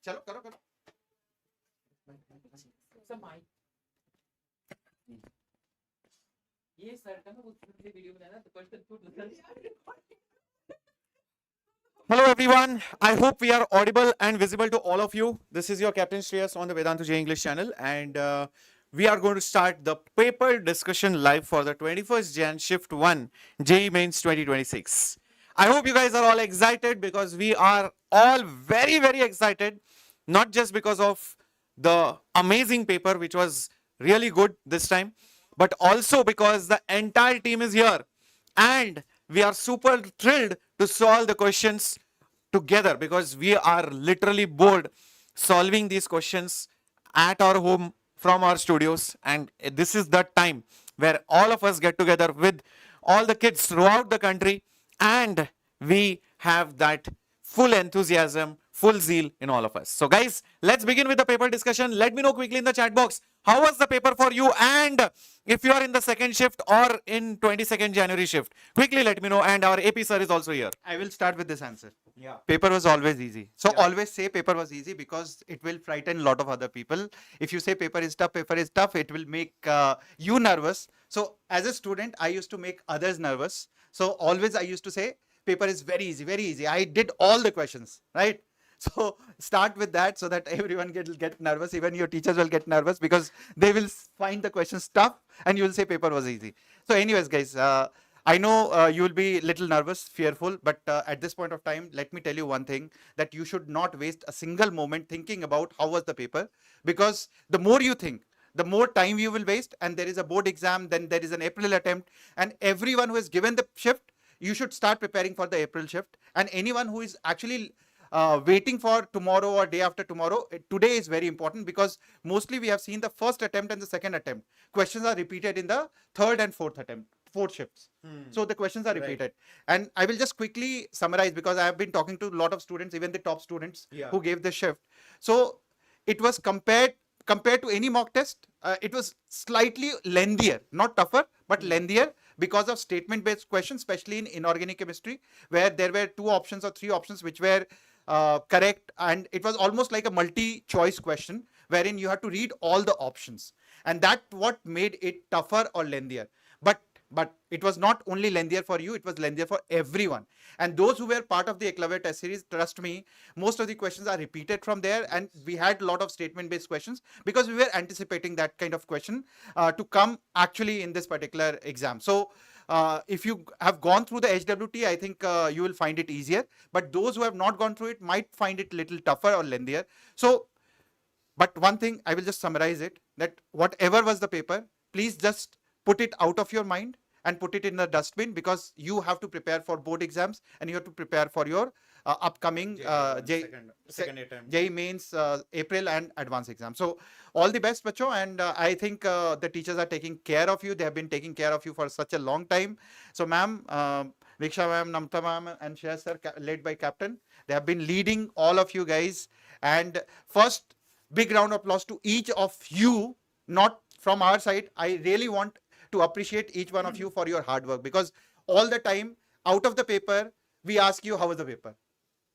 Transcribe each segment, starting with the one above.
चलो करो करो. ये सर का ना वो वीडियो बनाया तो question Hello everyone, I hope we are audible and visible to all of you. This is your Captain Shreyas on the Vedantu JEE English channel, and we are going to start the paper discussion live for the 21st Jan Shift 1 JEE Mains 2026. I hope you guys are all excited because we are all very excited, not just because of the amazing paper which was really good this time, but also because the entire team is here and we are super thrilled to solve the questions together because we are literally bored solving these questions at our home from our studios, and this is the time where all of us get together with all the kids throughout the country and we have that full enthusiasm, full zeal in all of us. So guys, let's begin with the paper discussion. Let me know quickly in the chat box, how was the paper for you? And if you are in the second shift or in 22nd January shift, quickly let me know. And our AP sir is also here. I will start with this answer. Yeah. Paper was always easy. So Yeah. always say paper was easy because it will frighten a lot of other people. If you say paper is tough, it will make you nervous. So as a student, I used to make others nervous. So always I used to say paper is very easy, very easy. I did all the questions, right? So start with that so that everyone get nervous. Even your teachers will get nervous because they will find the questions tough and you will say paper was easy. So anyways, guys, I know you will be little nervous, fearful, but at this point of time, let me tell you one thing, that you should not waste a single moment thinking about how was the paper, because the more you think, the more time you will waste, and there is a board exam, then there is an April attempt, and everyone who is given the shift, you should start preparing for the April shift, and anyone who is actually waiting for tomorrow or day after tomorrow, today is very important because mostly we have seen the first attempt and the second attempt. Questions are repeated in the third and fourth attempt, 4 shifts. So the questions are repeated. And I will just quickly summarize because I have been talking to a lot of students, even the top students who gave the shift. So it was compared to any mock test, it was slightly lengthier, not tougher, but lengthier because of statement-based questions, especially in inorganic chemistry, where there were 2 options or 3 options which were correct, and it was almost like a multi-choice question wherein you had to read all the options, and that what made it tougher or lengthier. But it was not only lengthier for you, it was lengthier for everyone. And those who were part of the Eklavya Test Series, trust me, most of the questions are repeated from there, and we had a lot of statement-based questions because we were anticipating that kind of question to come actually in this particular exam. So if you have gone through the HWT, I think you will find it easier. But those who have not gone through it might find it a little tougher or lengthier. So, but one thing, I will just summarize it, that whatever was the paper, please just put it out of your mind and put it in the dustbin, because you have to prepare for board exams and you have to prepare for your upcoming second attempt. JEE Mains April and advanced exam. So all the best, bacho, and I think the teachers are taking care of you. They have been taking care of you for such a long time. So ma'am, Viksha ma'am, Namta ma'am and Shreyas sir, led by captain, they have been leading all of you guys. And first, big round of applause to each of you, not from our side. I really want to appreciate each one of you for your hard work, because all the time out of the paper, we ask you how was the paper,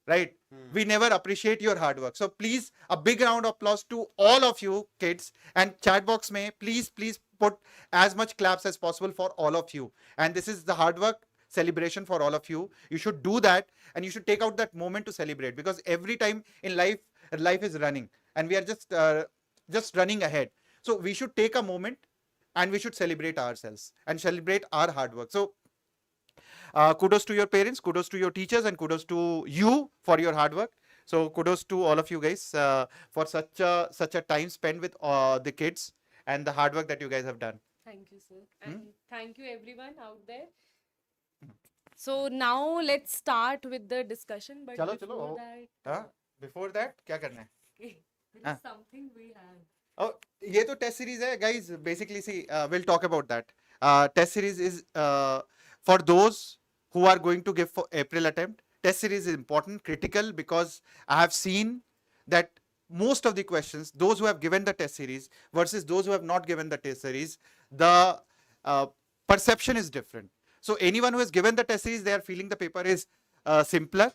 right? We never appreciate your hard work. So please, a big round of applause to all of you kids, and chat box may please put as much claps as possible for all of you. And this is the hard work celebration for all of you. You should do that, and you should take out that moment to celebrate, because every time in life is running and we are just running ahead. So we should take a moment and we should celebrate ourselves and celebrate our hard work. So kudos to your parents, kudos to your teachers, and kudos to you for your hard work. So kudos to all of you guys for such a time spent with the kids and the hard work that you guys have done. Thank you, sir. And thank you everyone out there. So now let's start with the discussion. But Chalo. Before that, क्या करना है? there is something we have. Oh, ये तो test series है, guys. Basically, see, we'll talk about that. Test series is for those who are going to give for April attempt. Test series is important, critical, because I have seen that most of the questions, those who have given the test series versus those who have not given the test series, the perception is different. So anyone who has given the test series, they are feeling the paper is simpler.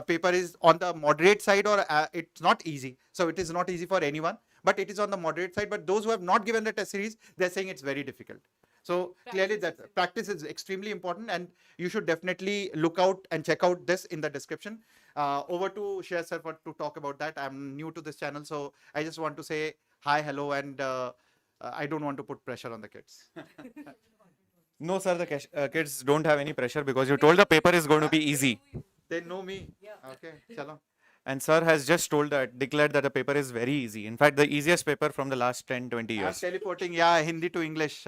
paper is on the moderate side, or it's not easy. So it is not easy for anyone, but it is on the moderate side. But those who have not given the test series, they're saying it's very difficult. So clearly that practice is extremely important, and you should definitely look out and check out this in the description. Over to Shreyas sir to talk about that. I'm new to this channel, so I just want to say hi, hello, and I don't want to put pressure on the kids. No, sir, the kids don't have any pressure because you told the paper is going to be easy. They know me. Okay, chalo. And sir has just declared that the paper is very easy. In fact, the easiest paper from the last 10, 20 I'm years. teleporting, yeah, Hindi to English.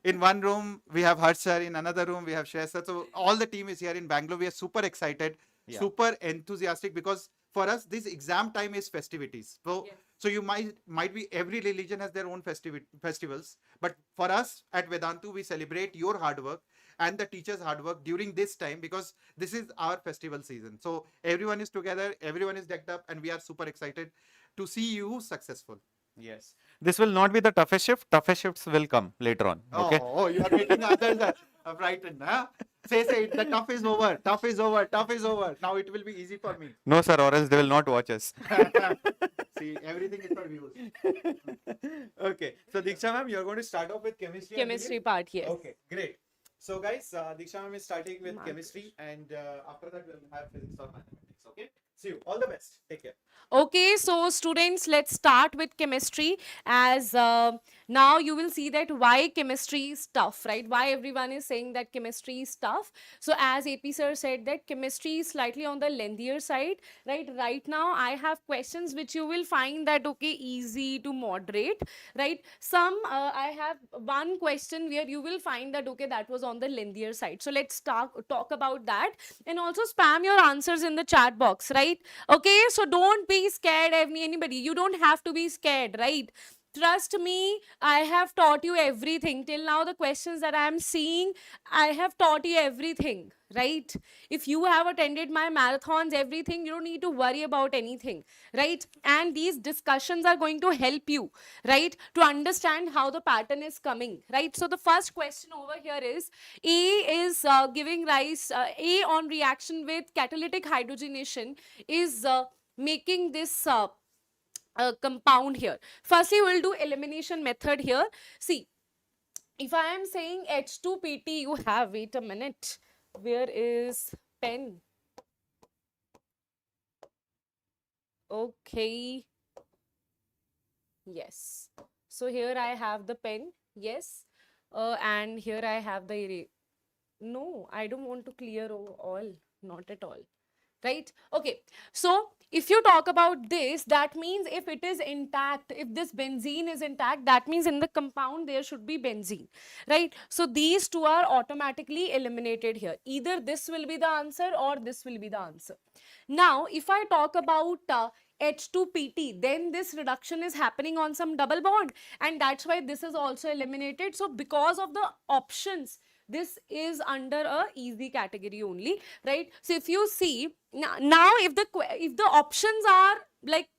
In one room we have Harsh sir, in another room we have Shreyas sir. So all the team is here in Bangalore. We are super excited, Yeah. super enthusiastic, because for us this exam time is festivities. So Yes. so you might be, every religion has their own festivals, but for us at Vedantu we celebrate your hard work and the teachers' hard work during this time, because this is our festival season. So everyone is together, everyone is decked up, and we are super excited to see you successful. Yes. This will not be the toughest shift. Toughest shifts will come later on. Okay. Oh, you are making others frightened, huh? Say, the tough is over, tough is over, tough is over. Now it will be easy for me. No, sir, or else they will not watch us. See, everything is for views. Okay. So, Diksha ma'am, you're going to start off with chemistry. Chemistry part, yes. Okay, great. So, guys, Diksha ma'am is starting with Marks. chemistry, and after that, we'll have physics or mathematics. Okay. See you. All the best. Take care. Okay, so students, let's start with chemistry, as now you will see that why chemistry is tough, right? Why everyone is saying that chemistry is tough. So as AP sir said that chemistry is slightly on the lengthier side, right? Right now I have questions which you will find that, okay, easy to moderate, right? Some, I have one question where you will find that, okay, that was on the lengthier side. So let's talk about that, and also spam your answers in the chat box, right? Okay, so don't be scared of anybody. You don't have to be scared, right? Trust me, I have taught you everything. Till now, the questions that I am seeing, I have taught you everything, right? If you have attended my marathons, everything, you don't need to worry about anything, right? And these discussions are going to help you, right, to understand how the pattern is coming, right? So the first question over here is, A is giving rise, A on reaction with catalytic hydrogenation is making this compound here. Firstly, we'll do elimination method here. See, if I am saying H2PT, you have, wait a minute, where is pen? Okay, yes. So here I have the pen, yes, and here I have the erase. No, I don't want to clear all, not at all. Right? Okay. So if you talk about this, that means if it is intact, if this benzene is intact, that means in the compound there should be benzene, right? So these two are automatically eliminated here. Either this will be the answer or this will be the answer. Now, if I talk about H2PT, then this reduction is happening on some double bond, and that's why this is also eliminated. So because of the options, this is under a easy category only, right? So if you see now, if the options are like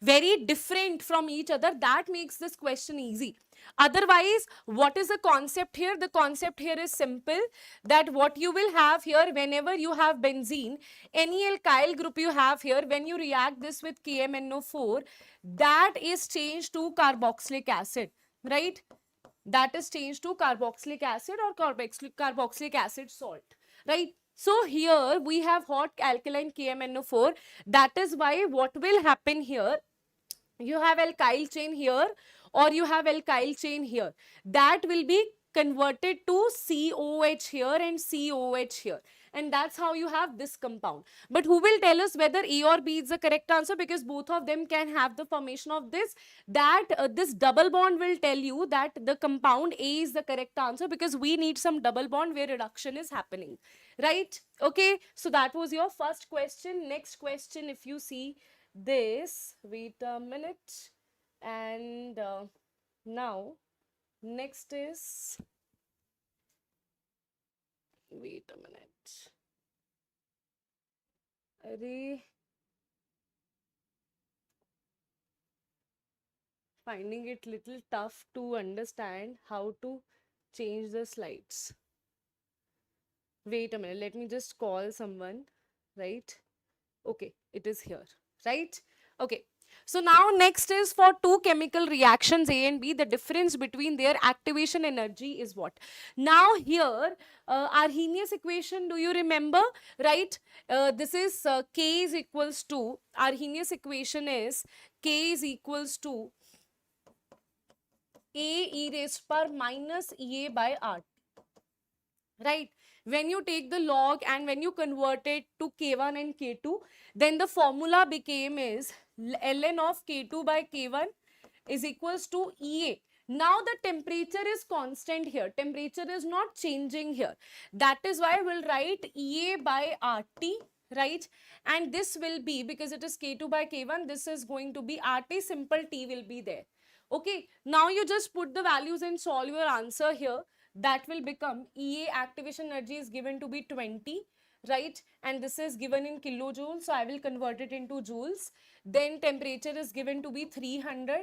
very different from each other, that makes this question easy. Otherwise, what is the concept here? The concept here is simple, that what you will have here, whenever you have benzene, any alkyl group you have here, when you react this with KMNO4, that is changed to carboxylic acid, right? That is changed to carboxylic acid or carboxylic acid salt, right? So here we have hot alkaline KMNO4. That is why what will happen here, you have alkyl chain here or you have alkyl chain here. That will be converted to COH here and COH here. And that's how you have this compound. But who will tell us whether A or B is the correct answer? Because both of them can have the formation of this. That this double bond will tell you that the compound A is the correct answer, because we need some double bond where reduction is happening. Right? Okay. So that was your first question. Next question, if you see this, wait a minute. And now, next is, wait a minute. Arey, finding it little tough to understand how to change the slides. Wait a minute, let me just call someone. right? Okay, it is here, right? Okay. So now next is for two chemical reactions A and B, the difference between their activation energy is what? Now here, Arrhenius equation, do you remember, right? This is K is equals to, Arrhenius equation is K is equals to A e raised power minus EA by R, right? When you take the log and when you convert it to K1 and K2, then the formula became is ln of K2 by K1 is equals to EA. Now the temperature is constant here. Temperature is not changing here. That is why we'll write EA by RT, right? And this will be, because it is K2 by K1, this is going to be RT, simple T will be there. Okay, now you just put the values and solve your answer here. That will become EA activation energy is given to be 20, right? And this is given in kilojoules, so I will convert it into joules. Then temperature is given to be 300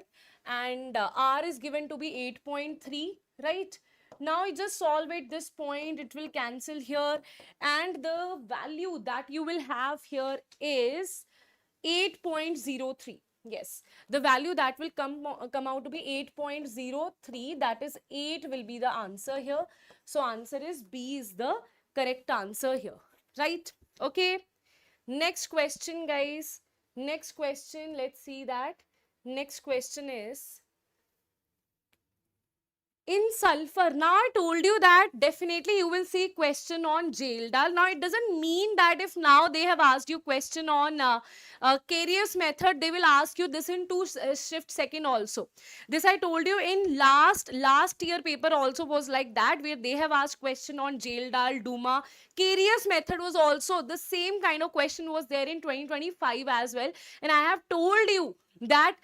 and R is given to be 8.3, right? Now you just solve it, this point, it will cancel here, and the value that you will have here is 8.03. Yes, the value that will come out to be 8.03, that is 8 will be the answer here. So answer is B is the correct answer here, right? Okay, next question guys, next question, let's see that. Next question is in sulfur. Now I told you that definitely you will see question on jail dal. Now it doesn't mean that if now they have asked you question on Carius method, they will ask you this in two shift second also. This I told you in last year paper also was like that, where they have asked question on jail dal, Duma. Carius method was also the same kind of question was there in 2025 as well. And I have told you that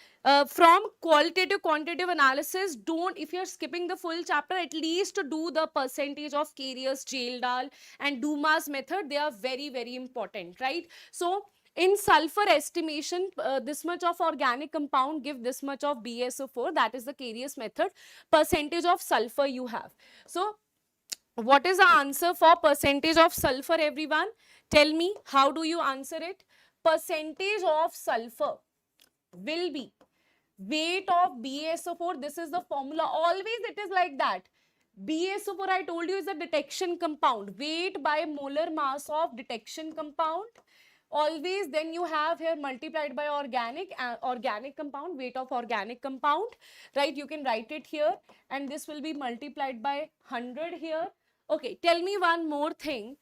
from qualitative quantitative analysis, don't, if you're skipping the full chapter, at least to do the percentage of Carius, jail dal and Dumas method. They are very important, right? So in sulfur estimation, this much of organic compound give this much of BSO4, that is the Carius method, percentage of sulfur you have. So what is the answer for percentage of sulfur, everyone? Tell me, how do you answer it? Percentage of sulfur will be weight of BaSO4. This is the formula. Always it is like that. BaSO4 I told you is a detection compound. Weight by molar mass of detection compound. Always then you have here multiplied by organic compound, weight of organic compound, right? You can write it here and this will be multiplied by 100 here. Okay, tell me one more thing.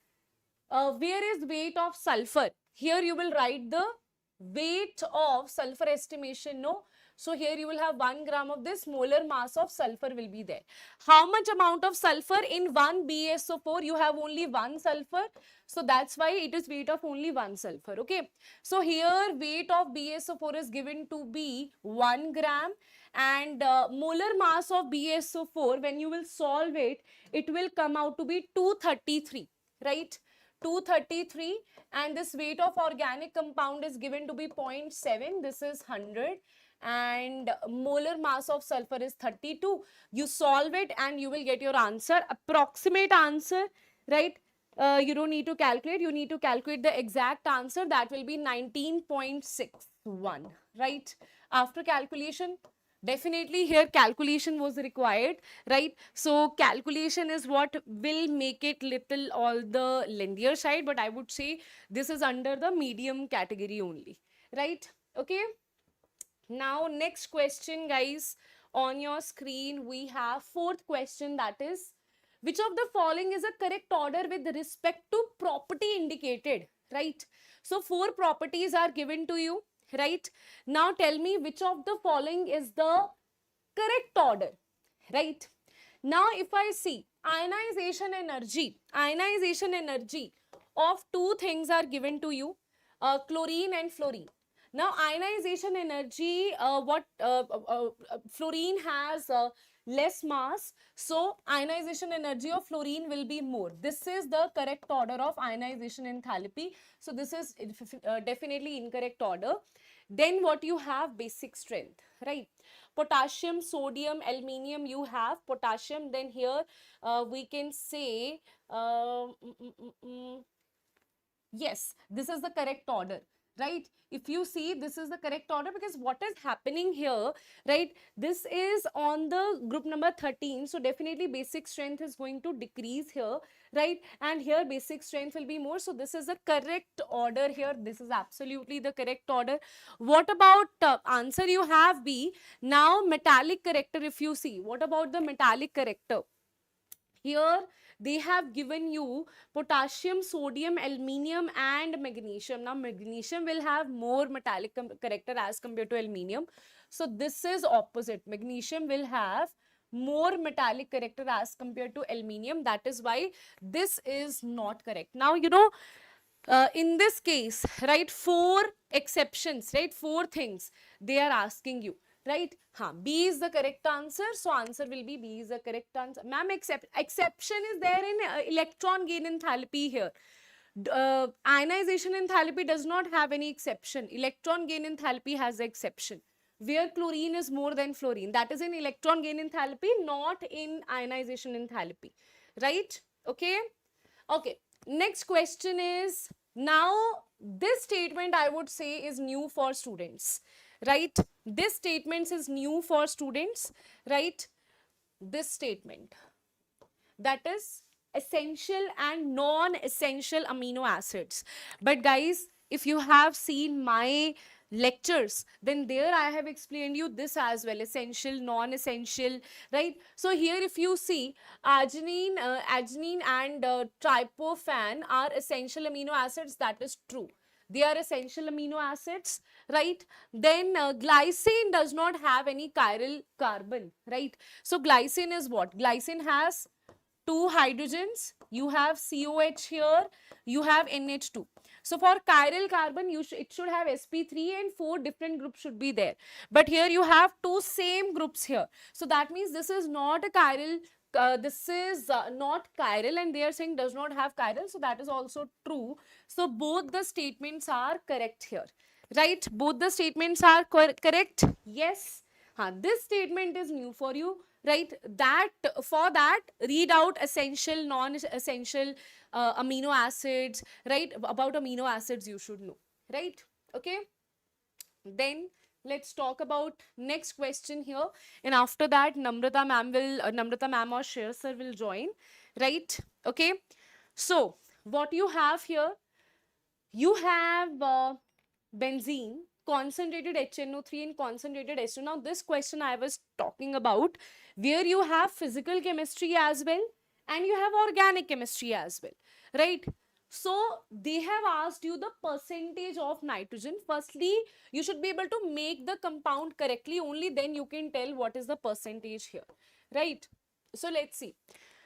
Where is weight of sulfur? Here you will write the weight of sulfur estimation, no? So here you will have 1 gram of this, molar mass of sulfur will be there. How much amount of sulfur in 1 BaSO4? You have only 1 sulfur. So that's why it is weight of only 1 sulfur, okay? So here weight of BaSO4 is given to be 1 gram and molar mass of BaSO4, when you will solve it, it will come out to be 233, right? 233, and this weight of organic compound is given to be 0.7, this is 100, and molar mass of sulfur is 32. You solve it and you will get your answer, approximate answer, right? You don't need to calculate, you need to calculate the exact answer, that will be 19.61, right? After calculation, definitely here calculation was required, right? So calculation is what will make it little all the lengthier side, but I would say this is under the medium category only, right? Okay, now next question guys, on your screen we have fourth question, that is which of the following is a correct order with respect to property indicated, right? So 4 properties are given to you, right? Now tell me which of the following is the correct order, right? Now if I see ionization energy of 2 things are given to you, chlorine and fluorine. Now ionization energy, fluorine has less mass, so ionization energy of fluorine will be more. This is the correct order of ionization enthalpy. So this is definitely incorrect order. Then what you have, basic strength, right? Potassium, sodium, aluminium, you have potassium. Then here we can say Yes, this is the correct order, right? If you see, this is the correct order because what is happening here, right? This is on the group number 13. So definitely basic strength is going to decrease here, right? And here basic strength will be more. So this is the correct order here. This is absolutely the correct order. What about answer you have B? Now metallic character, if you see, what about the metallic character? Here they have given you potassium, sodium, aluminium and magnesium. Now magnesium will have more metallic character as compared to aluminium. So this is opposite. Magnesium will have more metallic character as compared to aluminium. That is why this is not correct. Now, you know, in this case, right, 4 exceptions, right, 4 things they are asking you, right? B is the correct answer. So answer will be B is the correct answer. Ma'am, exception is there in electron gain enthalpy here. Ionization enthalpy does not have any exception. Electron gain enthalpy has the exception. Where chlorine is more than fluorine. That is in electron gain enthalpy, not in ionization enthalpy. Right? Okay? Okay. Next question is, now this statement I would say is new for students, right? This statement is new for students, right? This statement, that is essential and non-essential amino acids. But guys, if you have seen my lectures, then there I have explained you this as well, essential, non-essential, right? So here if you see, arginine and tryptophan are essential amino acids. That is true, they are essential amino acids, right? Then glycine does not have any chiral carbon, right? So glycine is what? Glycine has 2 hydrogens, you have COH here, you have NH2. So for chiral carbon, it should have sp3 and 4 different groups should be there. But here you have 2 same groups here. So that means this is not a chiral, this is not chiral, and they are saying does not have chiral. So that is also true. So both the statements are correct here, right? Both the statements are correct. Yes. This statement is new for you, right? That for that, read out essential, non-essential amino acids, right? About amino acids you should know, right? Okay. Then let's talk about next question here, and after that Namrata ma'am or Shreyas sir will join, right? Okay. So what you have here, you have benzene, concentrated HNO3 and concentrated H2. Now this question I was talking about, where you have physical chemistry as well and you have organic chemistry as well, right? So they have asked you the percentage of nitrogen. Firstly, you should be able to make the compound correctly, only then you can tell what is the percentage here, right? So let's see.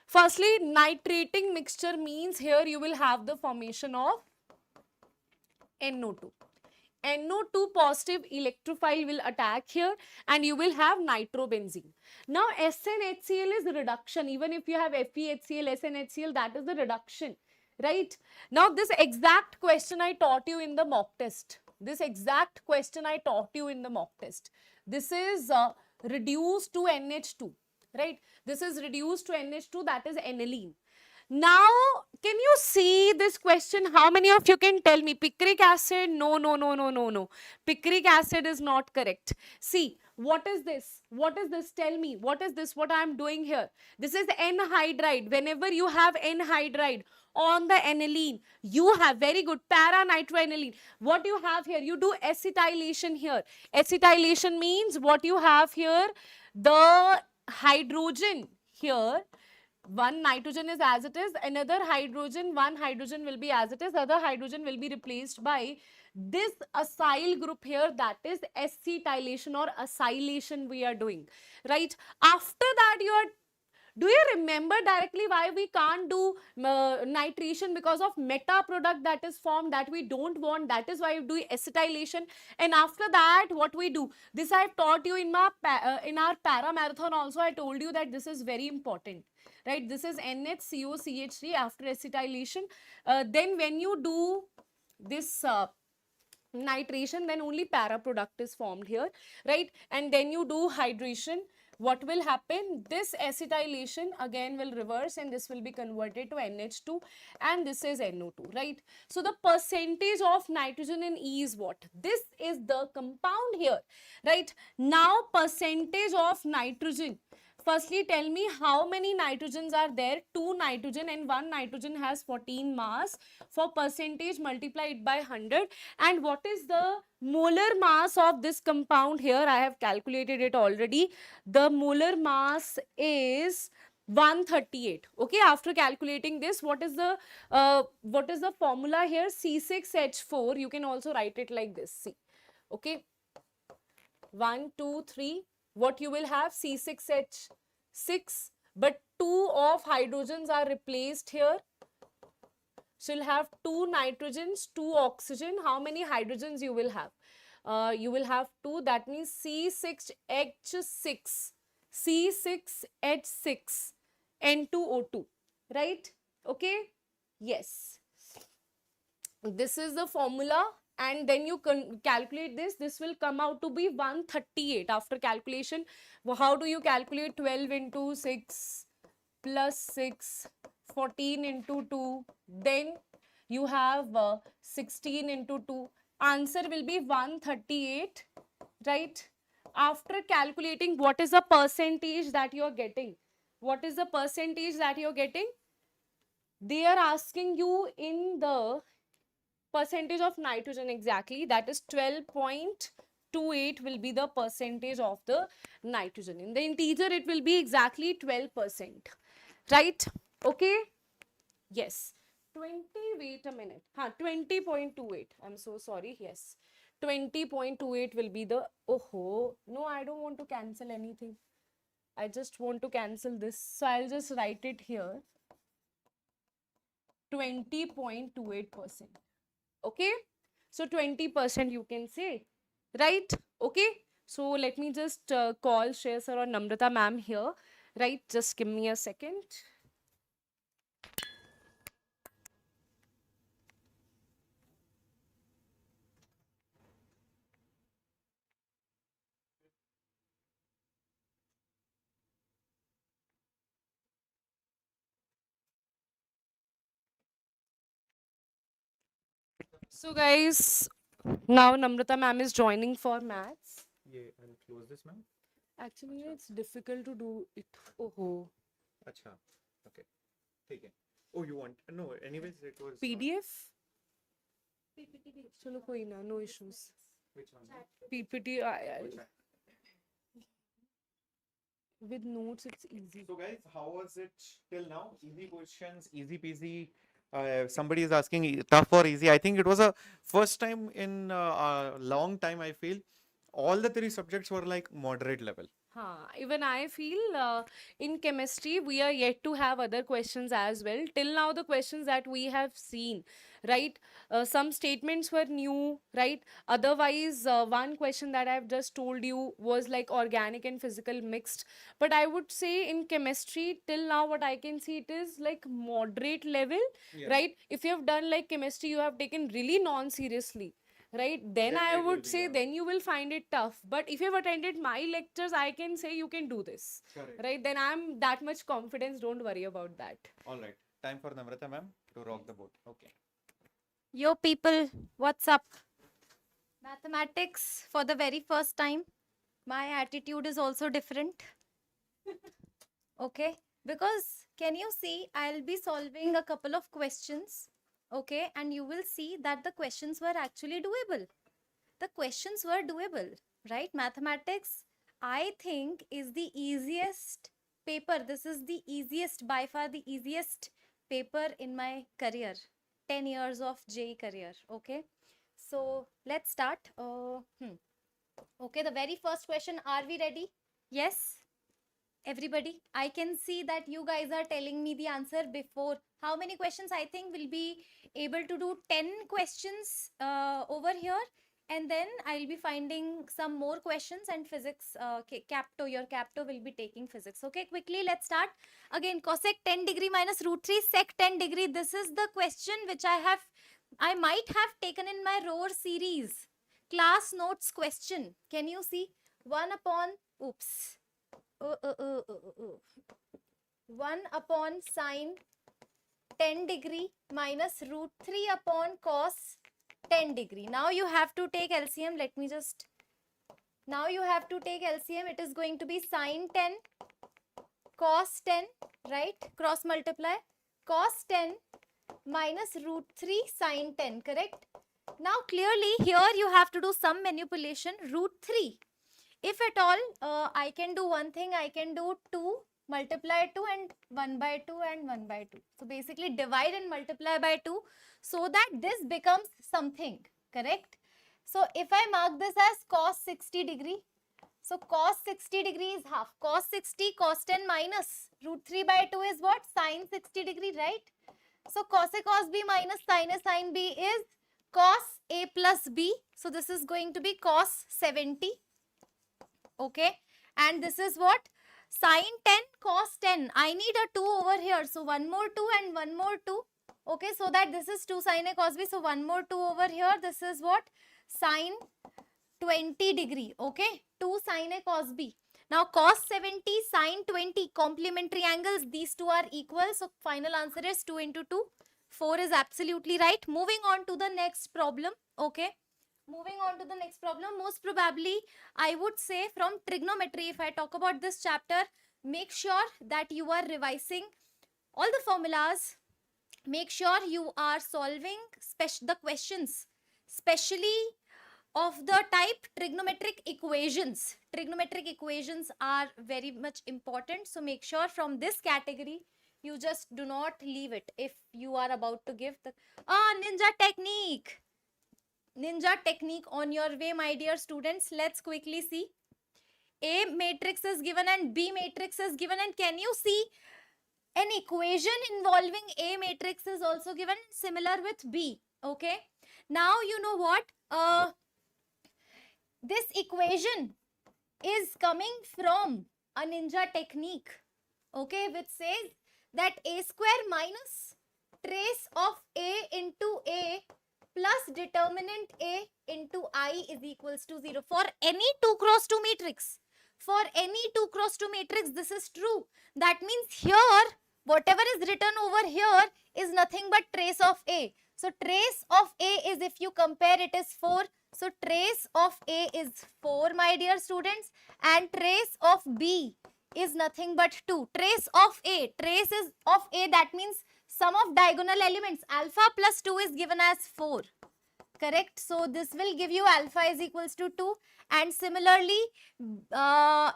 Firstly, nitrating mixture means here you will have the formation of NO2. NO2 positive electrophile will attack here and you will have nitrobenzene. Now SnHCl is reduction. Even if you have FeHCl, SnHCl, that is the reduction, right? Now this exact question I taught you in the mock test. This exact question I taught you in the mock test. This is reduced to NH2, right? This is reduced to NH2, that is aniline. Now, can you see this question? How many of you can tell me? Picric acid? No, no, no, no, no, no. Picric acid is not correct. See, what is this? What is this? Tell me. What is this? What I am doing here? This is anhydride. Whenever you have anhydride on the aniline, you have, very good, para-nitroaniline. What you have here? You do acetylation here. Acetylation means what you have here? The hydrogen here, one nitrogen is as it is, another hydrogen, one hydrogen will be as it is, other hydrogen will be replaced by this acyl group here, that is acetylation or acylation we are doing, right? After that, do you remember directly why we can't do nitration? Because of meta product that is formed that we don't want. That is why we do acetylation. And after that, what we do? This I have taught you in our para marathon also. I told you that this is very important, right? This is NHCOCH3 after acetylation. Then when you do this nitration, then only para product is formed here, right? And then you do hydration. What will happen? This acetylation again will reverse and this will be converted to NH2 and this is NO2, right? So the percentage of nitrogen in E is what? This is the compound here, right? Now percentage of nitrogen. Firstly, tell me how many nitrogens are there? 2 nitrogen and 1 nitrogen has 14 mass. For percentage, multiply it by 100. And what is the molar mass of this compound here? I have calculated it already. The molar mass is 138. Okay, after calculating this, what is the formula here? C6H4. You can also write it like this. See, okay, 1, 2, 3. What you will have? C6H6, but 2 of hydrogens are replaced here. So you'll have 2 nitrogens, 2 oxygen. How many hydrogens you will have? You will have 2. That means C6H6, C6H6, N2O2, right? Okay. Yes. This is the formula. And then you can calculate this. This will come out to be 138 after calculation. Well, how do you calculate? 12 into 6 plus 6, 14 into 2. Then you have 16 into 2. Answer will be 138, right? After calculating, what is the percentage that you are getting? What is the percentage that you are getting? They are asking you in the percentage of nitrogen exactly, that is 12.28 will be the percentage of the nitrogen. In the integer it will be exactly 12%, right? Okay, yes. 20, wait a minute, 20.28, I'm so sorry, yes, 20.28 will be the, oh no, I don't want to cancel anything, I just want to cancel this, so I'll just write it here, 20.28%. Okay, so 20% you can say, right? Okay, so let me just call Shreyas sir or Namrata ma'am here, right? Just give me a second. So guys, now Namrata ma'am is joining for maths. Yeah, I'll close this, ma'am. Actually, it's difficult to do it. Oh, Acha. Okay. ठीक है. Oh, you want? No, anyways, it was. PDF? चलो कोई ना, no issues. Which one? PPT, Which one? with notes it's easy. So guys, how was it till now? Easy questions, easy peasy. Somebody is asking tough or easy. I think it was a first time in a long time. I feel all the 3 subjects were like moderate level. Even I feel in chemistry we are yet to have other questions as well. Till now the questions that we have seen, right? Some statements were new, right? Otherwise, one question that I've just told you was like organic and physical mixed. But I would say in chemistry till now what I can see it is like moderate level, Yeah. right? If you have done like chemistry, you have taken really non-seriously, right? Then Then I it will would be, say yeah. then you will find it tough. But if you've attended my lectures, I can say you can do this, Correct. right? Then I'm that much confidence, don't worry about that. All right. Time for Namrata ma'am to rock the boat. Okay. Yo people, what's up? Mathematics for the very first time. My attitude is also different. Okay, because can you see, I'll be solving a couple of questions. Okay, and you will see that the questions were actually doable. The questions were doable, right? Mathematics, I think, is the easiest paper. This is the easiest, by far the easiest paper in my career. 10 years of JEE career. Okay, so let's start. Okay, the very first question, are we ready? Yes, everybody. I can see that you guys are telling me the answer before. How many questions? I think we'll be able to do 10 questions over here, and then I'll be finding some more questions, and physics, your capto will be taking physics. Okay, quickly let's start. Again, cosec 10 degree minus root 3 sec 10 degree. This is the question which I have I might have taken in my roar series. Class notes question. Can you see? 1 upon, oops. 1 upon sine 10 degree minus root 3 upon cos 10 degree. Now you have to take LCM. Let me just, now you have to take LCM. It is going to be sine 10 cos 10, right? Cross multiply. Cos 10 minus root 3 sine 10, correct? Now clearly here you have to do some manipulation. Root 3. If at all, I can do one thing. I can do 2 multiply 2 and 1 by 2 and 1 by 2. So basically divide and multiply by 2 so that this becomes something, correct? So if I mark this as cos 60 degree, so cos 60 degree is half. Cos 60, cos 10 minus root 3 by 2 is what? Sin 60 degree, right? So cos A cos B minus sin A sin B is cos A plus B. So this is going to be cos 70. Okay. And this is what? Sin 10 cos 10. I need a 2 over here. So one more 2 and one more 2. Okay. So that this is 2 sin A cos B. So one more 2 over here. This is what? Sin 20 degree. Okay. 2 sin A cos B. Now cos 70 sin 20 complementary angles. These two are equal. So final answer is 2 into 2. 4 is absolutely right. Moving on to the next problem. Okay. Moving on to the next problem. Most probably I would say from trigonometry, if I talk about this chapter, make sure that you are revising all the formulas. Make sure you are solving the questions, especially of the type trigonometric equations. Trigonometric equations are very much important. So make sure from this category, you just do not leave it if you are about to give the ninja technique. Ninja technique on your way, my dear students. Let's quickly see. A matrix is given and B matrix is given, and can you see an equation involving A matrix is also given, similar with B. Okay. Now you know what? This equation is coming from a ninja technique, okay, which says that A square minus trace of A into A plus determinant A into I is equals to 0 for any 2 cross 2 matrix. For any 2 cross 2 matrix, this is true. That means here, whatever is written over here is nothing but trace of A. So trace of A is, if you compare, it is 4. So trace of A is 4, my dear students, and trace of B is nothing but 2. Trace of A, trace is of A, that means sum of diagonal elements. Alpha plus 2 is given as 4. Correct? So this will give you alpha is equals to 2. And similarly,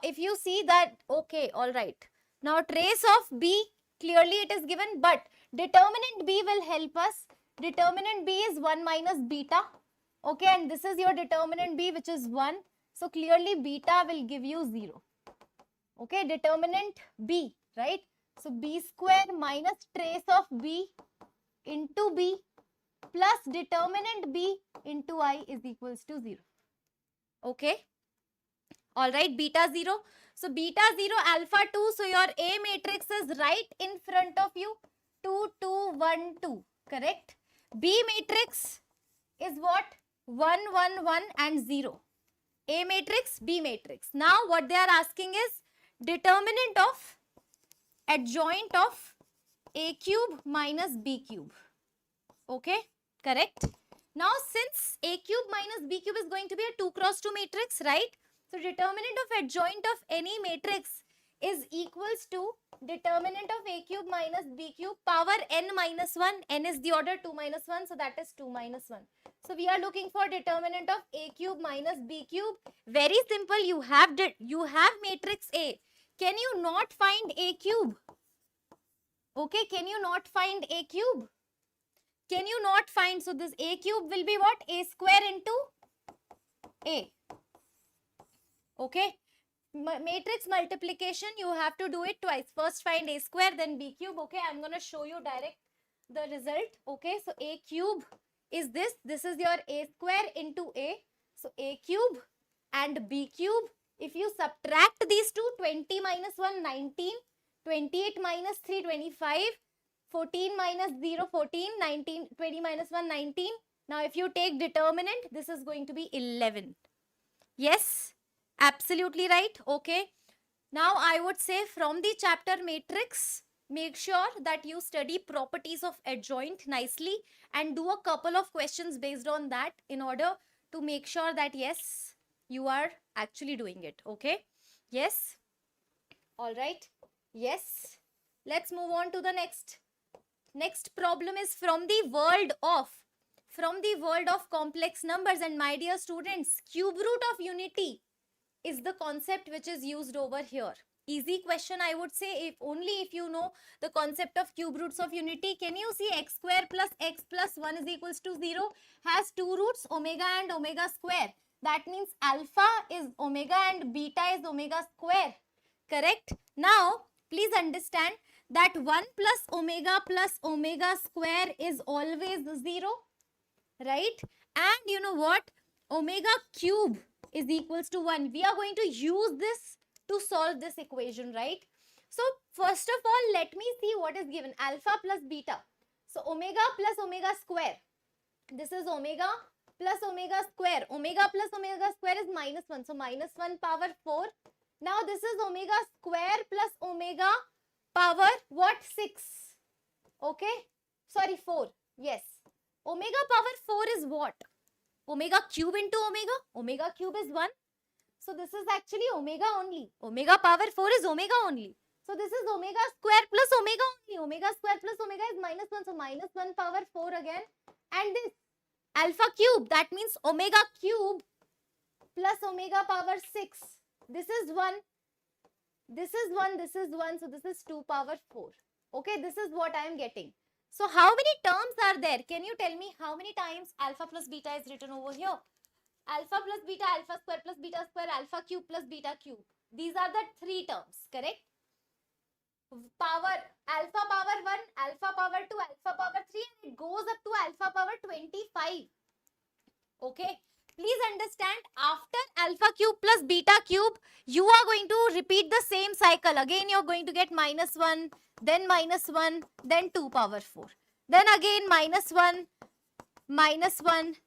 if you see that, okay, all right. Now trace of B, clearly it is given, but determinant B will help us. Determinant B is 1 minus beta. Okay, and this is your determinant B, which is 1. So clearly beta will give you 0. Okay, determinant B, right? So B square minus trace of B into B plus determinant B into I is equals to 0. Okay. All right, beta 0. So beta 0, alpha 2. So your A matrix is right in front of you. 2, 2, 1, 2. Correct. B matrix is what? 1, 1, 1 and 0. A matrix, B matrix. Now what they are asking is determinant of adjoint of A cube minus B cube. Okay, correct. Now since A cube minus B cube is going to be a 2 cross 2 matrix, right? So determinant of adjoint of any matrix is equals to determinant of A cube minus B cube power n minus 1. N is the order 2 minus 1, so that is 2 minus 1. So we are looking for determinant of A cube minus B cube. Very simple. You have matrix A. Can you not find A cube? Okay, can you not find A cube? Can you not find? So this A cube will be what? A square into A. Okay. Matrix multiplication, you have to do it twice. First find A square, then B cube. Okay, I'm going to show you direct the result. Okay, so A cube is this. This is your A square into A. So A cube and B cube. If you subtract these two, 20 minus 1, 19. 28 minus 3, 25. 14 minus 0, 14, 19, 20 minus 1, 19. Now, if you take determinant, this is going to be 11. Yes, absolutely right. Okay. Now, I would say from the chapter matrix, make sure that you study properties of adjoint nicely and do a couple of questions based on that in order to make sure that yes, you are actually doing it. Okay. Yes. All right. Yes. Let's move on to the next. Next problem is from the world of complex numbers. And my dear students, cube root of unity is the concept which is used over here. Easy question, I would say, if you know the concept of cube roots of unity. Can you see x square plus x plus 1 is equals to 0 has two roots, omega and omega square. That means alpha is omega and beta is omega square. Correct? Now, please understand that 1 plus omega square is always 0. Right? And you know what? Omega cube is equals to 1. We are going to use this to solve this equation, right? So, first of all, let me see what is given. Alpha plus beta. So, omega plus omega square. This is omega plus omega square. Omega plus omega square is minus 1. So, minus 1 power 4. Now, this is omega square plus omega power what? 6. Okay? Sorry, 4. Yes. Omega power 4 is what? Omega cube into omega. Omega cube is 1. So this is actually omega only. Omega power 4 is omega only. So this is omega square plus omega only. Omega square plus omega is minus 1. So minus 1 power 4 again. And this alpha cube, that means omega cube plus omega power 6. This is 1. This is 1. This is 1. So this is 2 power 4. Okay, this is what I am getting. So how many terms are there? Can you tell me how many times alpha plus beta is written over here? Alpha plus beta, alpha square plus beta square, alpha cube plus beta cube. These are the 3 terms, correct? Power, alpha power 1, alpha power 2, alpha power 3, and it goes up to alpha power 25. Okay? Please understand, after alpha cube plus beta cube, you are going to repeat the same cycle. Again, you are going to get minus 1, then minus 1, then 2 power 4. Then again minus 1,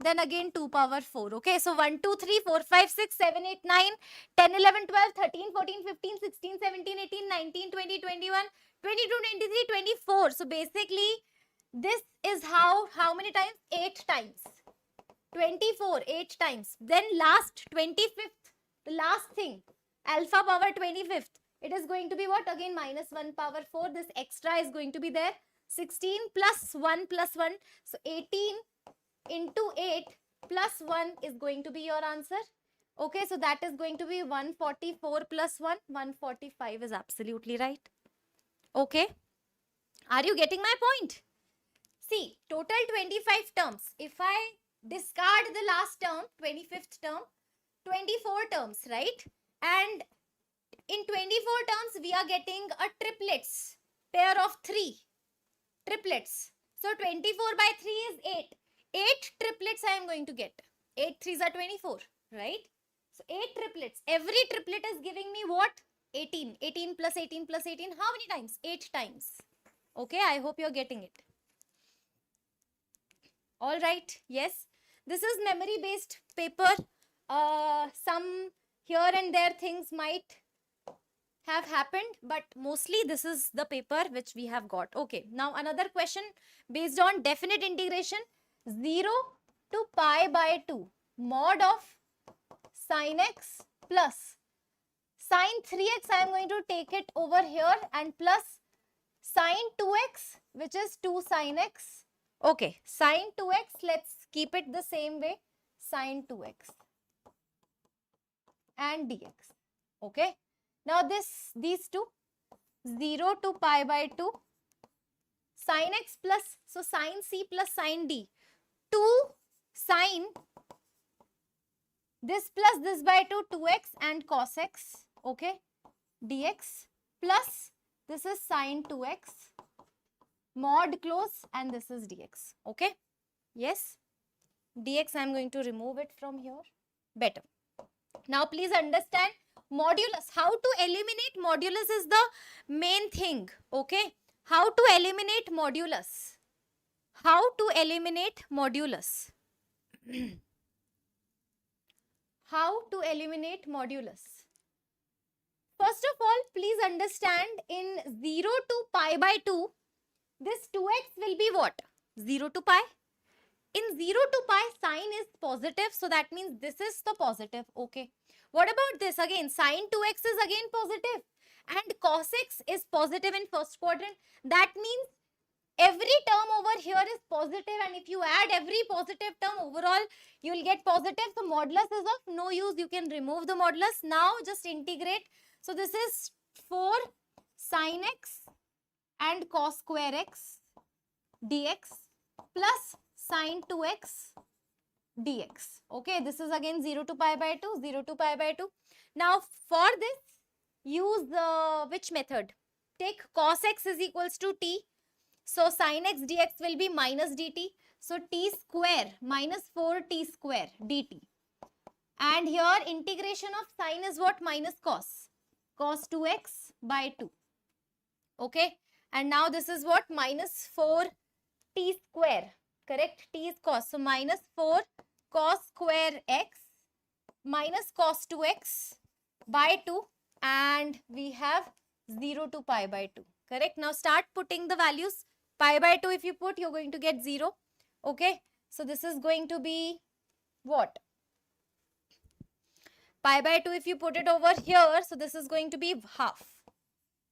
then again 2 power 4. Okay, so 1, 2, 3, 4, 5, 6, 7, 8, 9, 10, 11, 12, 13, 14, 15, 16, 17, 18, 19, 20, 21, 22, 23, 24. So basically, this is how many times? 8 times. 24, 8 times. Then last 25th, the last thing, alpha power 25th. It is going to be what? Again minus 1 power 4. This extra is going to be there. 16 plus 1 plus 1. So 18 into 8 plus 1 is going to be your answer. Okay, so that is going to be 144 plus 1. 145 is absolutely right. Okay. Are you getting my point? See, total 25 terms. If I discard the last term, 25th term, 24 terms, right? And in 24 terms, we are getting a triplets, pair of 3 triplets. So 24 by 3 is 8. 8 triplets I am going to get. 8 3s are 24, right? So 8 triplets. Every triplet is giving me what? 18. 18 plus 18 plus 18. How many times? 8 times. Okay, I hope you're getting it. All right, yes. This is memory based paper. Some here and there things might have happened, but mostly this is the paper which we have got. Okay, now another question based on definite integration. 0 to pi by 2 mod of sin x plus sin 3x. I am going to take it over here and plus sin 2x, which is 2 sin x. Okay, sin 2x, let's keep it the same way, sin 2x and dx. Okay, now these two, 0 to pi by 2 sin x plus, so sin c plus sin d, 2 sin this plus this by 2, 2x and cos x. Okay, dx plus this is sin 2x mod close and this is dx. Okay, yes, dx I am going to remove it from here. Better. Now please understand modulus. How to eliminate modulus is the main thing. Okay, How to eliminate modulus? How to eliminate modulus? How to eliminate modulus? First of all, please understand in 0 to pi by 2, this 2x will be what? 0 to pi. In 0 to pi, sign is positive. So that means this is the positive. Okay. What about this? Again, sine 2x is again positive. And cos x is positive in first quadrant. That means every term over here is positive, and if you add every positive term overall, you will get positive. So modulus is of no use. You can remove the modulus. Now just integrate. So this is 4 sin x and cos square x dx plus sin 2x dx. Okay, this is again 0 to pi by 2, 0 to pi by 2. Now for this, use which method? Take cos x is equals to t. So sin x dx will be minus dt. So t square minus 4t square dt. And here integration of sin is what? Minus cos. Cos 2x by 2. Okay. And now this is what? Minus 4t square. Correct? T is cos. So minus 4 cos square x minus cos 2x by 2. And we have 0 to pi by 2. Correct? Now start putting the values. Pi by 2 if you put, you're going to get 0. Okay. So this is going to be what? Pi by 2 if you put it over here. So this is going to be half.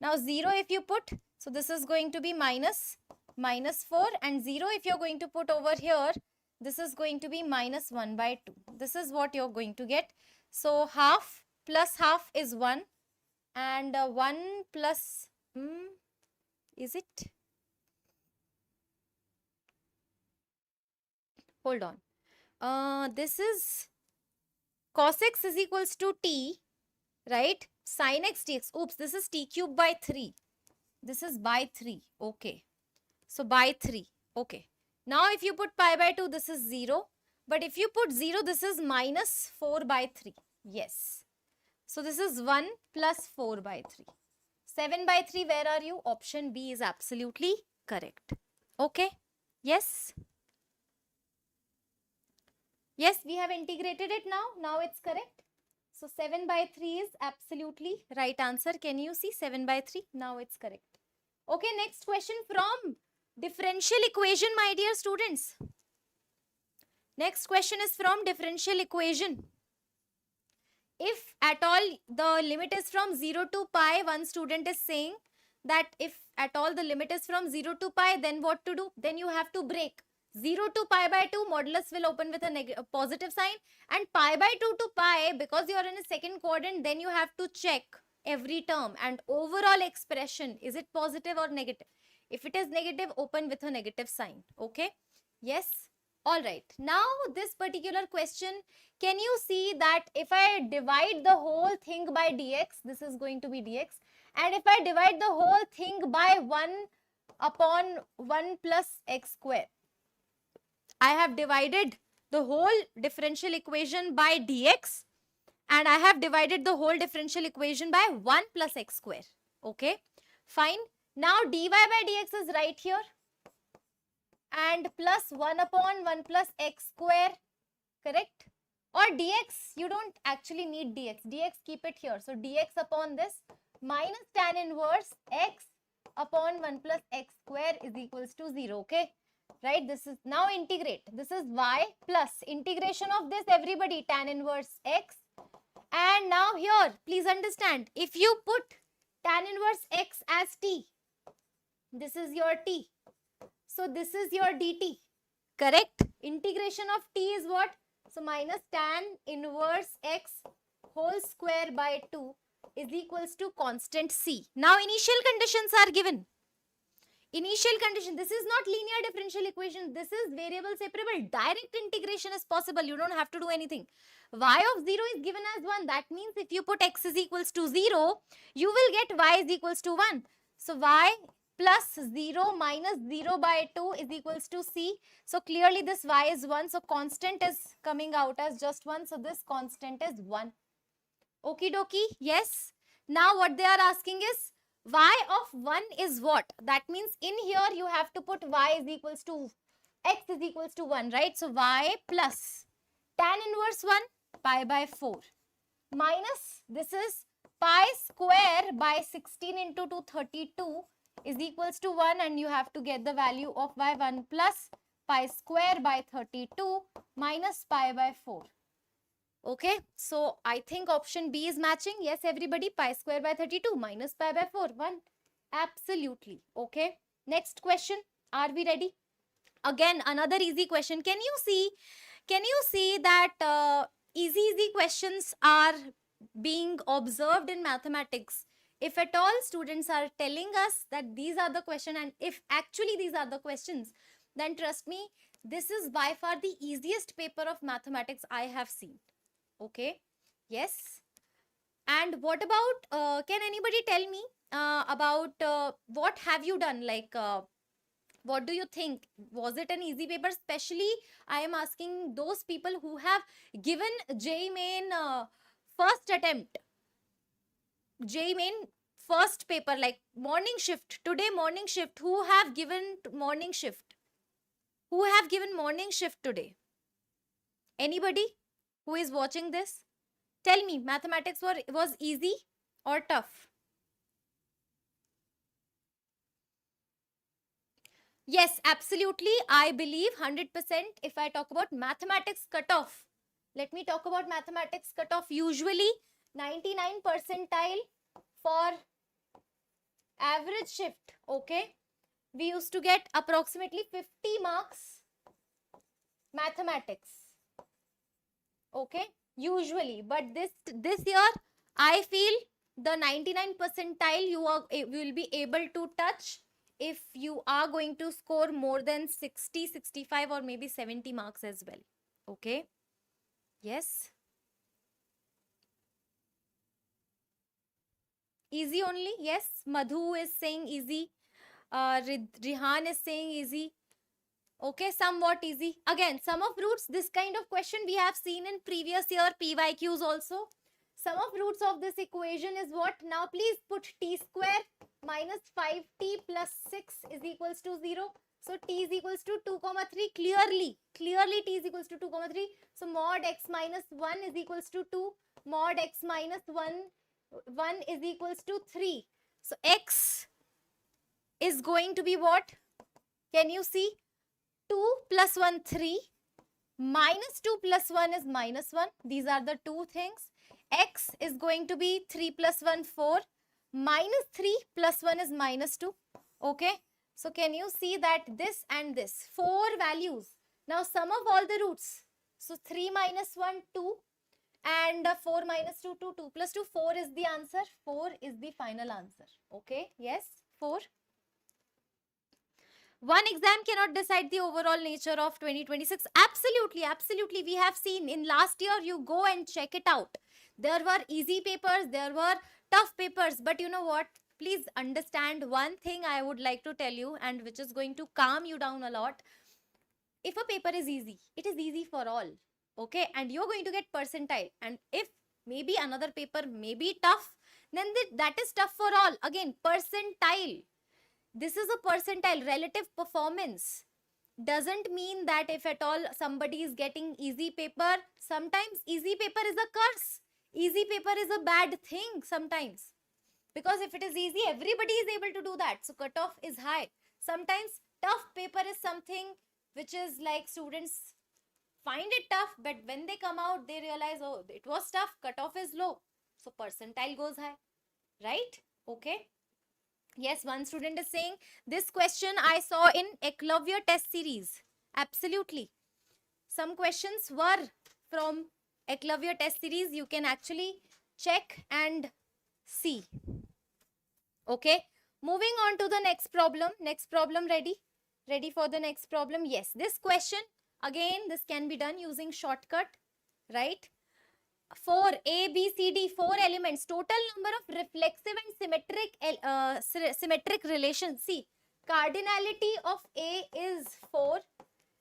Now 0 if you put. So this is going to be minus 4. And 0 if you're going to put over here. This is going to be minus 1 by 2. This is what you're going to get. So half plus half is 1. And 1 plus, is it? Hold on. This is cos x is equals to t, right? Sin x dx. Oops, this is t cube by 3. This is by 3. Okay. So by 3. Okay. Now if you put pi by 2, this is 0. But if you put 0, this is minus 4 by 3. Yes. So this is 1 plus 4 by 3. 7 by 3, where are you? Option B is absolutely correct. Okay. Yes. Yes, we have integrated it now. Now it's correct. So 7 by 3 is absolutely right answer. Can you see 7 by 3? Now it's correct. Okay, next question from differential equation, my dear students. Next question is from differential equation. If at all the limit is from 0 to pi, one student is saying that if at all the limit is from 0 to pi, then what to do? Then you have to break. 0 to pi by 2, modulus will open with a positive sign, and pi by 2 to pi, because you are in a second quadrant, then you have to check every term and overall expression, is it positive or negative? If it is negative, open with a negative sign. Okay. Yes. All right. Now this particular question, can you see that if I divide the whole thing by dx, this is going to be dx, and if I divide the whole thing by 1 upon 1 plus x square, I have divided the whole differential equation by dx, and I have divided the whole differential equation by 1 plus x square. Okay, fine. Now dy by dx is right here, and plus 1 upon 1 plus x square, correct? Or dx, you don't actually need dx. Dx, keep it here. So dx upon this minus tan inverse x upon 1 plus x square is equals to 0. Okay. Right, this is now integrate. This is y plus integration of this, everybody, tan inverse x. And now here, please understand, if you put tan inverse x as t, this is your t. So this is your dt. Correct? Integration of t is what? So minus tan inverse x whole square by 2 is equals to constant c. Now initial conditions are given. Initial condition, this is not linear differential equation. This is variable separable. Direct integration is possible. You don't have to do anything. Y of 0 is given as 1. That means if you put x is equals to 0, you will get y is equals to 1. So y plus 0 minus 0 by 2 is equals to c. So clearly this y is 1. So constant is coming out as just 1. So this constant is 1. Okie dokie. Yes. Now what they are asking is, y of 1 is what? That means in here you have to put y is equals to x is equals to 1, right? So y plus tan inverse 1 pi by 4 minus this is pi square by 16 into 232 is equals to 1, and you have to get the value of y 1 plus pi square by 32 minus pi by 4. Okay, so I think option B is matching. Yes, everybody, pi square by 32 minus pi by 4, 1. Absolutely. Okay, next question. Are we ready? Again, another easy question. Can you see that easy questions are being observed in mathematics? If at all students are telling us that these are the question, and if actually these are the questions, then trust me, this is by far the easiest paper of mathematics I have seen. Okay, yes. And what about, can anybody tell me about what have you done? Like, what do you think? Was it an easy paper? Especially, I am asking those people who have given JEE Main first attempt, JEE Main first paper, like morning shift, today morning shift, who have given morning shift? Who have given morning shift today? Anybody who is watching this? Tell me, mathematics was easy or tough? Yes, absolutely. I believe 100% if I talk about mathematics cutoff. Let me talk about mathematics cutoff. Usually 99 percentile for average shift. Okay. We used to get approximately 50 marks mathematics. Okay. Usually. But this year, I feel the 99 percentile you will be able to touch if you are going to score more than 60, 65 or maybe 70 marks as well. Okay. Yes. Easy only. Yes. Madhu is saying easy. Rihan is saying easy. Okay, somewhat easy. Again, sum of roots, this kind of question we have seen in previous year PYQs also. Sum of roots of this equation is what? Now please put t square minus 5t plus 6 is equals to 0. So t is equals to 2 comma 3. Clearly t is equals to 2 comma 3. So mod x minus 1 is equals to 2. Mod x minus 1 is equals to 3. So x is going to be what? Can you see? 2 plus 1, 3. Minus 2 plus 1 is minus 1. These are the two things. X is going to be 3 plus 1, 4. Minus 3 plus 1 is minus 2. Okay. So can you see that this and this? 4 values. Now sum of all the roots. So 3 minus 1, 2. And 4 minus 2, 2. 2 plus 2, 4 is the answer. 4 is the final answer. Okay. Yes. 4. One exam cannot decide the overall nature of 2026. Absolutely, absolutely. We have seen in last year, you go and check it out. There were easy papers, there were tough papers. But you know what? Please understand one thing I would like to tell you, and which is going to calm you down a lot. If a paper is easy, it is easy for all. Okay, and you're going to get percentile. And if maybe another paper may be tough, then that is tough for all. Again, percentile. This is a percentile. Relative performance doesn't mean that if at all somebody is getting easy paper, sometimes easy paper is a curse. Easy paper is a bad thing sometimes. Because if it is easy, everybody is able to do that. So cutoff is high. Sometimes tough paper is something which is like students find it tough, but when they come out, they realize, oh, it was tough, cutoff is low. So percentile goes high, right? Okay. Yes, one student is saying, this question I saw in Eklavya Test Series. Absolutely. Some questions were from Eklavya Test Series. You can actually check and see. Okay. Moving on to the next problem. Next problem ready? Ready for the next problem? Yes. This question, again, this can be done using shortcut, right? 4 A, B, C, D, 4 elements. Total number of reflexive and symmetric relations. See, cardinality of A is 4.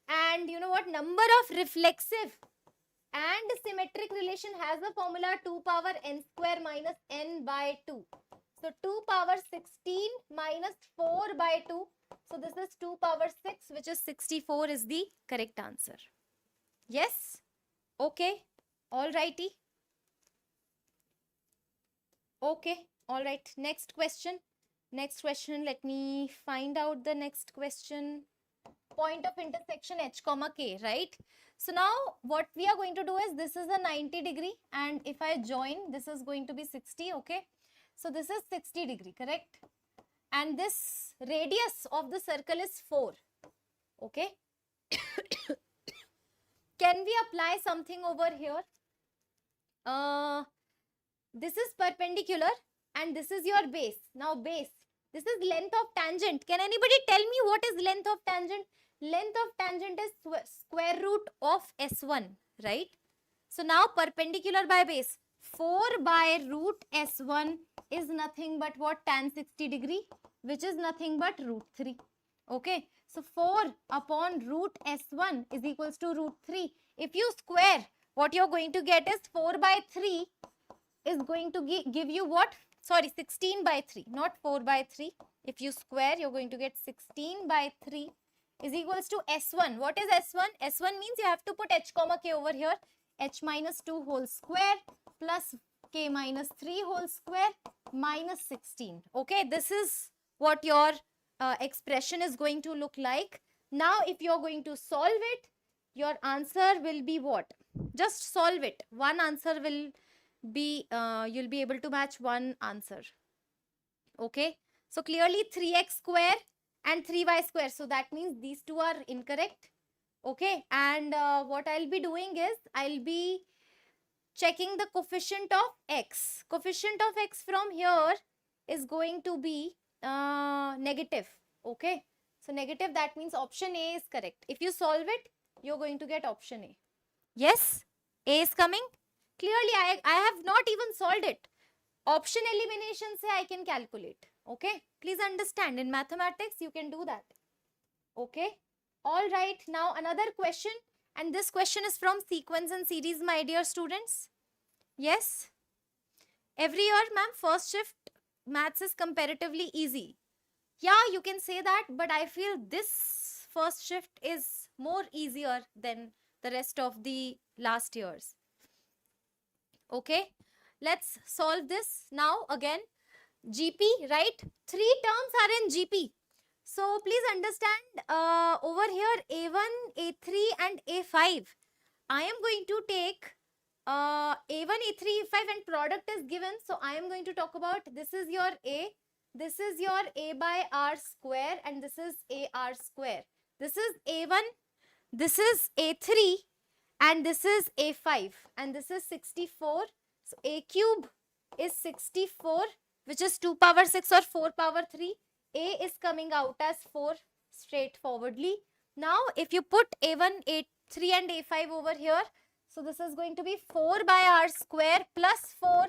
And you know what? Number of reflexive and symmetric relation has a formula 2 power n square minus n by 2. So 2 power 16 minus 4 by 2. So this is 2 power 6, which is 64 is the correct answer. Yes? Okay. All righty. Okay. All right. Next question. Next question. Let me find out the next question. Point of intersection H comma K, right? So now what we are going to do is, this is a 90 degree, and if I join, this is going to be 60, okay? So this is 60 degree, correct? And this radius of the circle is 4, okay? Can we apply something over here? This is perpendicular and this is your base. Now base, this is length of tangent. Can anybody tell me what is length of tangent? Length of tangent is square root of S1, right? So now perpendicular by base, 4 by root S1 is nothing but what? Tan 60 degree, which is nothing but root 3. Okay, so 4 upon root S1 is equals to root 3. If you square, what you're going to get is 4 by 3 is going to give you what? Sorry, 16 by 3, not 4 by 3. If you square, you're going to get 16 by 3 is equals to S1. What is S1? S1 means you have to put H comma K over here. H minus 2 whole square plus K minus 3 whole square minus 16. Okay, this is what your expression is going to look like. Now, if you're going to solve it, your answer will be what? Just solve it. One answer will be, you'll be able to match one answer. Okay, so clearly 3x square and 3y square. So that means these two are incorrect. Okay, and what I'll be doing is, I'll be checking the coefficient of x. Coefficient of x from here is going to be negative. Okay, so negative, that means option A is correct. If you solve it, you're going to get option A. Yes, A is coming. Clearly, I have not even solved it. Option elimination se I can calculate. Okay, please understand, in mathematics you can do that. Okay, all right. Now another question, and this question is from sequence and series, my dear students. Yes, every year, ma'am, first shift maths is comparatively easy. Yeah, you can say that, but I feel this first shift is more easier than the rest of the last years. Okay, let's solve this now. Again, GP, right? 3 terms are in GP. So please understand, over here A1, A3 and A5. I am going to take A1, A3, A5 and product is given. So I am going to talk about, this is your A, this is your A by R square, and this is AR square. This is A1, this is A3 and this is A5 and this is 64. So A cube is 64, which is 2 power 6 or 4 power 3. A is coming out as 4 straightforwardly. Now, if you put A1, A3 and A5 over here, so this is going to be 4 by R square plus 4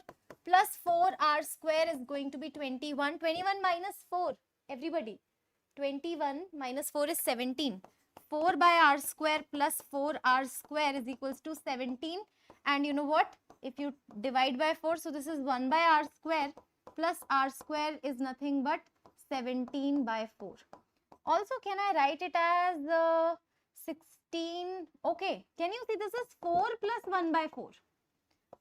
R square is going to be 21. 21 minus 4, everybody. 21 minus 4 is 17. 4 by R square plus 4 R square is equals to 17. And you know what? If you divide by 4, so this is 1 by R square plus R square is nothing but 17 by 4. Also, can I write it as 16? Okay, can you see this is 4 plus 1 by 4.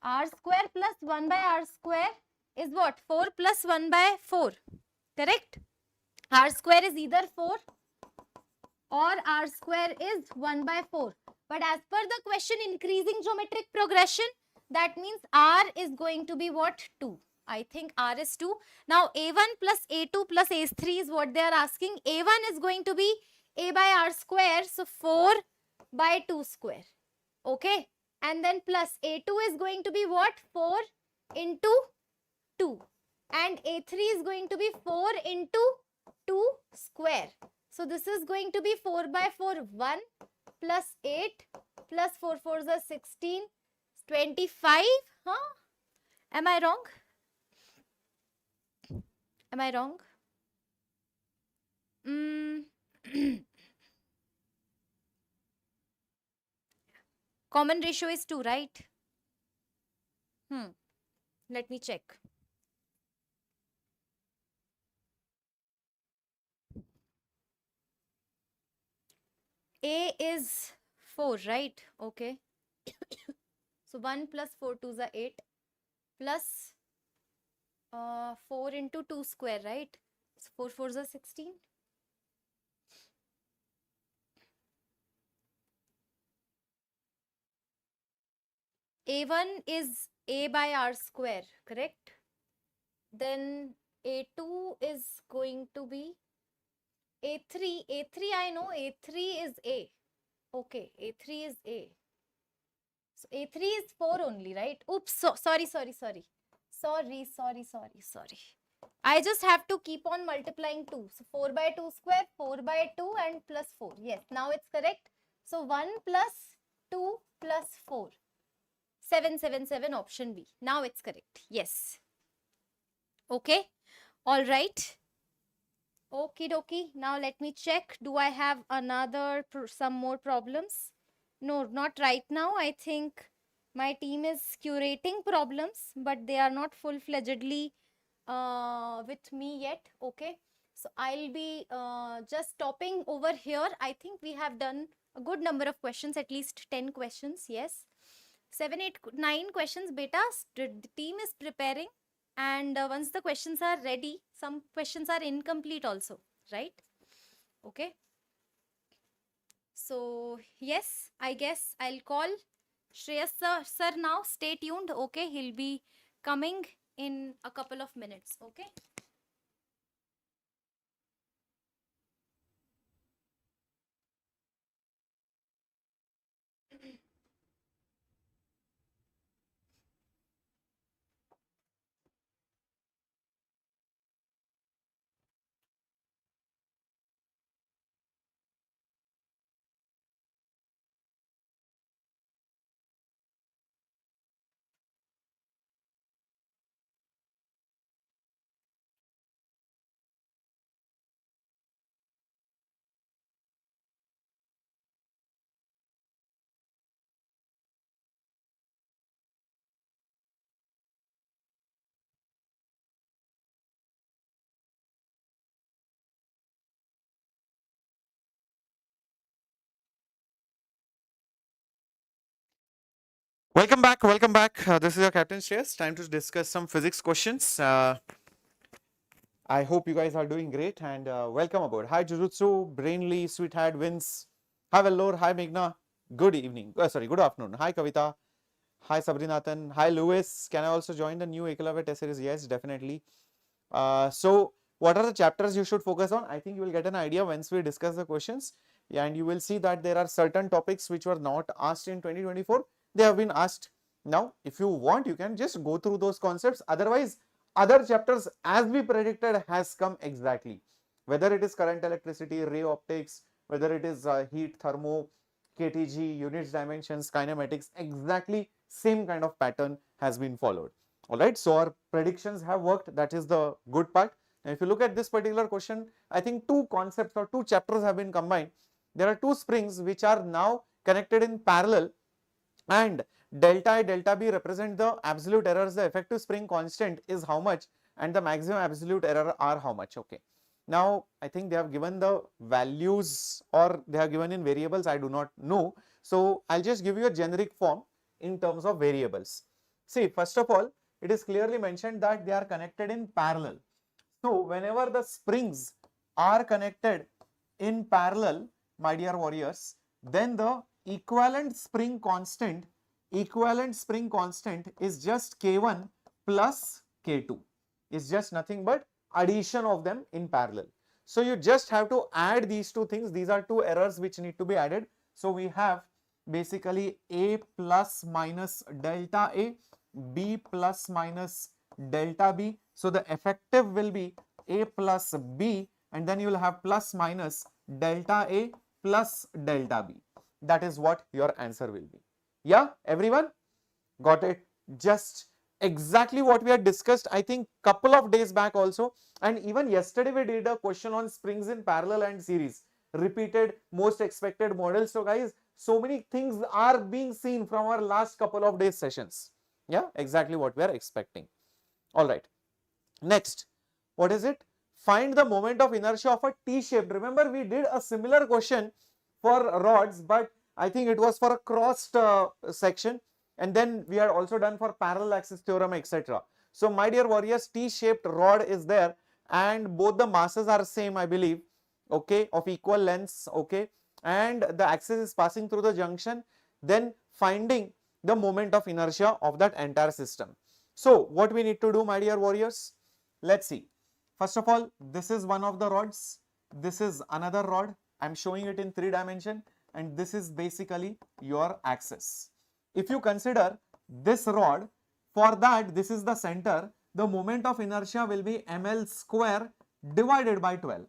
R square plus 1 by R square is what? 4 plus 1 by 4. Correct? R square is either 4 or R square is 1 by 4. But as per the question, increasing geometric progression, that means R is going to be what? 2. I think R is 2. Now A1 plus A2 plus A3 is what they are asking. A1 is going to be A by R square, so 4 by 2 square. Okay. And then plus A2 is going to be what? 4 into 2. And A3 is going to be 4 into 2 square. So this is going to be 4 by 4, 1 plus 8 plus 4 4s are 16, 25. Huh? Am I wrong? Am I wrong? Common ratio is 2, right? Let me check. A is 4, right? Okay. So 1 plus 4 2s are 8 plus 4 into 2 square, right? So 4 4s are 16. A1 is A by R square, correct? Then A2 is going to be A3. A3 I know, A3 is A. Okay, A3 is A. So A3 is 4 only, right? Oops, sorry. Sorry. I just have to keep on multiplying 2. So 4 by 2 square, 4 by 2 and plus 4. Yes, now it's correct. So 1 plus 2 plus 4. 777 option B. Now it's correct. Yes. Okay. All right. Okie dokie. Now let me check. Do I have some more problems? No, not right now. I think my team is curating problems, but they are not full-fledgedly with me yet. Okay. So I'll be just stopping over here. I think we have done a good number of questions, at least 10 questions. Yes. 7, 8, 9 questions. Beta, the team is preparing. And once the questions are ready, some questions are incomplete also, right? Okay. So yes, I guess I'll call Shreyas sir now. Stay tuned. Okay, he'll be coming in a couple of minutes. Okay. Welcome back. Welcome back. This is your Captain Shreyas. Time to discuss some physics questions. I hope you guys are doing great and welcome aboard. Hi Jujutsu, Brainly, Sweetheart, Vince. Hi Vellore. Hi Meghna. Good evening. Sorry, good afternoon. Hi Kavita. Hi Sabrinathan. Hi Lewis. Can I also join the new Eklavya Test Series? Yes, definitely. So what are the chapters you should focus on? I think you will get an idea once we discuss the questions, and you will see that there are certain topics which were not asked in 2024. They have been asked now. If you want, you can just go through those concepts. Otherwise, other chapters as we predicted has come exactly. Whether it is current electricity, ray optics, whether it is heat, thermo, KTG, units, dimensions, kinematics, exactly same kind of pattern has been followed. All right, so our predictions have worked. That is the good part. Now, if you look at this particular question, I think two concepts or two chapters have been combined. There are two springs which are now connected in parallel, and delta I, delta B represent the absolute errors. The effective spring constant is how much, and the maximum absolute error are how much. Okay. Now, I think they have given the values or they have given in variables. I do not know. So, I'll just give you a generic form in terms of variables. See, first of all, it is clearly mentioned that they are connected in parallel. So, whenever the springs are connected in parallel, my dear warriors, then the equivalent spring constant is just K1 plus K2. It's just nothing but addition of them in parallel. So, you just have to add these two things. These are two errors which need to be added. So, we have basically A plus minus delta A, B plus minus delta B. So, the effective will be A plus B, and then you will have plus minus delta A plus delta B. That is what your answer will be. Yeah, everyone got it? Just exactly what we had discussed, I think couple of days back also, and even yesterday we did a question on springs in parallel and series, repeated most expected models. So guys, so many things are being seen from our last couple of days sessions. Yeah, exactly what we are expecting. All right. Next, what is it? Find the moment of inertia of a T-shaped. Remember, we did a similar question for rods, but I think it was for a crossed section. And then we had also done for parallel axis theorem, etc. So my dear warriors, T-shaped rod is there and both the masses are same, I believe, okay, of equal lengths, okay, and the axis is passing through the junction, then finding the moment of inertia of that entire system. So what we need to do, my dear warriors, let's see. First of all, this is one of the rods, this is another rod, I am showing it in 3 dimension, and this is basically your axis. If you consider this rod, for that this is the center, the moment of inertia will be ml square divided by 12.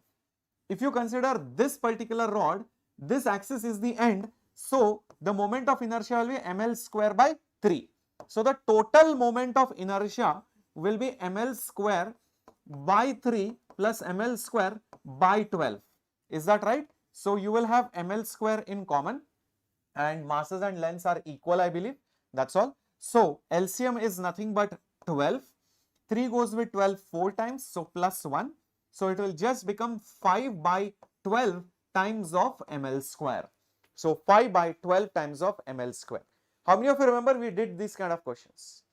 If you consider this particular rod, this axis is the end, so the moment of inertia will be ml square by 3. So the total moment of inertia will be ml square by 3 plus ml square by 12. Is that right? So you will have ml square in common and masses and lengths are equal, I believe. That's all. So LCM is nothing but 12. 3 goes with 12 4 times, so plus 1. So it will just become 5 by 12 times of ml square. So 5 by 12 times of ml square. How many of you remember we did these kind of questions?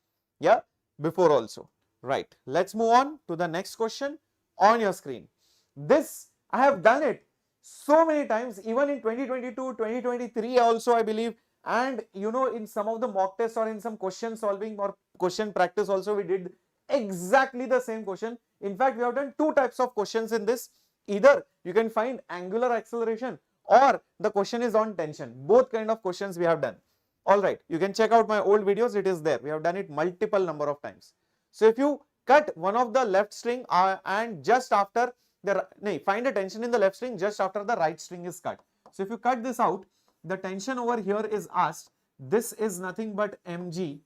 Yeah, before also. Right. Let's move on to the next question on your screen. This I have done it so many times, even in 2022, 2023 also, I believe, and you know, in some of the mock tests or in some question solving or question practice also, we did exactly the same question. In fact, we have done 2 types of questions in this. Either you can find angular acceleration or the question is on tension. Both kind of questions we have done. All right, you can check out my old videos, it is there. We have done it multiple number of times. So if you cut one of the left string and just after find a tension in the left string just after the right string is cut. So if you cut this out, the tension over here is asked. This is nothing but mg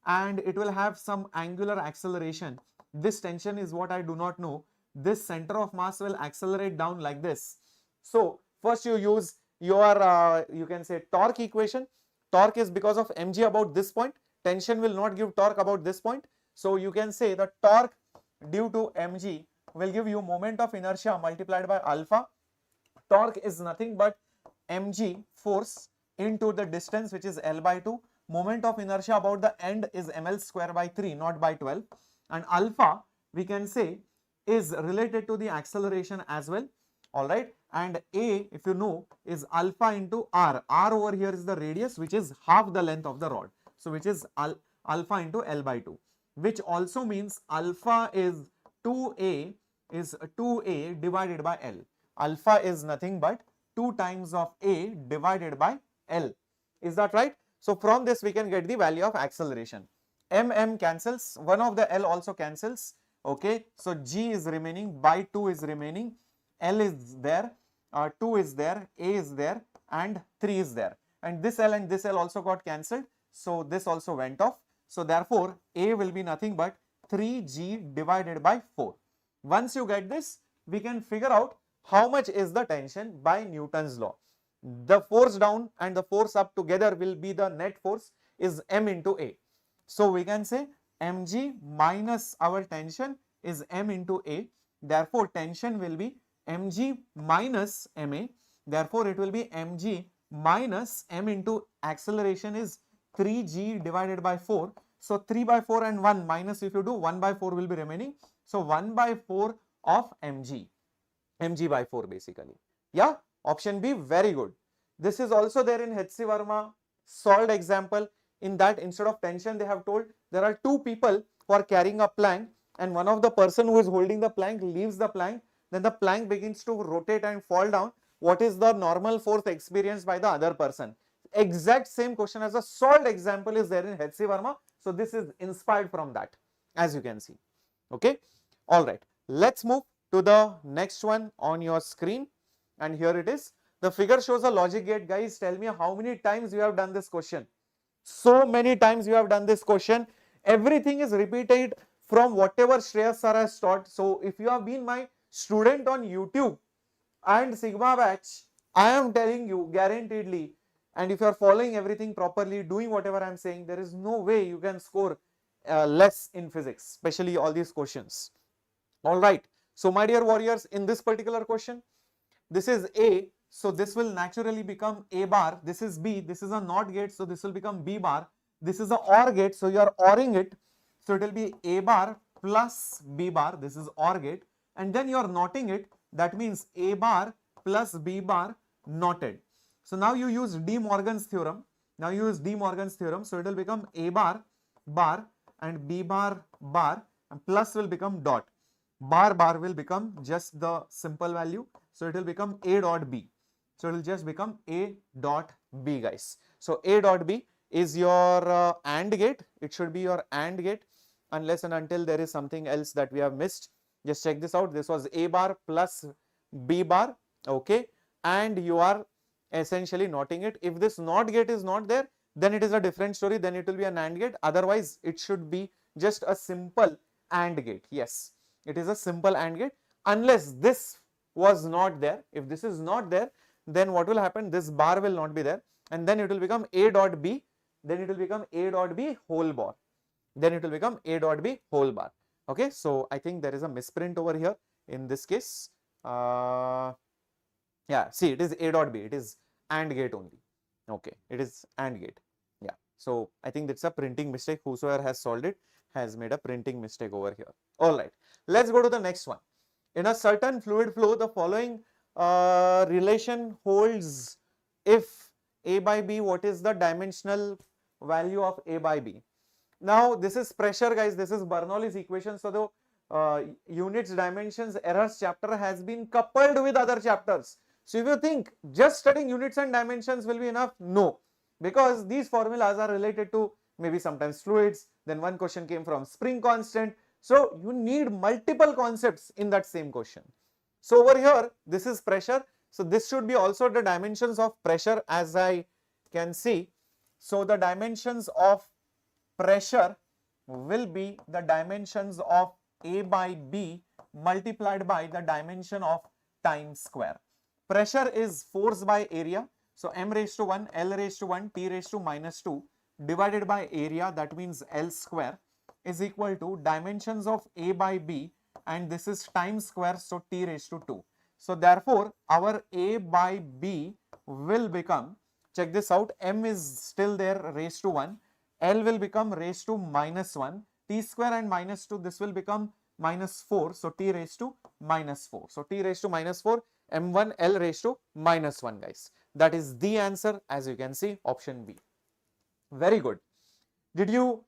and it will have some angular acceleration. This tension is what I do not know. This center of mass will accelerate down like this. So first you use your you can say torque equation. Torque is because of mg about this point. Tension will not give torque about this point. So you can say the torque due to mg will give you moment of inertia multiplied by alpha. Torque is nothing but mg force into the distance, which is L by 2. Moment of inertia about the end is ml square by 3, not by 12. And alpha, we can say, is related to the acceleration as well. All right. And A, if you know, is alpha into r. R over here is the radius, which is half the length of the rod. So which is alpha into L by 2, which also means alpha is 2A divided by L. Alpha is nothing but 2 times of A divided by L. Is that right? So from this we can get the value of acceleration. M cancels, one of the L also cancels. Okay, so G is remaining, by 2 is remaining, L is there, 2 is there, A is there, and 3 is there. And this L and this L also got cancelled. So this also went off. So therefore A will be nothing but 3G divided by 4. Once you get this, we can figure out how much is the tension by Newton's law. The force down and the force up together will be the net force is M into A. So we can say mg minus our tension is M into A. Therefore tension will be mg minus ma. Therefore it will be mg minus m into acceleration is 3g divided by 4. So 3 by 4 and 1 minus, if you do, 1 by 4 will be remaining. So 1 by 4 of mg by 4 basically. Yeah, option B, very good. This is also there in H.C. Verma solved example. In that, instead of tension, they have told there are 2 people who are carrying a plank, and one of the person who is holding the plank leaves the plank. Then the plank begins to rotate and fall down. What is the normal force experienced by the other person? Exact same question as a solved example is there in H.C. Verma. So this is inspired from that, as you can see. Okay. All right. Let's move to the next one on your screen. And here it is. The figure shows a logic gate. Guys, tell me how many times you have done this question. So many times you have done this question. Everything is repeated from whatever Shreyas sir has taught. So if you have been my student on YouTube and Sigma batch, I am telling you guaranteedly, and if you are following everything properly, doing whatever I am saying, there is no way you can score less in physics, especially all these questions. All right. So my dear warriors, in this particular question, this is A, So this will naturally become A bar. This is B. This is a NOT gate. So this will become B bar. This is a OR gate. So you are ORing it. So it will be A bar plus B bar. This is OR gate. And then you are NOTing it. That means A bar plus B bar NOTed. So now you use De Morgan's theorem. Now you use De Morgan's theorem. So it will become A bar bar and B bar bar, and plus will become dot. Bar bar will become just the simple value. So it will become A dot B. So it will just become A dot B, guys. So A dot B is your AND gate. It should be your AND gate, unless and until there is something else that we have missed. Just check this out. This was A bar plus B bar. Okay. And you are essentially NOTing it. If this NOT gate is not there, then it is a different story. Then it will be an AND gate. Otherwise, it should be just a simple AND gate. Yes, it is a simple AND gate. Unless this was not there. If this is not there, then what will happen? This bar will not be there. And then it will become A dot B. Then it will become A dot B whole bar. Then it will become A dot B whole bar. Okay. So I think there is a misprint over here in this case. Yeah, see, it is A dot B. It is AND gate only. Okay, it is AND gate. Yeah. So I think that's a printing mistake. Whosoever has solved it has made a printing mistake over here. All right. Let's go to the next one. In a certain fluid flow, the following relation holds if A by B, what is the dimensional value of A by B? Now, this is pressure, guys. This is Bernoulli's equation. So the units, dimensions, errors chapter has been coupled with other chapters. So if you think just studying units and dimensions will be enough, no, because these formulas are related to maybe sometimes fluids. Then one question came from spring constant. So you need multiple concepts in that same question. So over here, this is pressure. So this should be also the dimensions of pressure, as I can see. So the dimensions of pressure will be the dimensions of A by B multiplied by the dimension of time square. Pressure is force by area. So m raised to 1, L raised to 1, T raised to minus 2 divided by area, that means L square, is equal to dimensions of A by B, and this is time square, so T raised to 2. So therefore, our A by B will become, check this out, m is still there raised to 1, L will become raised to minus 1, T square and minus 2, this will become minus 4, so T raised to minus 4. So T raised to minus 4, m1 L raised to minus 1, guys. That is the answer, as you can see, option B. Very good. Did you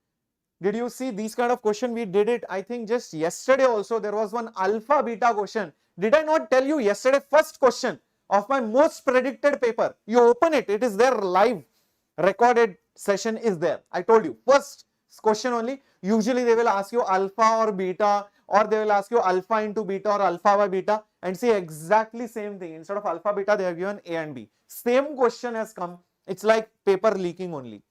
see these kind of question? We did it, I think, just yesterday also. There was one alpha beta question. Did I not tell you yesterday? First question of my most predicted paper. You open it, it is there live. Recorded session is there. I told you. First question only. Usually they will ask you alpha or beta, or they will ask you alpha into beta or alpha by beta, and see exactly same thing. Instead of alpha beta, they have given A and B. Same question has come. It's like paper leaking only.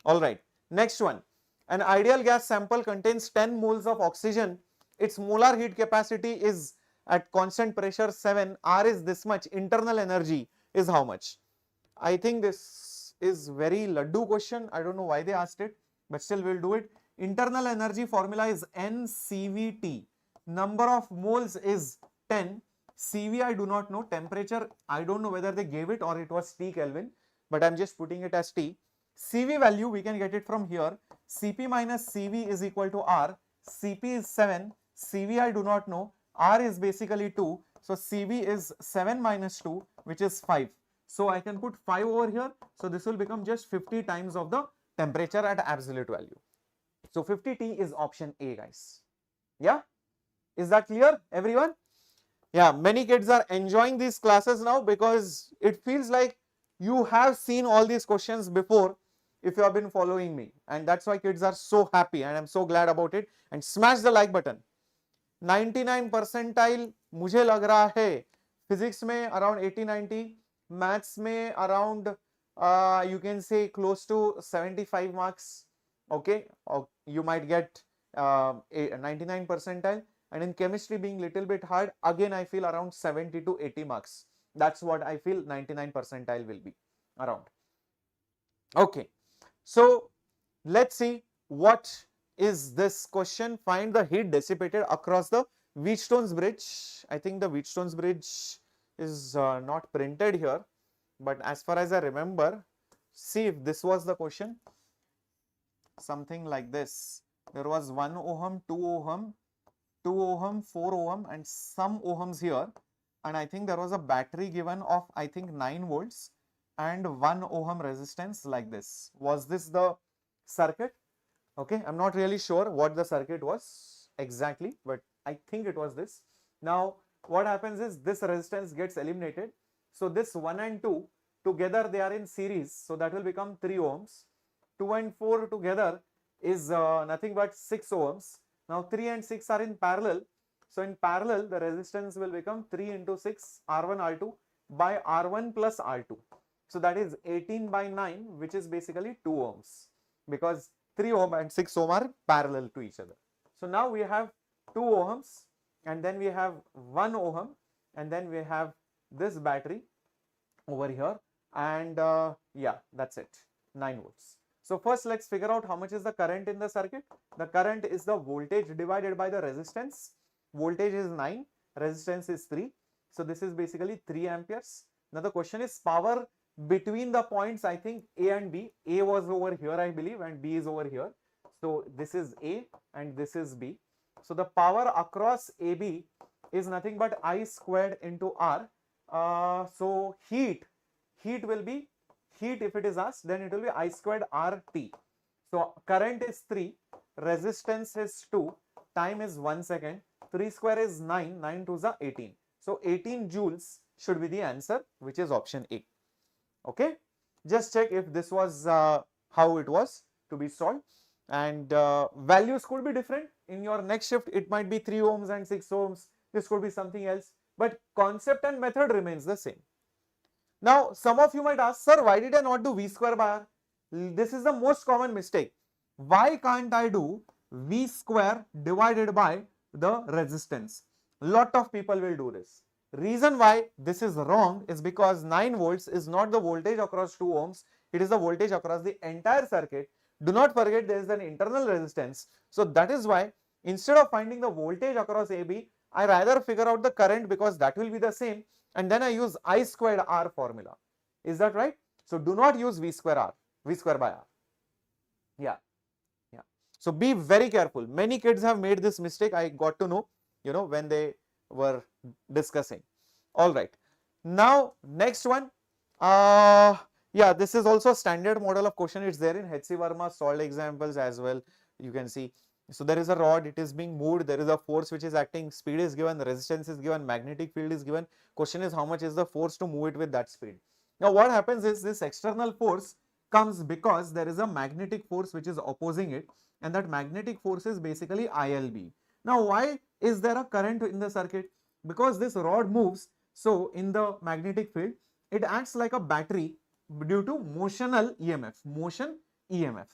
All right. Next one. An ideal gas sample contains 10 moles of oxygen. Its molar heat capacity is at constant pressure 7. R is this much. Internal energy is how much? I think this is very laddu question. I don't know why they asked it, but still we'll do it. Internal energy formula is NCVT. Number of moles is 10. CV I do not know. Temperature I don't know whether they gave it or it was T Kelvin, but I'm just putting it as T. CV value we can get it from here. Cp minus Cv is equal to R. Cp is 7. Cv I do not know. R is basically 2. So Cv is 7 minus 2, which is 5. So I can put 5 over here. So this will become just 50 times of the temperature at absolute value. So 50T is option A, guys. Yeah? Is that clear, everyone? Yeah, many kids are enjoying these classes now because it feels like you have seen all these questions before if you have been following me, and that's why kids are so happy, and I'm so glad about it. And smash the like button. 99 percentile मुझे लग रहा है physics में around 80-90, maths में around you can say close to 75 marks. Okay, or you might get 99 percentile, and in chemistry being little bit hard, again I feel around 70 to 80 marks. That's what I feel 99 percentile will be around. Okay, so let's see what is this question. Find the heat dissipated across the Wheatstone's bridge. I think the Wheatstone's bridge is not printed here, but as far as I remember, see if this was the question, something like this. There was 1 ohm, 2 ohm, 2 ohm, 4 ohm and some ohms here, and I think there was a battery given of I think 9 volts and 1 ohm resistance like this. Was this the circuit? Okay, I'm not really sure what the circuit was exactly, but I think it was this. Now what happens is this resistance gets eliminated, so this 1 and 2 together they are in series, so that will become 3 ohms. 2 and 4 together is nothing but 6 ohms. Now 3 and 6 are in parallel, so in parallel the resistance will become 3 into 6 R1 R2 by R1 plus R2. So that is 18 by 9, which is basically 2 ohms, because 3 ohm and 6 ohm are parallel to each other. So now we have 2 ohms and then we have 1 ohm and then we have this battery over here, and yeah, that's it, 9 volts. So first let's figure out how much is the current in the circuit. The current is the voltage divided by the resistance. Voltage is 9, resistance is 3. So this is basically 3 amperes. Now the question is power between the points, I think A and B. A was over here I believe and B is over here. So this is A and this is B. So the power across AB is nothing but I squared into R. So heat will be, heat if it is asked, then it will be I squared RT. So current is 3, resistance is 2, time is 1 second, 3 square is 9, 9 2s are 18. So 18 joules should be the answer, which is option A. Okay, just check if this was how it was to be solved, and values could be different. In your next shift it might be 3 ohms and 6 ohms, this could be something else, but concept and method remains the same. Now some of you might ask, sir, why did I not do V square by R? This is the most common mistake. Why can't I do V square divided by the resistance? Lot of people will do this. Reason why this is wrong is because 9 volts is not the voltage across 2 ohms, it is the voltage across the entire circuit. Do not forget there is an internal resistance. So that is why instead of finding the voltage across AB, I rather figure out the current, because that will be the same, and then I use I squared R formula. Is that right? So do not use V square R, V square by R. Yeah. So be very careful. Many kids have made this mistake. I got to know, when they were discussing. All right. Now, next one. Yeah, this is also a standard model of question. It's there in H.C. Verma solved examples as well. You can see. So there is a rod, it is being moved. There is a force which is acting. Speed is given, resistance is given, magnetic field is given. Question is how much is the force to move it with that speed. Now, what happens is this external force comes because there is a magnetic force which is opposing it, and that magnetic force is basically ILB. Now, why is there a current in the circuit? Because this rod moves, so in the magnetic field, it acts like a battery due to motional EMF.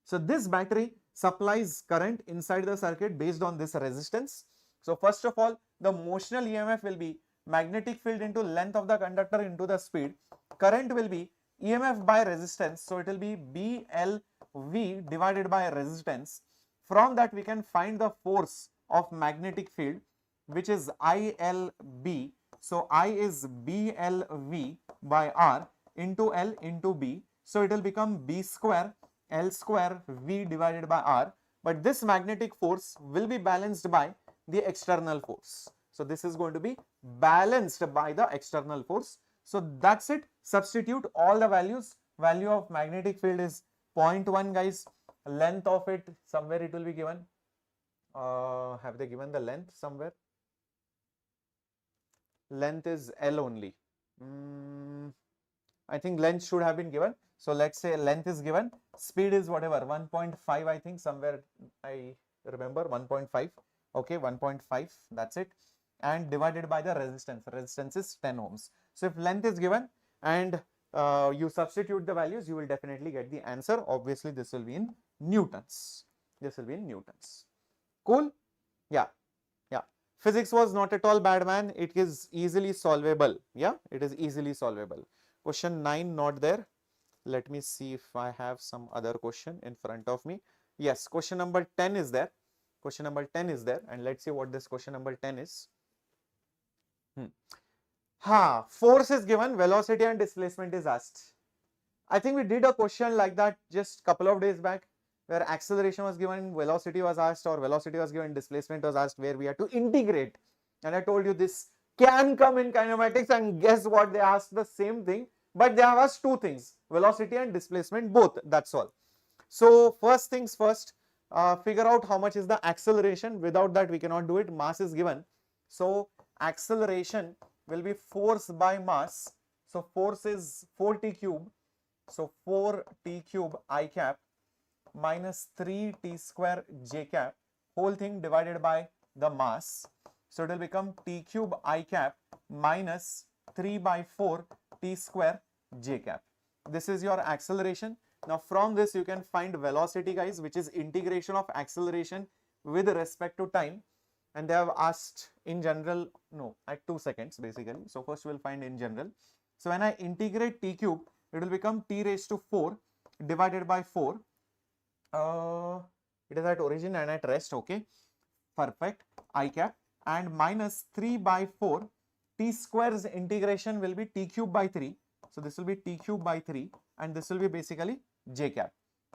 So this battery supplies current inside the circuit based on this resistance. So first of all, the motional EMF will be magnetic field into length of the conductor into the speed. Current will be EMF by resistance, so it will be BLV divided by resistance. From that we can find the force of magnetic field, which is ILB. So I is BLV by R into L into B. So it will become B square L square V divided by R. But this magnetic force will be balanced by the external force. So this is going to be balanced by the external force. So that's it. Substitute all the values. Value of magnetic field is 0.1, guys. Length of it, somewhere it will be given. Have they given the length somewhere? Length is L only. I think length should have been given. So let's say length is given. Speed is whatever, 1.5, I think somewhere I remember 1.5. Okay, 1.5, that's it. And divided by the resistance. Resistance is 10 ohms. So if length is given and you substitute the values, you will definitely get the answer. Obviously, this will be in newtons. This will be in newtons. Cool? Yeah. Physics was not at all bad, man. It is easily solvable. Yeah, it is easily solvable. Question 9 not there. Let me see if I have some other question in front of me. Yes, question number 10 is there. Question number 10 is there, and let's see what this question number 10 is. Force is given, velocity and displacement is asked. I think we did a question like that just couple of days back, where acceleration was given, velocity was asked, or velocity was given, displacement was asked, where we had to integrate. And I told you this can come in kinematics, and guess what? They asked the same thing, but they have asked two things, velocity and displacement both, that's all. So first things first, figure out how much is the acceleration. Without that we cannot do it. Mass is given, so acceleration will be force by mass. So force is 4t cube, so 4t cube I cap minus 3t square j cap, whole thing divided by the mass. So it will become t cube I cap minus 3 by 4 t square j cap. This is your acceleration. Now from this you can find velocity, guys, which is integration of acceleration with respect to time. And they have asked in general, no, at 2 seconds basically. So first we will find in general. So when I integrate t cube, it will become t raised to 4 divided by 4. It is at origin and at rest, okay, perfect, I cap, and minus 3 by 4, t square's integration will be t cube by 3. So this will be t cube by 3, and this will be basically j cap.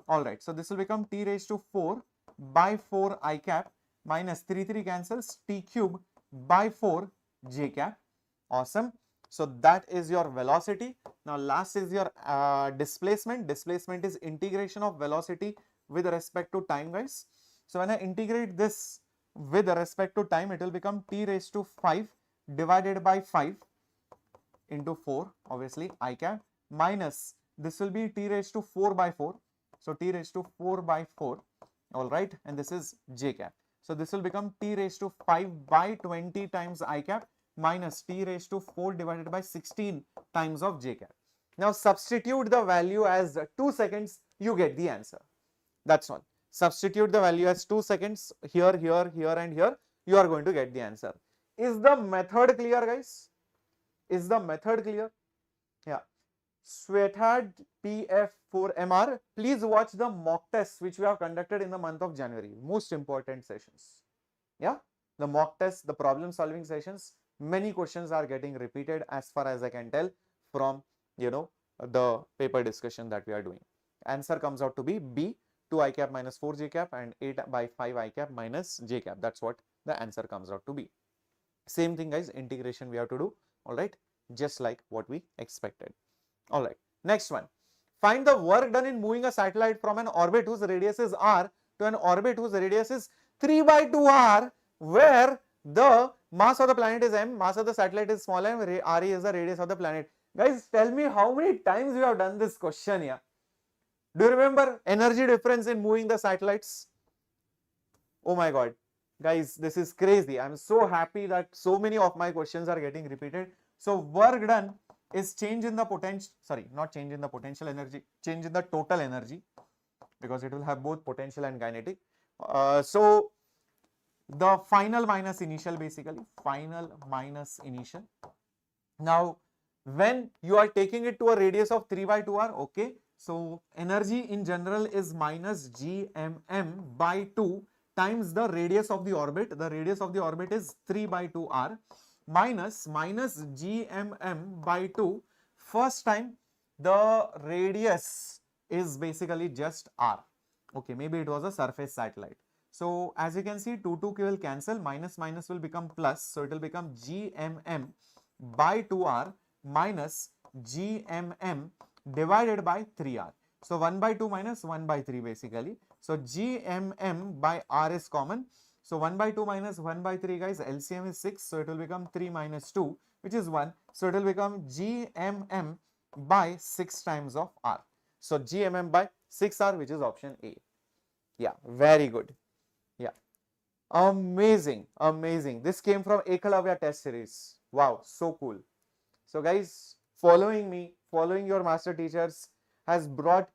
Alright, so this will become t raised to 4 by 4 I cap minus 3 cancels, t cube by 4 j cap. Awesome. So that is your velocity. Now last is your displacement. Displacement is integration of velocity with respect to time, guys. So when I integrate this with respect to time, it will become t raised to 5 divided by 5 into 4, obviously I cap, minus this will be t raised to 4 by 4. So t raised to 4 by 4, all right, and this is j cap. So this will become t raised to 5 by 20 times I cap minus t raised to 4 divided by 16 times of j cap. Now substitute the value as 2 seconds, you get the answer. That's all. Substitute the value as 2 seconds here, here, here, and here. You are going to get the answer. Is the method clear, guys? Is the method clear? Yeah. Sweathard PF4MR. Please watch the mock tests which we have conducted in the month of January. Most important sessions. Yeah. The mock tests, the problem solving sessions. Many questions are getting repeated as far as I can tell from, the paper discussion that we are doing. Answer comes out to be B. 2 I cap minus 4 j cap and 8 by 5 I cap minus j cap. That's what the answer comes out to be. Same thing, guys, integration we have to do, all right, just like what we expected. All right, next one. Find the work done in moving a satellite from an orbit whose radius is r to an orbit whose radius is 3 by 2 r, where the mass of the planet is m, mass of the satellite is small m, re is the radius of the planet. Guys, tell me how many times you have done this question here. Do you remember energy difference in moving the satellites? Oh my god, guys, this is crazy. I'm so happy that so many of my questions are getting repeated. So work done is change in the potential, sorry, not change in the potential energy, change in the total energy, because it will have both potential and kinetic. So the final minus initial, basically, final minus initial. Now, when you are taking it to a radius of 3 by 2 r, okay, so energy in general is minus gmm by 2 times the radius of the orbit. The radius of the orbit is 3 by 2 r minus gmm by 2. First time the radius is basically just r. Okay, maybe it was a surface satellite. So as you can see, 2 will cancel, minus minus will become plus. So it will become gmm by 2r minus gmm divided by 3r. So 1 by 2 minus 1 by 3 basically. So gmm by r is common. So 1 by 2 minus 1 by 3, guys, LCM is 6. So it will become 3 minus 2, which is 1. So it will become gmm by 6 times of r. So gmm by 6r, which is option A. Yeah, very good. Yeah, amazing, amazing. This came from Eklavya Test Series. Wow, so cool. So guys, following me, following your master teachers has brought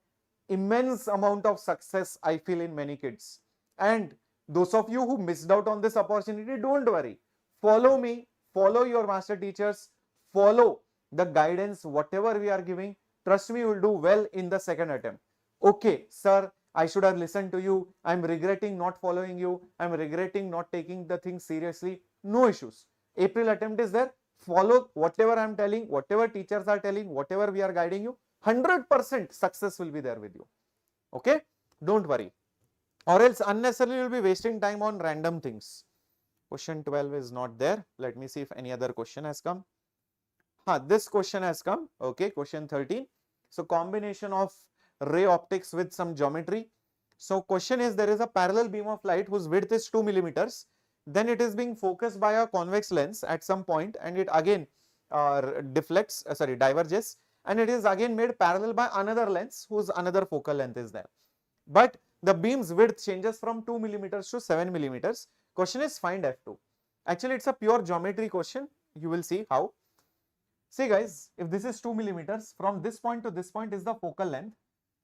immense amount of success, I feel, in many kids. And those of you who missed out on this opportunity, don't worry. Follow me, follow your master teachers, follow the guidance, whatever we are giving. Trust me, you will do well in the second attempt. Okay, sir, I should have listened to you. I'm regretting not following you. I'm regretting not taking the thing seriously. No issues. April attempt is there. follow whatever I'm telling, whatever teachers are telling, whatever we are guiding you, 100% success will be there with you. Okay, don't worry, or else unnecessarily you'll be wasting time on random things. Question 12 is not there. Let me see if any other question has come. This question has come. Okay, question 13. So combination of ray optics with some geometry. So question is, there is a parallel beam of light whose width is 2 millimeters. Then it is being focused by a convex lens at some point, and it again diverges, and it is again made parallel by another lens whose another focal length is there. But the beam's width changes from 2 millimeters to 7 millimeters. Question is, find F2. Actually, it's a pure geometry question. You will see how. See guys, if this is 2 millimeters, from this point to this point is the focal length.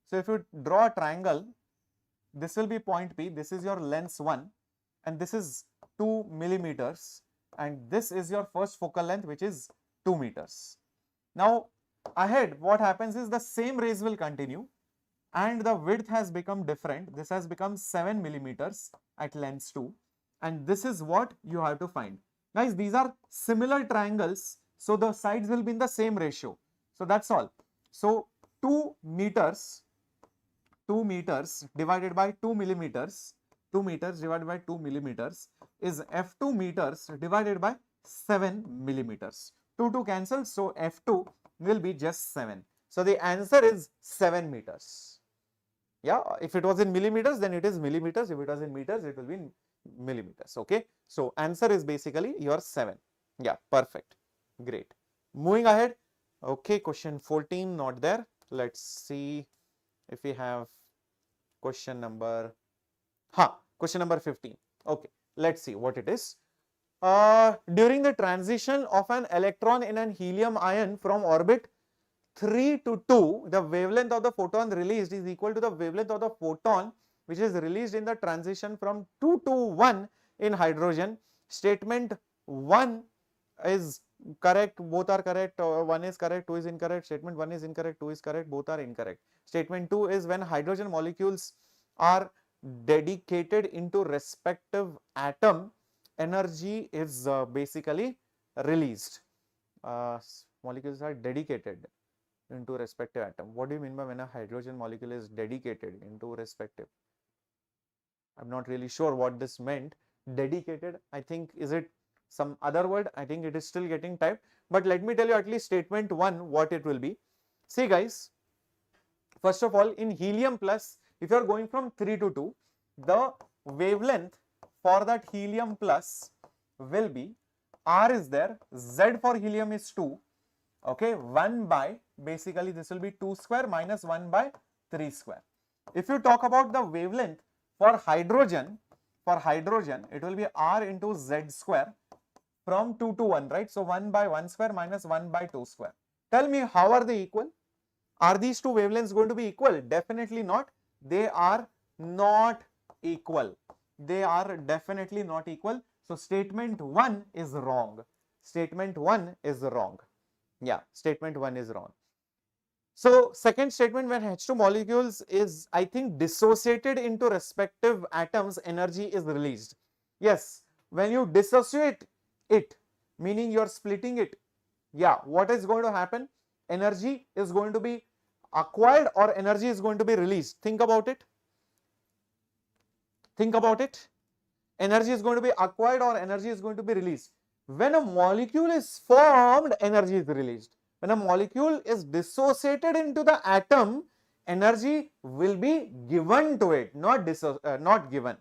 So if you draw a triangle, this will be point P, this is your lens 1, and this is 2 millimeters, and this is your first focal length, which is 2 meters. Now ahead, what happens is the same rays will continue, and the width has become different. This has become 7 millimeters at lens 2, and this is what you have to find. Guys, these are similar triangles, so the sides will be in the same ratio. So that's all. So 2 meters divided by 2 millimeters, 2 meters divided by 2 millimeters is F2 meters divided by 7 millimeters. 2 cancels, so F2 will be just 7. So the answer is 7 meters. Yeah, if it was in millimeters, then it is millimeters. If it was in meters, it will be in millimeters. Okay, so answer is basically your 7. Yeah, perfect. Great. Moving ahead. Okay, question 14 not there. Let's see if we have question number question number 15. Okay, let's see what it is. During the transition of an electron in an helium ion from orbit 3 to 2, the wavelength of the photon released is equal to the wavelength of the photon which is released in the transition from 2 to 1 in hydrogen. Statement 1 is correct, both are correct, 1 is correct, 2 is incorrect. Statement 1 is incorrect, 2 is correct, both are incorrect. Statement 2 is, when hydrogen molecules are dedicated into respective atom, energy is basically released. Molecules are dedicated into respective atom. What do you mean by when a hydrogen molecule is dedicated into respective? I'm not really sure what this meant. Dedicated, I think, is it some other word? I think it is still getting typed, but let me tell you at least statement 1 what it will be. See guys, first of all, in helium plus, if you are going from 3 to 2, the wavelength for that helium plus will be, R is there, Z for helium is 2, okay, 1 by, basically this will be 2 square minus 1 by 3 square. If you talk about the wavelength for hydrogen, it will be R into Z square from 2 to 1, right? So 1 by 1 square minus 1 by 2 square. Tell me, how are they equal? Are these two wavelengths going to be equal? Definitely not. They are not equal. They are definitely not equal. So statement 1 is wrong. Statement 1 is wrong. Yeah, statement 1 is wrong. So second statement, when H2 molecules is, I think, dissociated into respective atoms, energy is released. Yes, when you dissociate it, meaning you are splitting it, yeah, what is going to happen? Energy is going to be acquired or energy is going to be released. Think about it. Think about it. Energy is going to be acquired or energy is going to be released. When a molecule is formed, energy is released. When a molecule is dissociated into the atom, energy will be given to it, not given.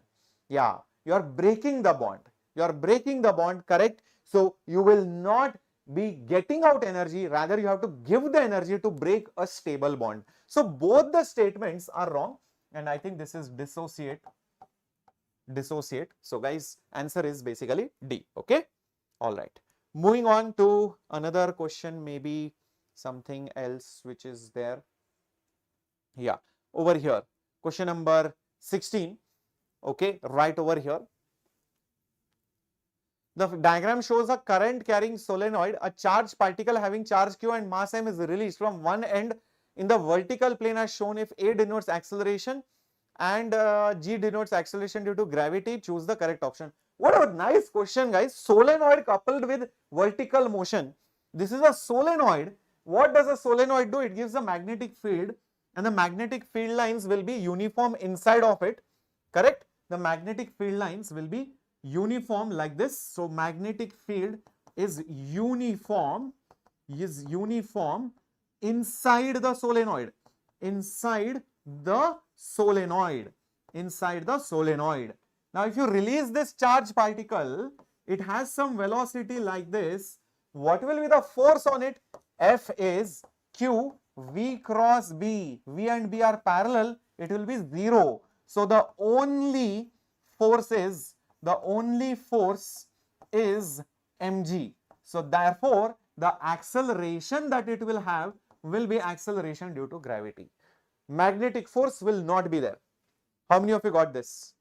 Yeah, you are breaking the bond. You are breaking the bond, correct? So you will not be getting out energy, rather you have to give the energy to break a stable bond. So both the statements are wrong, and I think this is dissociate. So guys, answer is basically D. Okay, all right. Moving on to another question, maybe something else which is there. Yeah, over here, question number 16. Okay, right over here. The diagram shows a current carrying solenoid. A charged particle having charge q and mass m is released from one end in the vertical plane as shown. If A denotes acceleration and G denotes acceleration due to gravity, choose the correct option. What a nice question, guys. Solenoid coupled with vertical motion. This is a solenoid. What does a solenoid do? It gives a magnetic field, and the magnetic field lines will be uniform inside of it. Correct? The magnetic field lines will be uniform like this. So magnetic field is uniform inside the solenoid. Inside the solenoid. Inside the solenoid. Now, if you release this charge particle, it has some velocity like this. What will be the force on it? F is Q V cross B. V and B are parallel. It will be 0. So the only force is mg. So therefore, the acceleration that it will have will be acceleration due to gravity. Magnetic force will not be there. How many of you got this?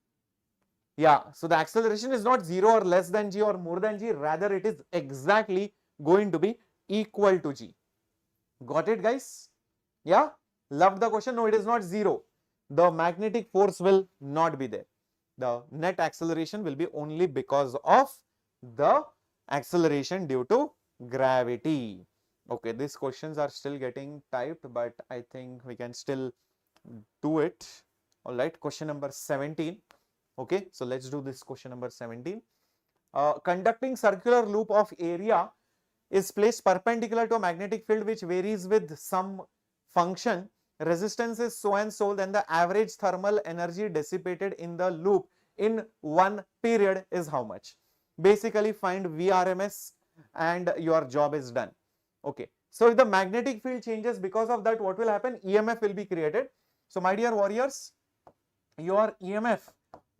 Yeah, so the acceleration is not 0 or less than g or more than g, rather it is exactly going to be equal to g. Got it, guys? Yeah, loved the question. No, it is not 0. The magnetic force will not be there. The net acceleration will be only because of the acceleration due to gravity. Okay, these questions are still getting typed, but I think we can still do it. All right, question number 17. Okay, so let's do this question number 17. Conducting circular loop of area is placed perpendicular to a magnetic field which varies with some function. Resistance is so and so, then the average thermal energy dissipated in the loop in one period is how much? Basically, find VRMS and your job is done. Okay, so if the magnetic field changes, because of that, what will happen? EMF will be created. So, my dear warriors, your EMF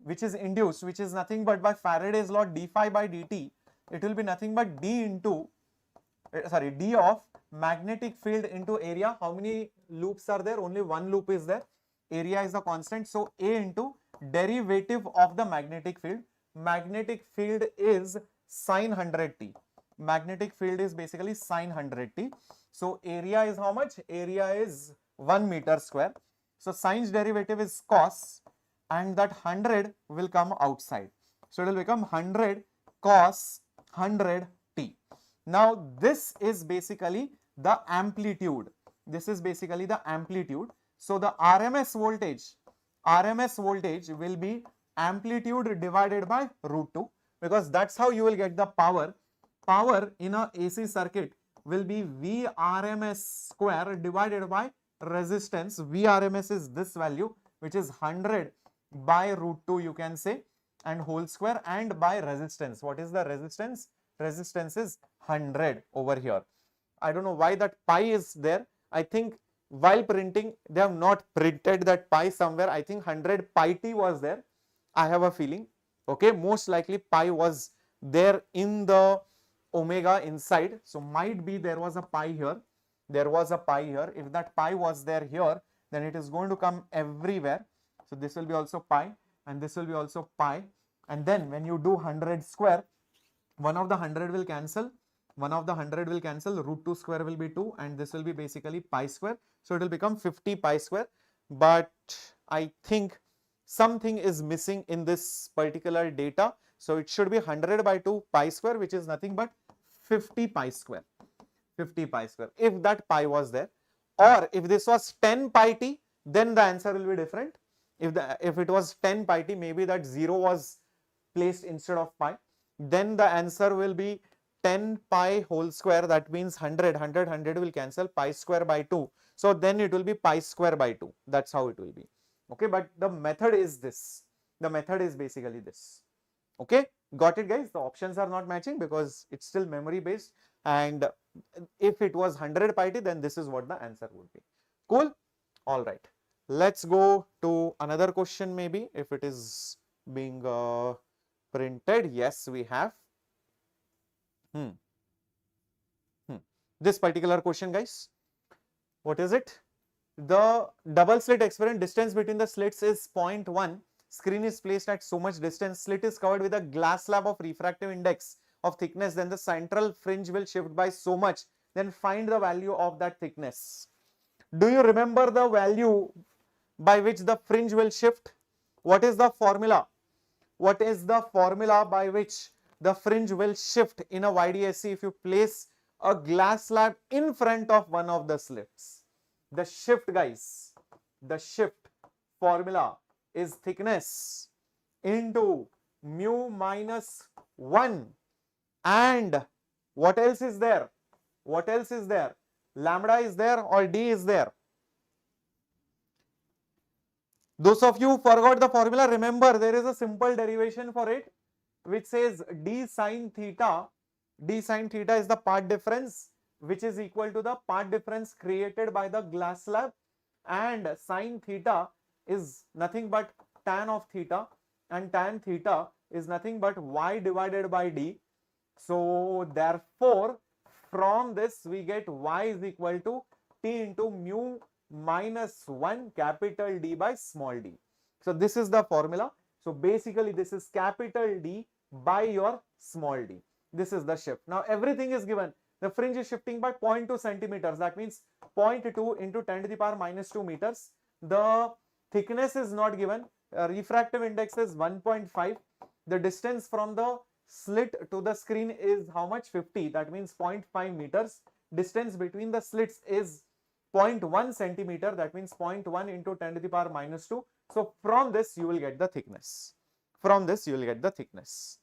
which is induced, which is nothing but by Faraday's law d phi by dt, it will be nothing but d of magnetic field into area. How many loops are there? Only one loop is there. Area is the constant. So A into derivative of the magnetic field. Magnetic field is sine 100t. Magnetic field is basically sine 100t. So area is how much? Area is 1 meter square. So sine's derivative is cos, and that 100 will come outside. So it will become 100 cos 100t. Now this is basically the amplitude. This is basically the amplitude. So the RMS voltage will be amplitude divided by √2, because that's how you will get the power. Power in a AC circuit will be VRMS square divided by resistance. VRMS is this value, which is 100 by √2, you can say, and whole square, and by resistance. What is the resistance? Resistance is 100 over here. I don't know why that pi is there. I think while printing, they have not printed that pi somewhere. I think 100 pi t was there. I have a feeling. Okay, most likely pi was there in the omega inside. So might be there was a pi here. There was a pi here. If that pi was there here, then it is going to come everywhere. So this will be also pi, and this will be also pi. And then when you do 100 square, one of the 100 will cancel. One of the 100 will cancel. √2 square will be 2, and this will be basically pi square. So it will become 50 pi square. But I think something is missing in this particular data. So it should be 100 by 2 pi square, which is nothing but 50 pi square. 50 pi square. If that pi was there, or if this was 10 pi t, then the answer will be different. If it was 10 pi t, maybe that 0 was placed instead of pi. Then the answer will be 10 pi whole square. That means 100 will cancel. Pi square by 2. So then it will be pi square by 2. That's how it will be. Okay, but the method is this. The method is basically this. Okay, got it, guys? The options are not matching because it's still memory based. And if it was 100 pi t, then this is what the answer would be. Cool? All right. Let's go to another question, maybe, if it is being printed. Yes, we have. This particular question, guys. What is it? The double slit experiment, distance between the slits is 0.1. Screen is placed at so much distance. Slit is covered with a glass slab of refractive index of thickness. Then the central fringe will shift by so much. Then find the value of that thickness. Do you remember the value by which the fringe will shift? What is the formula? what is the formula by which the fringe will shift in a YDSC if you place a glass slab in front of one of the slits? The shift, guys, the shift formula is thickness into mu minus 1, and what else is there? What else is there? Lambda is there or D is there? Those of you who forgot the formula, remember there is a simple derivation for it which says d sine theta. D sine theta is the path difference which is equal to the path difference created by the glass slab, and sine theta is nothing but tan of theta, and tan theta is nothing but y divided by d. So therefore from this we get y is equal to t into mu minus 1 capital D by small d. So this is the formula. So basically this is capital D by your small d. This is the shift. Now everything is given. The fringe is shifting by 0.2 centimeters. That means 0.2 into 10 to the power minus 2 meters. The thickness is not given. Refractive index is 1.5. The distance from the slit to the screen is how much? 50. That means 0.5 meters. Distance between the slits is 0.1 centimeter. That means 0.1 into 10 to the power minus 2. So from this you will get the thickness. From this you will get the thickness.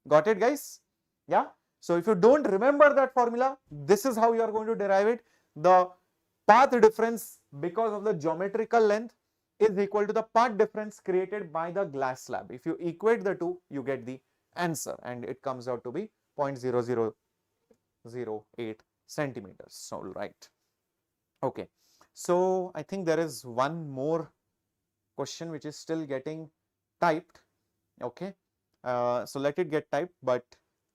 Got it, guys? Yeah. So if you don't remember that formula, this is how you are going to derive it. The path difference because of the geometrical length is equal to the path difference created by the glass slab. If you equate the two, you get the answer, and it comes out to be 0.0008 centimeters. So right. Okay. So I think there is one more question which is still getting typed. Okay. So let it get typed, but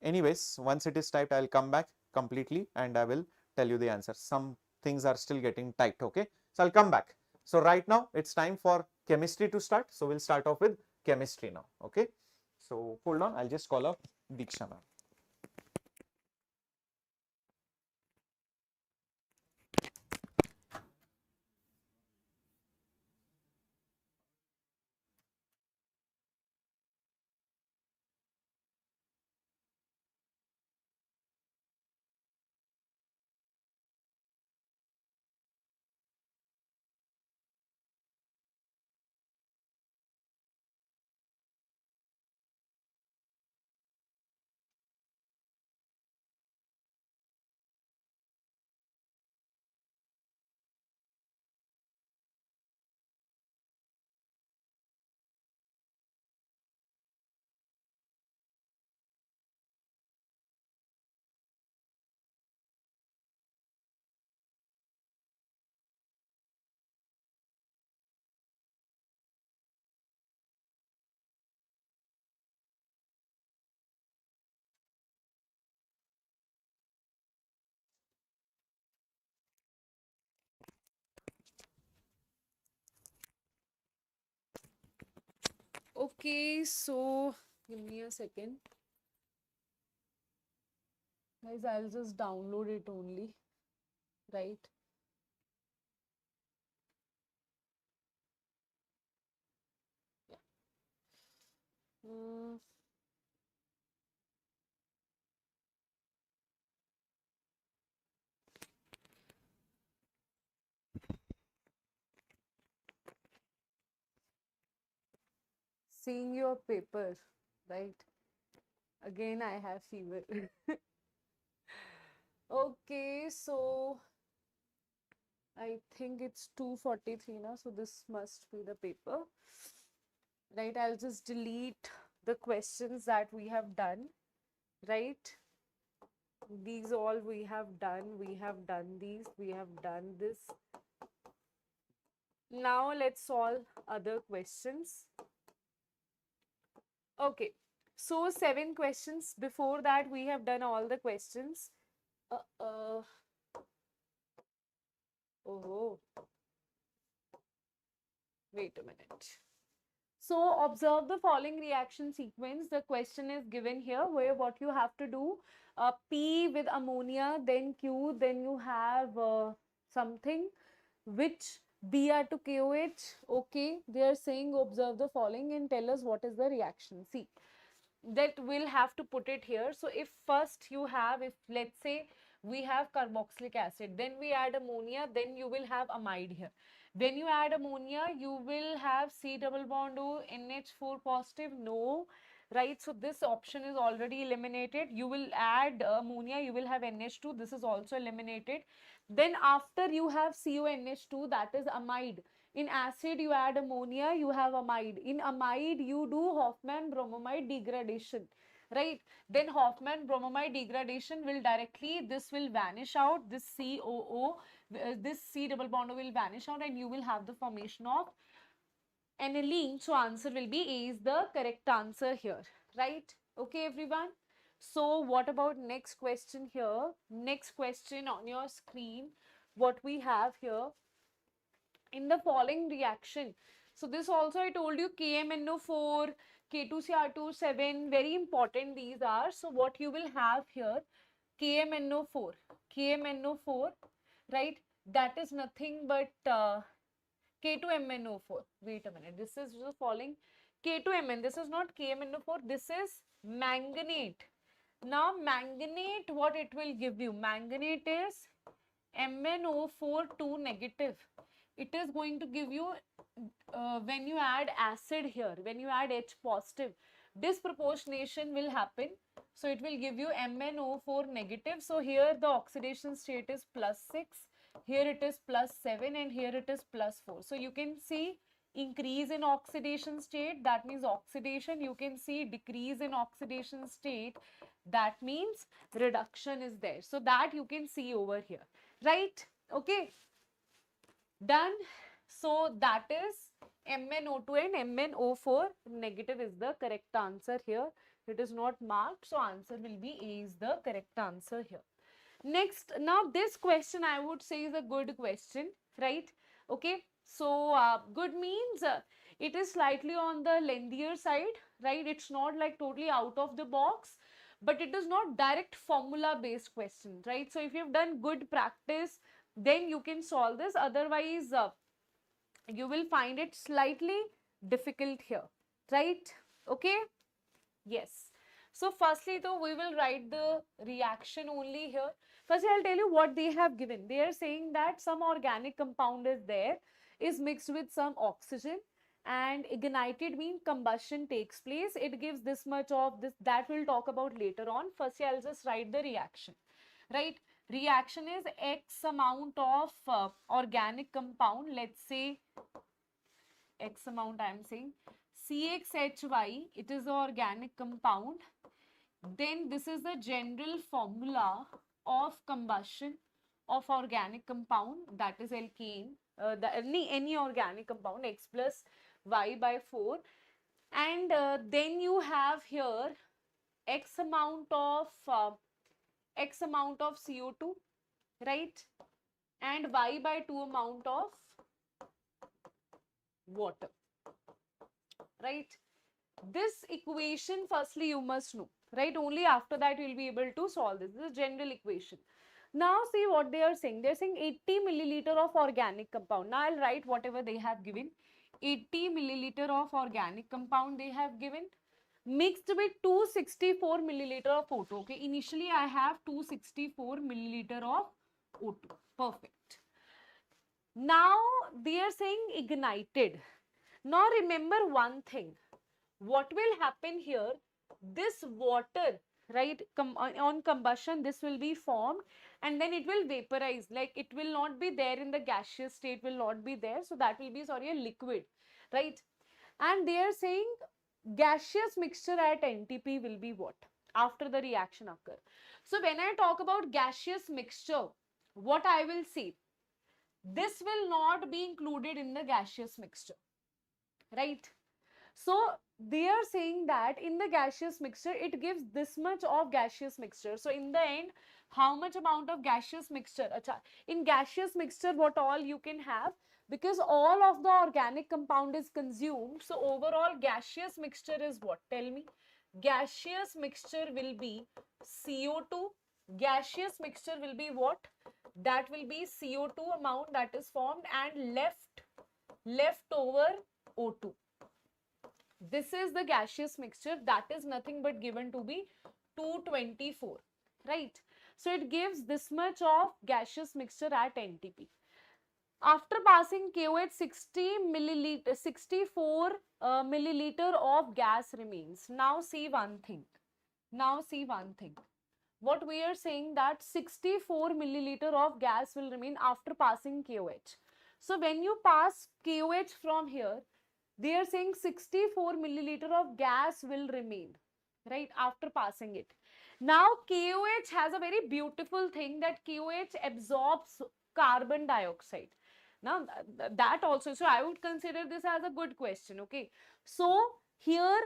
anyways, once it is typed, I'll come back completely and I will tell you the answer. Some things are still getting typed. Okay. So I'll come back. So right now it's time for chemistry to start. So we'll start off with chemistry now. Okay. So hold on. I'll just call up Diksha ma'am. Okay, so give me a second. Guys, I'll just download it only, right? Yeah. Seeing your paper, right? Again, I have fever. Okay, so I think it's 2:43 now, so this must be the paper. Right, I'll just delete the questions that we have done, right? These all we have done these, we have done this. Now let's solve other questions. Okay, so 7 questions. Before that, we have done all the questions. Oh, wait a minute. So observe the following reaction sequence. The question is given here where what you have to do, P with ammonia, then Q, then you have something which Br to KOH. Okay, they are saying observe the following and tell us what is the reaction. See, that we'll have to put it here. So if first you have, if let's say we have carboxylic acid, then we add ammonia, then you will have amide here. When you add ammonia, you will have C double bond O, NH4 positive, no, right? So this option is already eliminated. You will add ammonia, you will have NH2, this is also eliminated. Then after you have CONH2, that is amide. In acid, you add ammonia, you have amide. In amide, you do Hoffman bromamide degradation, right? Then Hoffman bromamide degradation will directly, this will vanish out, this COO, this C double bond O will vanish out, and you will have the formation of aniline. So answer will be A is the correct answer here, right? Okay, everyone. So what about next question here? Next question on your screen, what we have here in the following reaction. So this also I told you KMNO4, K2CR2, 7, very important these are. So what you will have here, KMNO4, KMNO4, right? That is nothing but K2MnO4. Wait a minute, this is the following K2Mn. This is not KMNO4, this is manganate. Now manganate, what it will give you? Manganate is MnO4 2 negative. It is going to give you when you add acid here, when you add H positive, disproportionation will happen. So it will give you MnO4 negative. So here the oxidation state is +6, here it is +7, and here it is +4. So you can see increase in oxidation state, that means oxidation. You can see decrease in oxidation state, that means reduction is there. So that you can see over here, right? Okay, done. So that is MnO2 and MnO4 negative is the correct answer here. It is not marked, so answer will be A is the correct answer here. Next, now this question I would say is a good question, right? Okay, so good means it is slightly on the lengthier side, right? It's not like totally out of the box, but it is not direct formula based question, right? So if you've done good practice, then you can solve this. Otherwise, you will find it slightly difficult here, right? Okay, yes. So firstly though, we will write the reaction only here. Firstly, I'll tell you what they have given. They are saying that some organic compound is there, is mixed with some oxygen, and ignited means combustion takes place. It gives this much of this, that we'll talk about later on. Firstly, I'll just write the reaction, right? Reaction is X amount of organic compound, let's say X amount I am saying, CXHY, it is the organic compound. Then this is the general formula of combustion of organic compound, that is alkane, any organic compound, X plus Y by 4. And then you have here X amount of CO2, right? And Y by 2 amount of water, right? This equation firstly you must know, right? Only after that you will be able to solve this. This is general equation. Now see what they are saying. They are saying 80 milliliter of organic compound. Now I'll write whatever they have given. 80 milliliter of organic compound they have given, mixed with 264 milliliter of O2. Okay, initially I have 264 milliliter of O2. Perfect. Now they are saying ignited. Now remember one thing. What will happen here? This water, right, on combustion, this will be formed and then it will vaporize. Like it will not be there in the gaseous state, will not be there. So that will be, sorry, a liquid, right? And they are saying gaseous mixture at NTP will be what? After the reaction occur. So when I talk about gaseous mixture, what I will say, this will not be included in the gaseous mixture, right? So they are saying that in the gaseous mixture, it gives this much of gaseous mixture. So in the end, how much amount of gaseous mixture? In gaseous mixture, what all you can have, because all of the organic compound is consumed. So overall gaseous mixture is what? Tell me. Gaseous mixture will be CO2. Gaseous mixture will be what? That will be CO2 amount that is formed, and left leftover O2. This is the gaseous mixture, that is nothing but given to be 224, right? So it gives this much of gaseous mixture at NTP. After passing KOH, 64 milliliter of gas remains. Now see one thing. What we are saying, that 64 milliliter of gas will remain after passing KOH. So when you pass KOH from here, they are saying 64 milliliter of gas will remain, right, after passing it. Now KOH has a very beautiful thing, that KOH absorbs carbon dioxide. Now that also, so I would consider this as a good question. Okay, so here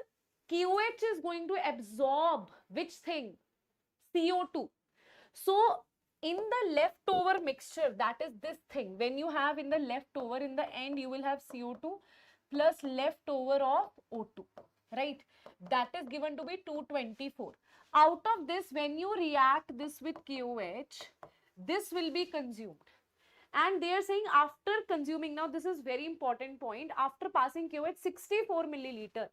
KOH is going to absorb which thing? CO2. So in the leftover mixture, that is this thing, when you have in the leftover, in the end you will have CO2 plus leftover of O2, right? That is given to be 224. Out of this, when you react this with KOH, this will be consumed. And they are saying after consuming, now this is very important point, after passing KOH 64 milliliter.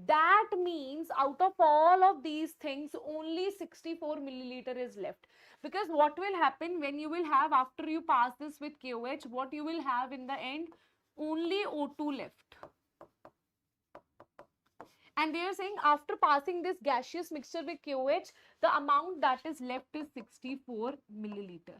That means out of all of these things, only 64 milliliter is left. Because what will happen when you will have, after you pass this with KOH, what you will have in the end? Only O2 left. And they are saying after passing this gaseous mixture with KOH, the amount that is left is 64 milliliter.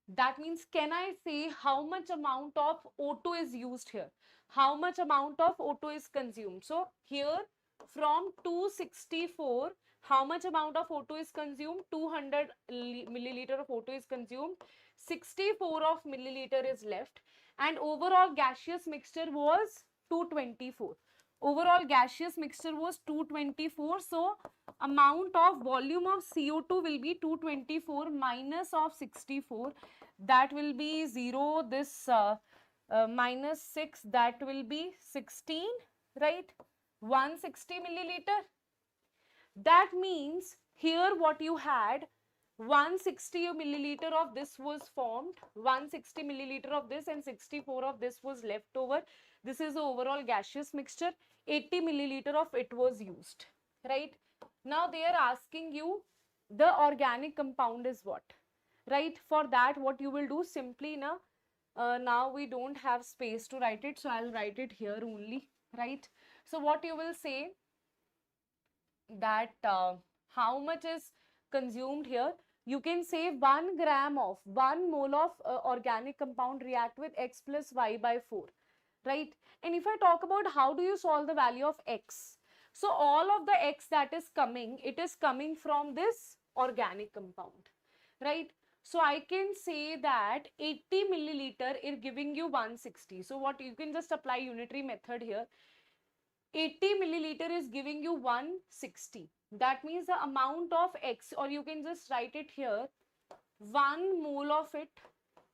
That means, can I say how much amount of O2 is used here? How much amount of O2 is consumed? So here from 264, how much amount of O2 is consumed? 200 milliliter of O2 is consumed. 64 of milliliter is left. And overall gaseous mixture was 224. Overall gaseous mixture was 224. So amount of volume of CO2 will be 224 minus of 64. That will be 0. This minus 6, that will be 16, right? 160 milliliter. That means here what you had, 160 milliliter of this was formed, 160 milliliter of this, and 64 of this was left over. This is the overall gaseous mixture. 80 milliliter of it was used, right? Now they are asking you the organic compound is what, right? For that, what you will do, simply now we don't have space to write it, so I'll write it here only, right? So what you will say, that how much is consumed here? You can say 1 gram of 1 mole of organic compound react with X plus Y by 4, right? And if I talk about how do you solve the value of X, so all of the X that is coming, it is coming from this organic compound, right? So I can say that 80 milliliter is giving you 160. So what you can just apply unitary method here. 80 milliliter is giving you 160. That means the amount of X, or you can just write it here, 1 mole of it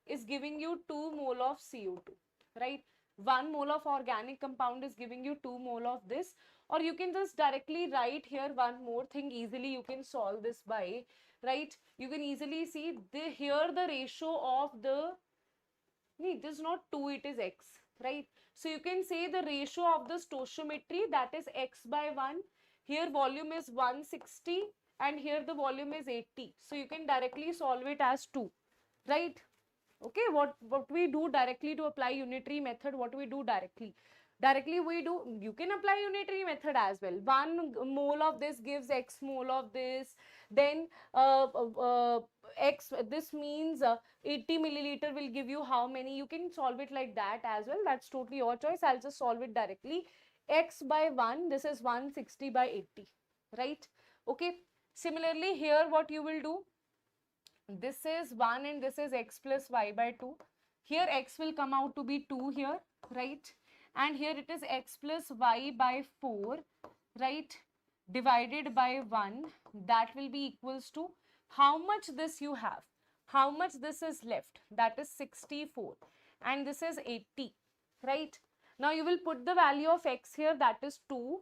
is giving you 2 mole of CO2, right? 1 mole of organic compound is giving you 2 mole of this. Or you can just directly write here one more thing, easily you can solve this by, right? You can easily see here the ratio of the, it is not 2, it is X, right? So you can say the ratio of the stoichiometry, that is X by 1. Here volume is 160 and here the volume is 80. So you can directly solve it as 2, right? Okay, what we do directly to apply unitary method, what we do directly? Directly we do, you can apply unitary method as well. 1 mole of this gives X mole of this. Then X, this means 80 milliliter will give you how many? You can solve it like that as well. That's totally your choice. I'll just solve it directly. X by 1, this is 160 by 80, right? Okay. Similarly, here what you will do, this is 1 and this is X plus Y by 2. Here X will come out to be 2 here, right? And here it is X plus Y by 4, right? Divided by 1, that will be equals to how much this you have, how much this is left, that is 64 and this is 80, right? Now you will put the value of X here, that is 2,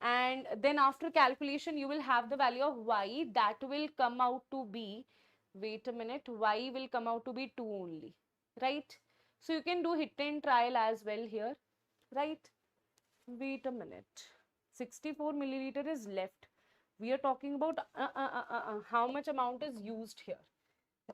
and then after calculation you will have the value of Y, that will come out to be, wait a minute, Y will come out to be 2 only, right? So you can do hit and trial as well here, right? Wait a minute. 64 milliliter is left. We are talking about how much amount is used here,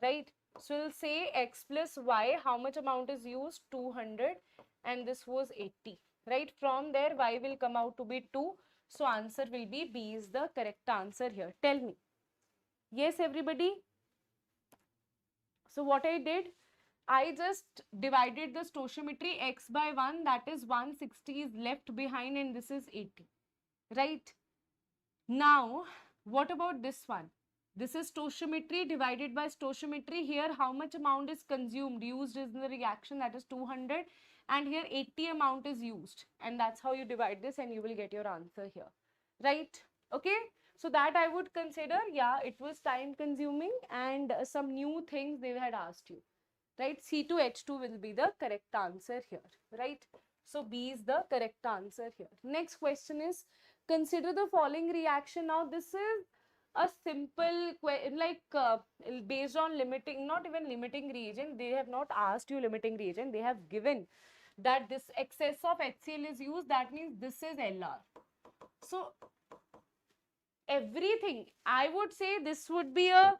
right? So we'll say x plus y, how much amount is used? 200, and this was 80, right? From there, y will come out to be 2. So answer will be B is the correct answer here. Tell me. Yes, everybody? So what I did, I just divided the stoichiometry x by 1, that is 160 is left behind and this is 80, right? Now, what about this one? This is stoichiometry divided by stoichiometry. Here, how much amount is consumed, used in the reaction, that is 200, and here 80 amount is used, and that's how you divide this and you will get your answer here, right? Okay, so that I would consider, yeah, it was time consuming and some new things they had asked you, right? C2H2 will be the correct answer here, right? So B is the correct answer here. Next question is, consider the following reaction. Now this is a simple based on limiting, not even limiting reagent, they have not asked you limiting reagent, they have given that this excess of HCl is used, that means this is LR. So everything, I would say this would be a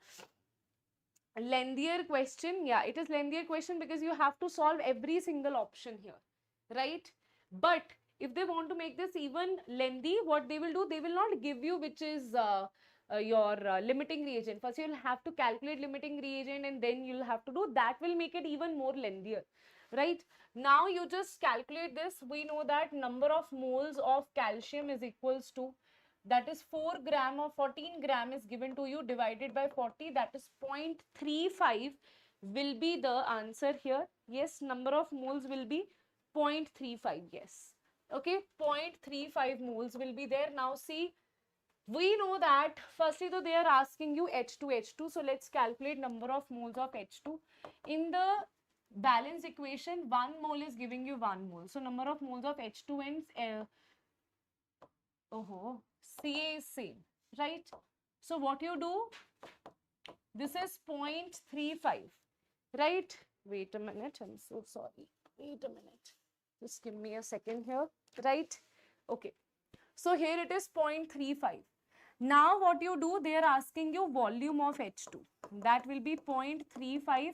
lengthier question. Yeah, it is lengthier question because you have to solve every single option here, right? But if they want to make this even lengthy, what they will do, they will not give you which is your limiting reagent. First you'll have to calculate limiting reagent and then you'll have to do that, will make it even more lengthier, right? Now you just calculate this. We know that number of moles of calcium is equals to, that is 4 gram or 14 gram is given to you, divided by 40, that is 0.35 will be the answer here. Yes, number of moles will be 0.35. Yes, okay, 0.35 moles will be there. Now see, we know that firstly though they are asking you H2, so let's calculate number of moles of H2. In the balance equation, 1 mole is giving you 1 mole, so number of moles of H2 and Ca is same, right? So what you do, this is 0.35, right? Wait a minute, I'm so sorry. Wait a minute. Just give me a second here, right? Okay. So here it is 0.35. Now what you do, they are asking you volume of H2. That will be 0.35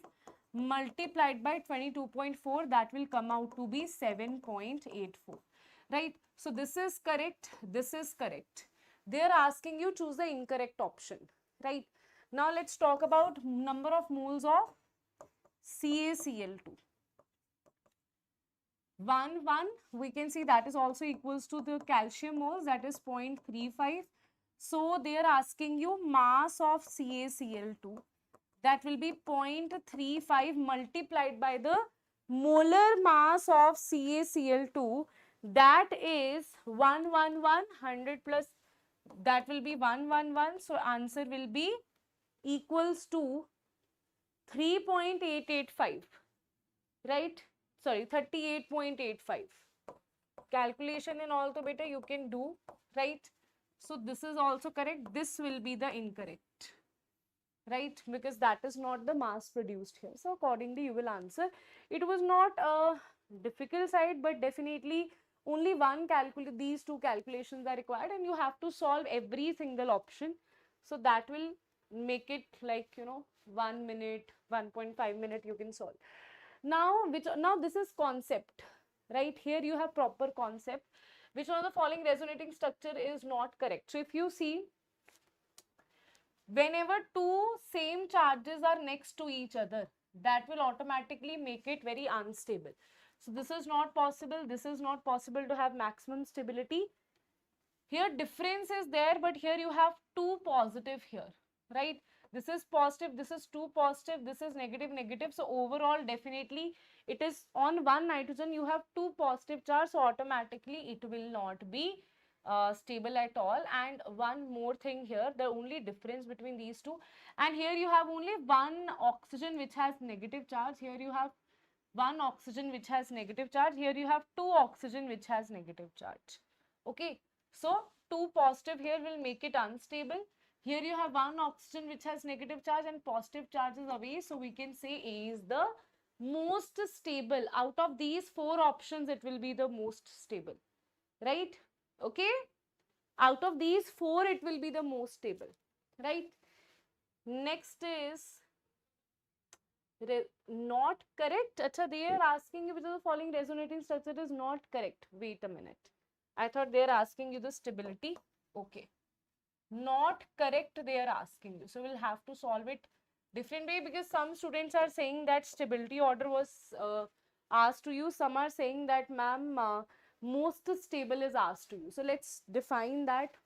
multiplied by 22.4. That will come out to be 7.84. Right? So this is correct. This is correct. They are asking you choose the incorrect option. Right? Now let's talk about number of moles of CaCl2. 1, we can see that is also equals to the calcium moles, that is 0.35. So they are asking you mass of CaCl2. That will be 0.35 multiplied by the molar mass of CaCl2. That is 100 plus, that will be 111. So answer will be equals to 3.885, right? Sorry, 38.85. Calculation and all to better you can do, right? So this is also correct. This will be the incorrect, right? Because that is not the mass produced here. So accordingly you will answer. It was not a difficult side, but definitely only these two calculations are required and you have to solve every single option. So that will make it like, 1 minute, 1.5 minute you can solve. Now this is concept, right? Here you have proper concept. Which one of the following resonating structure is not correct? So if you see, whenever two same charges are next to each other, that will automatically make it very unstable. So this is not possible. This is not possible to have maximum stability. Here difference is there, but here you have two positive here, right? This is positive, this is two positive, this is negative, negative. So overall, definitely it is on one nitrogen, you have two positive charge, so automatically it will not be stable at all. And one more thing here, the only difference between these two, and here you have only one oxygen which has negative charge, here you have one oxygen which has negative charge, here you have two oxygen which has negative charge. Okay, so two positive here will make it unstable. Here you have one oxygen which has negative charge and positive charge is away, so we can say A is the Most stable. Out of these 4 options, it will be the most stable. Right? Okay? Out of these 4, it will be the most stable. Right? Next is not correct. Acha, they are asking you which of the following resonating structure is not correct. Wait a minute. I thought they are asking you the stability. Okay. Not correct, they are asking you. So we'll have to solve it different way, because some students are saying that stability order was asked to you. Some are saying that, ma'am, most stable is asked to you. So let's define that.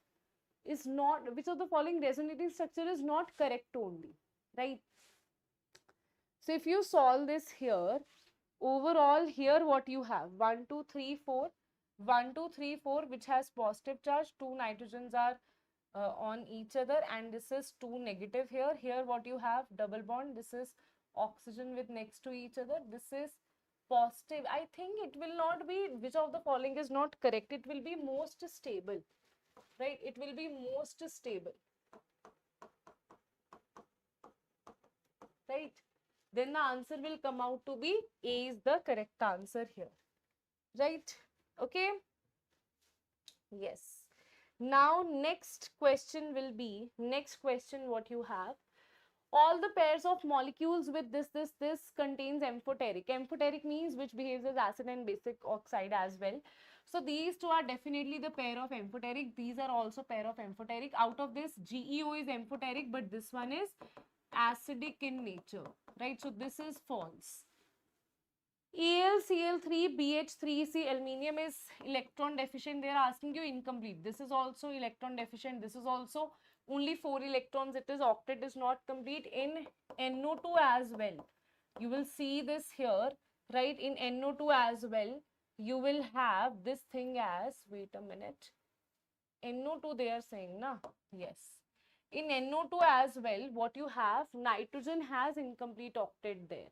Is not, which of the following resonating structure is not correct only, right? So if you solve this here, overall here what you have, 1 2 3 4, 1 2 3 4, which has positive charge, 2 nitrogens are on each other, and this is 2 negative here. Here what you have, double bond, this is oxygen with next to each other, this is positive. I think it will not be which of the following is not correct, it will be most stable, right? It will be most stable, right? Then the answer will come out to be A is the correct answer here, right? Okay, yes. Now next question will be, next question what you have, all the pairs of molecules with this contains amphoteric. Amphoteric means which behaves as acid and basic oxide as well. So these two are definitely the pair of amphoteric. These are also pair of amphoteric. Out of this, GeO is amphoteric, but this one is acidic in nature, right? So this is false. AlCl3 BH3C, aluminium is electron deficient. They are asking you incomplete. This is also electron deficient. This is also only 4 electrons. It is octet is not complete. In NO2 as well, you will see this here, right? In NO2 as well, you will have this thing as, wait a minute, NO2 they are saying, na? Yes. In NO2 as well, what you have, nitrogen has incomplete octet there,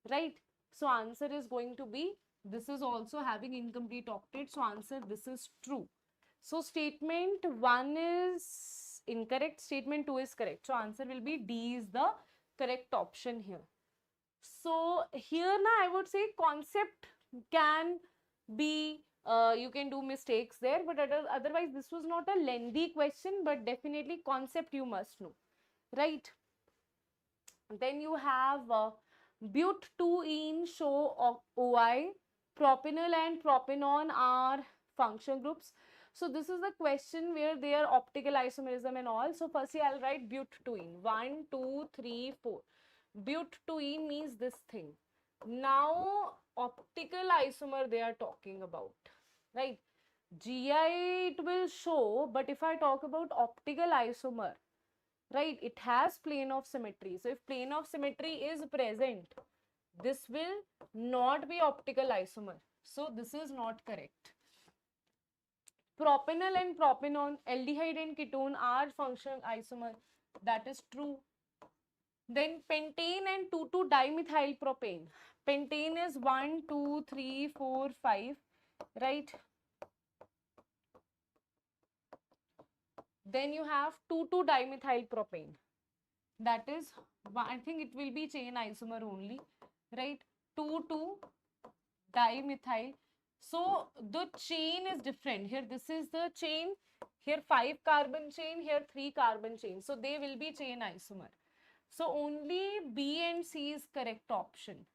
right? So answer is going to be, this is also having incomplete octet. So answer, this is true. So statement 1 is incorrect, statement 2 is correct. So answer will be D is the correct option here. So here now I would say concept can be, you can do mistakes there, but otherwise this was not a lengthy question, but definitely concept you must know, right? Then you have but2ene show OI, propanol and propanone are function groups. So this is the question where they are optical isomerism and all. So firstly I'll write but2ene, 1 2 3 4. But2ene means this thing. Now optical isomer they are talking about, right? GI it will show, but if I talk about optical isomer, right, it has plane of symmetry. So if plane of symmetry is present, this will not be optical isomer. So this is not correct. Propanol and propanone, aldehyde and ketone are functional isomer. That is true. Then pentane and 2,2-dimethyl propane. Pentane is 1 2 3 4 5, right? Then you have 2,2-dimethyl propane. That is, I think it will be chain isomer only, right? 2,2-dimethyl. So the chain is different. Here this is the chain, here 5 carbon chain, here 3 carbon chain. So they will be chain isomer. So only B and C is correct option.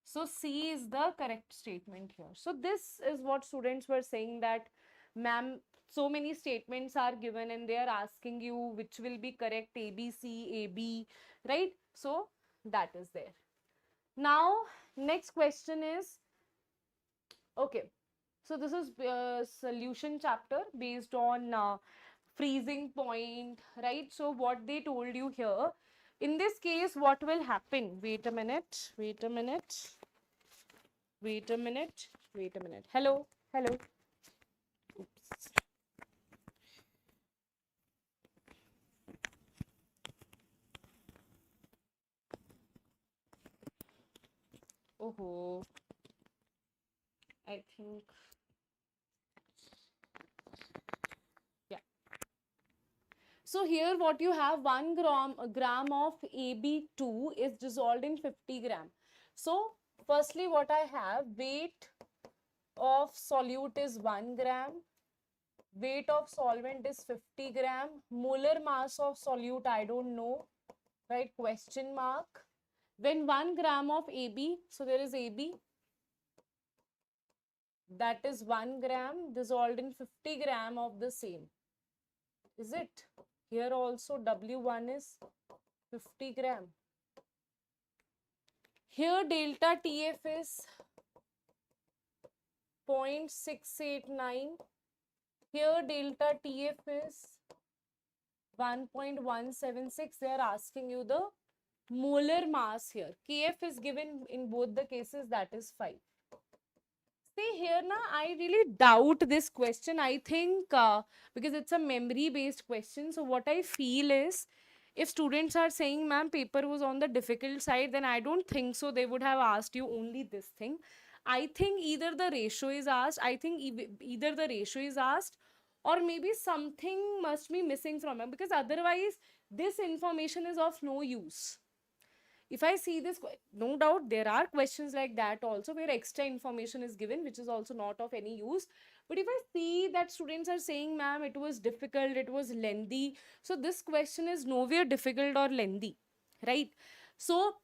So C is the correct statement here. So this is what students were saying that, ma'am, so many statements are given and they are asking you which will be correct, A, B, C, A, B, right? So that is there. Now, next question is, okay, so this is solution chapter based on freezing point, right? So what they told you here, in this case, what will happen? Wait a minute, wait a minute, wait a minute, wait a minute. Hello, hello. Oops. Oh, I think, yeah. So here what you have, 1 gram of AB2 is dissolved in 50 gram. So firstly what I have, weight of solute is 1 gram, weight of solvent is 50 gram, molar mass of solute I don't know, right, question mark. When 1 gram of AB, so there is AB, that is 1 gram dissolved in 50 gram of the same. Is it? Here also W1 is 50 gram. Here delta TF is 0.689. Here delta TF is 1.176. They are asking you the molar mass here. KF is given in both the cases, that is 5. See here now, I really doubt this question. I think because it's a memory based question. So what I feel is, if students are saying, ma'am, paper was on the difficult side, then I don't think so. They would have asked you only this thing. I think either the ratio is asked. I think either the ratio is asked, or maybe something must be missing from it, because otherwise this information is of no use. If I see this, no doubt there are questions like that also where extra information is given, which is also not of any use. But if I see that students are saying, ma'am, it was difficult, it was lengthy, so this question is nowhere difficult or lengthy, right? So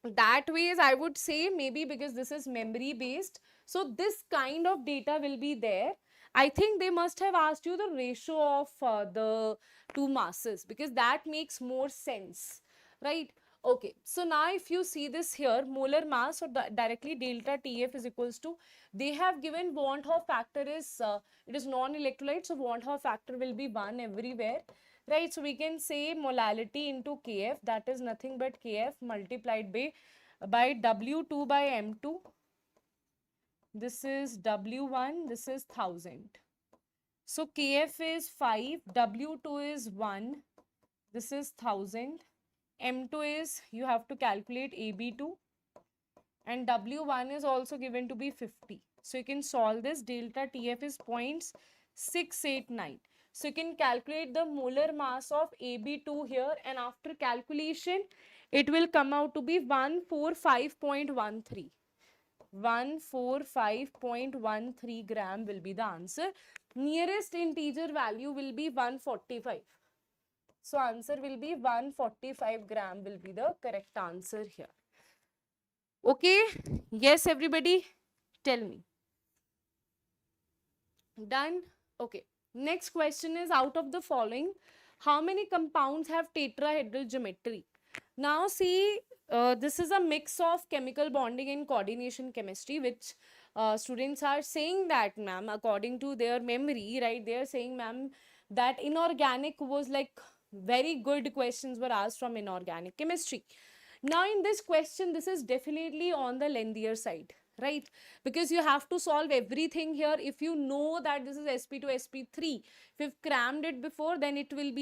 that ways I would say, maybe because this is memory based, so this kind of data will be there. I think they must have asked you the ratio of the two masses, because that makes more sense, right? Okay, so now if you see this here, molar mass, or directly delta TF is equals to, they have given Van Hoff factor is, it is non-electrolyte, so Van Hoff factor will be 1 everywhere, right? So we can say molality into Kf, that is nothing but Kf multiplied by W2 by M2. This is W1, this is 1000. So Kf is 5, W2 is 1, this is 1000. M2 is, you have to calculate AB2, and W1 is also given to be 50. So you can solve this. Delta TF is 0.689. So you can calculate the molar mass of AB2 here, and after calculation it will come out to be 145.13. 145.13 gram will be the answer. Nearest integer value will be 145. So answer will be 145 gram will be the correct answer here. Okay, yes everybody, tell me. Done? Okay. Next question is, out of the following, how many compounds have tetrahedral geometry? Now see, this is a mix of chemical bonding and coordination chemistry, which students are saying that, ma'am, according to their memory, right, they are saying, ma'am, that inorganic was like, very good questions were asked from inorganic chemistry. Now in this question, this is definitely on the lengthier side, right? Because you have to solve everything here. If you know that this is sp2 sp3, if you've crammed it before, then it will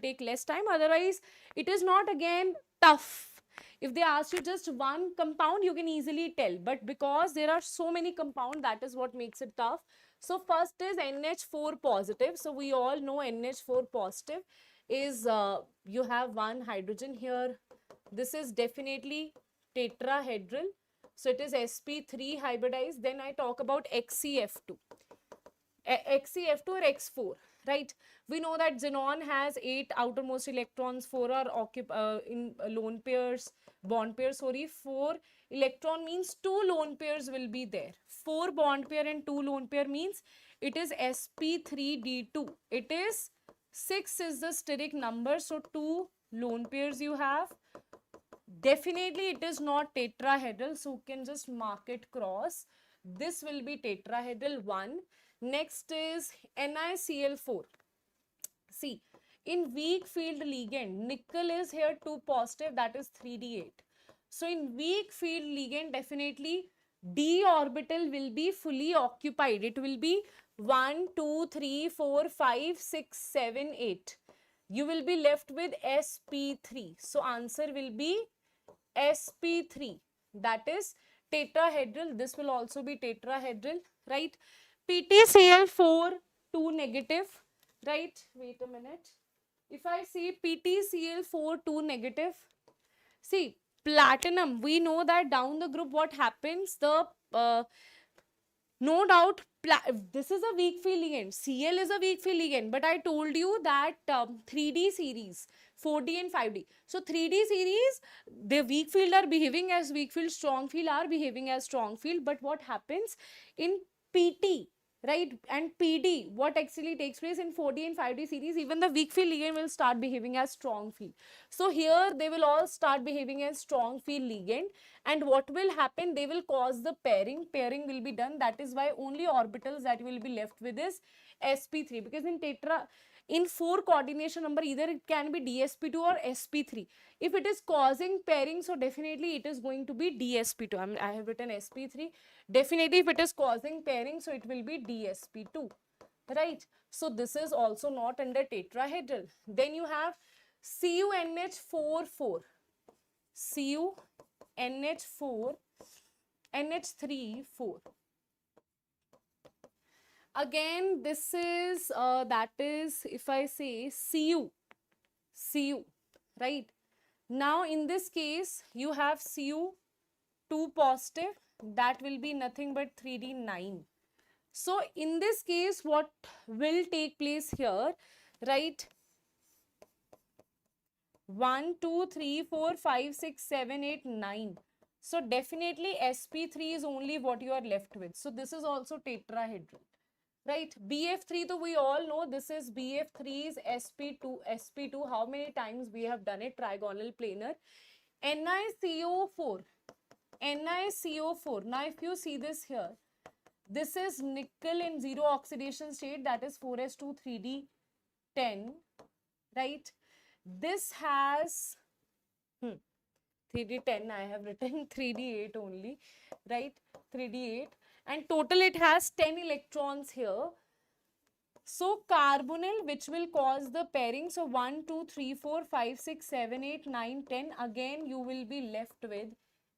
take less time. Otherwise it is not again tough. If they ask you just one compound, you can easily tell, but because there are so many compounds, that is what makes it tough. So first is NH4 positive. So we all know NH4 positive is, you have one hydrogen here. This is definitely tetrahedral. So it is sp3 hybridized. Then I talk about XeF2. XeF2 or X4, right? We know that xenon has 8 outermost electrons, 4 are in lone pairs, bond pairs, sorry. 4 electron means 2 lone pairs will be there. 4 bond pair and 2 lone pair means it is sp3d2. It is 6 is the steric number, so 2 lone pairs you have. Definitely it is not tetrahedral, so you can just mark it cross. This will be tetrahedral 1. Next is NiCl4. See, in weak field ligand, nickel is here 2 positive, that is 3d8. So in weak field ligand, definitely d orbital will be fully occupied. It will be 1, 2, 3, 4, 5, 6, 7, 8. You will be left with sp3. So answer will be sp3. That is tetrahedral. This will also be tetrahedral, right? PtCl4 2 negative, right? Wait a minute. If I say PtCl4 2 negative, see, platinum, we know that down the group what happens, the no doubt, this is a weak field ligand. Cl is a weak field ligand, but I told you that 3D series, 4D and 5D. So 3D series, the weak field are behaving as weak field, strong field are behaving as strong field. But what happens in PT, right, and PD, what actually takes place in 4D and 5D series, even the weak field ligand will start behaving as strong field. So here they will all start behaving as strong field ligand, and what will happen, they will cause the pairing will be done. That is why only orbitals that will be left with is sp3, because in tetra, in 4 coordination number, either it can be dsp2 or sp3. If it is causing pairing, so definitely it is going to be dsp2. I have written sp3. Definitely if it is causing pairing, so it will be dsp2, right? So this is also not under tetrahedral. Then you have CuNH4 CuNH4 NH3 4. Again, this is that is, if I say Cu, right? Now in this case you have Cu2 positive, that will be nothing but 3D9. So in this case what will take place here, right? 1 2 3 4 5 6 7 8 9. So definitely sp3 is only what you are left with. So this is also tetrahedral, right? BF3, so we all know this is BF3 is sp2. How many times we have done it? Trigonal planar. NiCO4. Now if you see this here, this is nickel in 0 oxidation state, that is 4s2 3d10, right? This has 3d10, I have written 3d8 only, right? 3d8, and total it has 10 electrons here. So carbonyl, which will cause the pairing, so 1 2 3 4 5 6 7 8 9 10, again you will be left with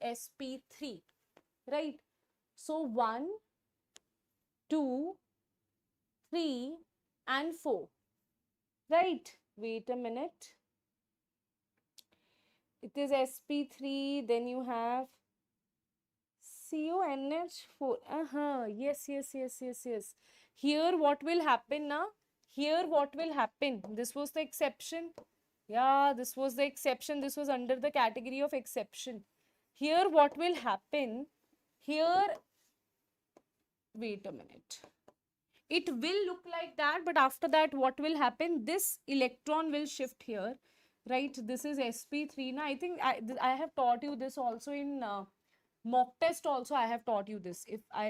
sp3, right? So 1 2 3 and 4, right? Wait a minute. It is sp3, then you have CuNH4. Yes. Here what will happen now? Here what will happen? This was the exception. Yeah, this was the exception. This was under the category of exception. Here what will happen? Here, wait a minute. It will look like that, but after that what will happen? This electron will shift here, right? This is sp3. Now I think I have taught you this also in mock test also. I have taught you this.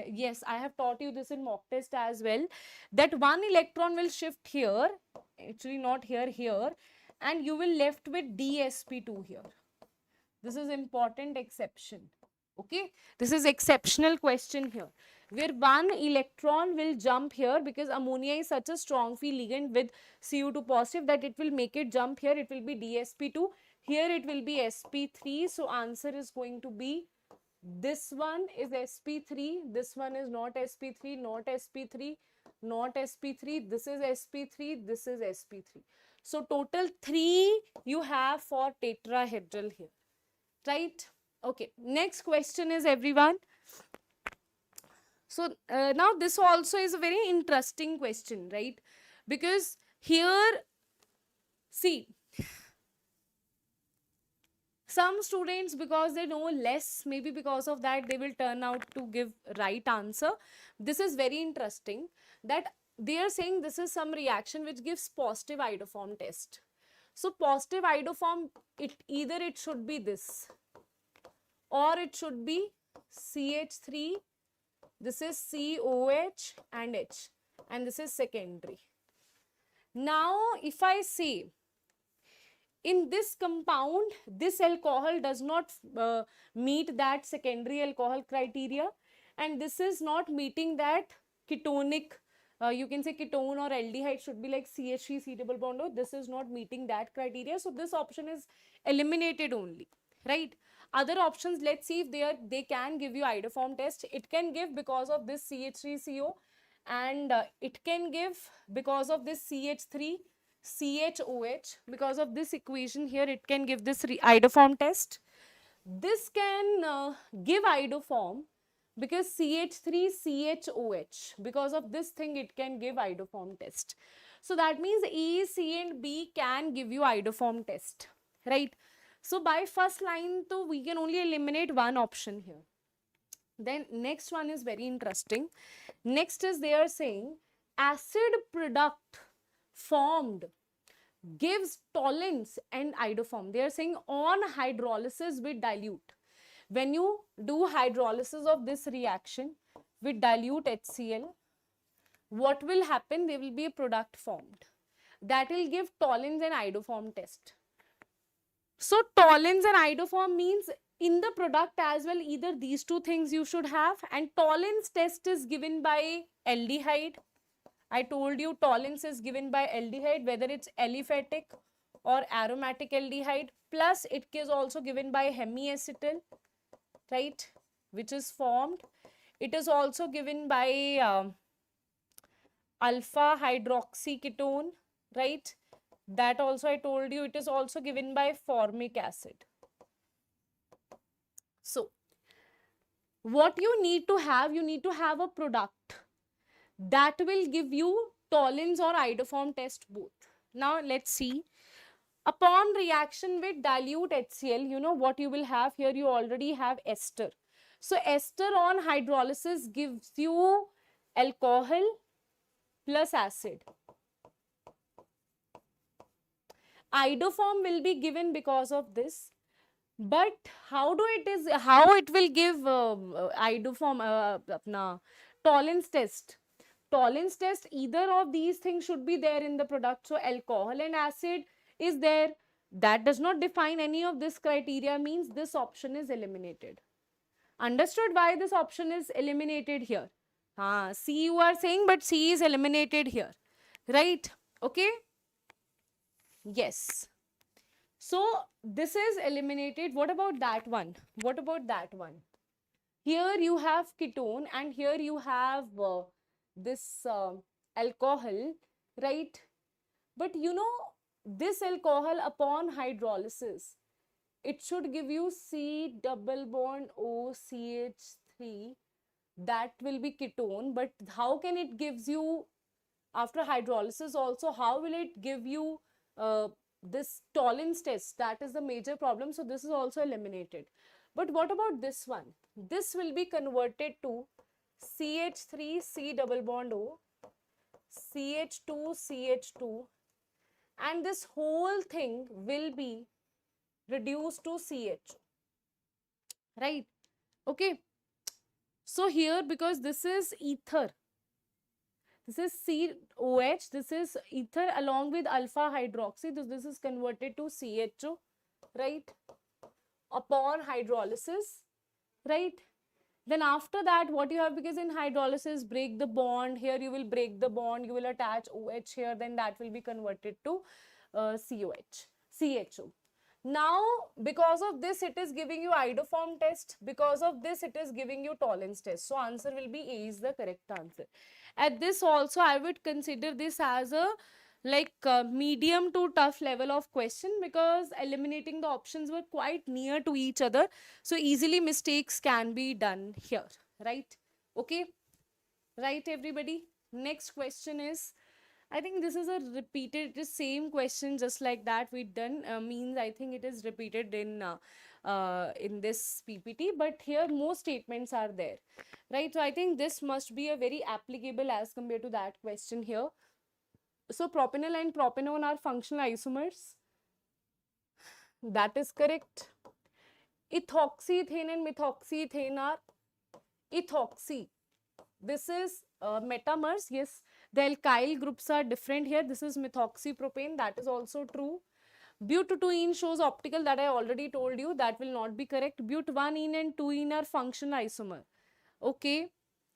Yes, I have taught you this in mock test as well, that one electron will shift here, actually not here, and you will left with dsp2 here. This is important exception. Okay, this is exceptional question here, where one electron will jump here, because ammonia is such a strong field ligand with Cu2 positive that it will make it jump here. It will be dsp2. Here it will be sp3. So answer is going to be, this one is sp3, this one is not sp3, not sp3, not sp3, this is sp3, this is sp3. So total 3 you have for tetrahedral here, right? Okay, next question is, everyone. So now this also is a very interesting question, right? Because here, see, some students, because they know less, maybe because of that they will turn out to give right answer. This is very interesting, that they are saying this is some reaction which gives positive iodoform test. So positive iodoform, either it should be this, or it should be CH3, this is COH and H, and this is secondary. Now if I say, in this compound, this alcohol does not meet that secondary alcohol criteria, and this is not meeting that ketonic, you can say ketone or aldehyde should be like CH3 C double bond O. This is not meeting that criteria, so this option is eliminated only, right? Other options, let's see if they can give you iodoform test. It can give because of this CH3CO, and it can give because of this CH3 CHOH. Because of this equation here, it can give this iodoform test. This can give iodoform because CH3CHOH. Because of this thing, it can give iodoform test. So that means A, C and B can give you iodoform test, right? So by first line, so we can only eliminate one option here. Then next one is very interesting. Next is they are saying acid product formed gives tollens and iodoform. They are saying on hydrolysis with dilute. When you do hydrolysis of this reaction with dilute HCl, what will happen? There will be a product formed that will give tollens and iodoform test. So tollens and iodoform means in the product as well, either these two things you should have, and tollens test is given by aldehyde. I told you tollens is given by aldehyde, whether it's aliphatic or aromatic aldehyde, plus it is also given by hemiacetal, right, which is formed. It is also given by alpha hydroxyketone, right, that also I told you. It is also given by formic acid. So what you need to have a product that will give you tollens or iodoform test both. Now let's see. Upon reaction with dilute HCl, you know what you will have here? You already have ester. So ester on hydrolysis gives you alcohol plus acid. Iodoform will be given because of this. But how it will give iodoform tollens test? Tollens test, either of these things should be there in the product. So alcohol and acid is there. That does not define any of this criteria, means this option is eliminated. Understood why this option is eliminated here? C you are saying, but C is eliminated here, right? Okay. Yes. So this is eliminated. What about that one? What about that one? Here you have ketone and here you have this alcohol, right? But you know, this alcohol upon hydrolysis, it should give you C double bond OCH3. That will be ketone. But how can it gives you after hydrolysis also? How will it give you this tollens test? That is the major problem. So this is also eliminated. But what about this one? This will be converted to CH3 C double bond O, CH2 CH2, and this whole thing will be reduced to CH, right? Okay. So here, because this is ether, this is COH, this is ether along with alpha hydroxy. This is converted to CHO, right? Upon hydrolysis, right? Then after that, what you have, because in hydrolysis, break the bond. Here you will break the bond. You will attach OH here. Then that will be converted to CHO. Now, because of this, it is giving you iodoform test. Because of this, it is giving you tollens test. So answer will be A is the correct answer. At this also, I would consider this as a medium to tough level of question, because eliminating the options were quite near to each other. So easily mistakes can be done here, right? Okay, right everybody? Next question is, I think this is a repeated, the same question just like that we done, means I think it is repeated in this PPT, but here more statements are there, right? So I think this must be a very applicable as compared to that question here. So propanol and propanone are functional isomers. That is correct. Ethoxyethane and methoxyethane are ethoxy. This is metamers. Yes, the alkyl groups are different here. This is methoxypropane. That is also true. But-2-ene shows optical. That I already told you. That will not be correct. But-1-ene and 2-ene are functional isomer. Okay.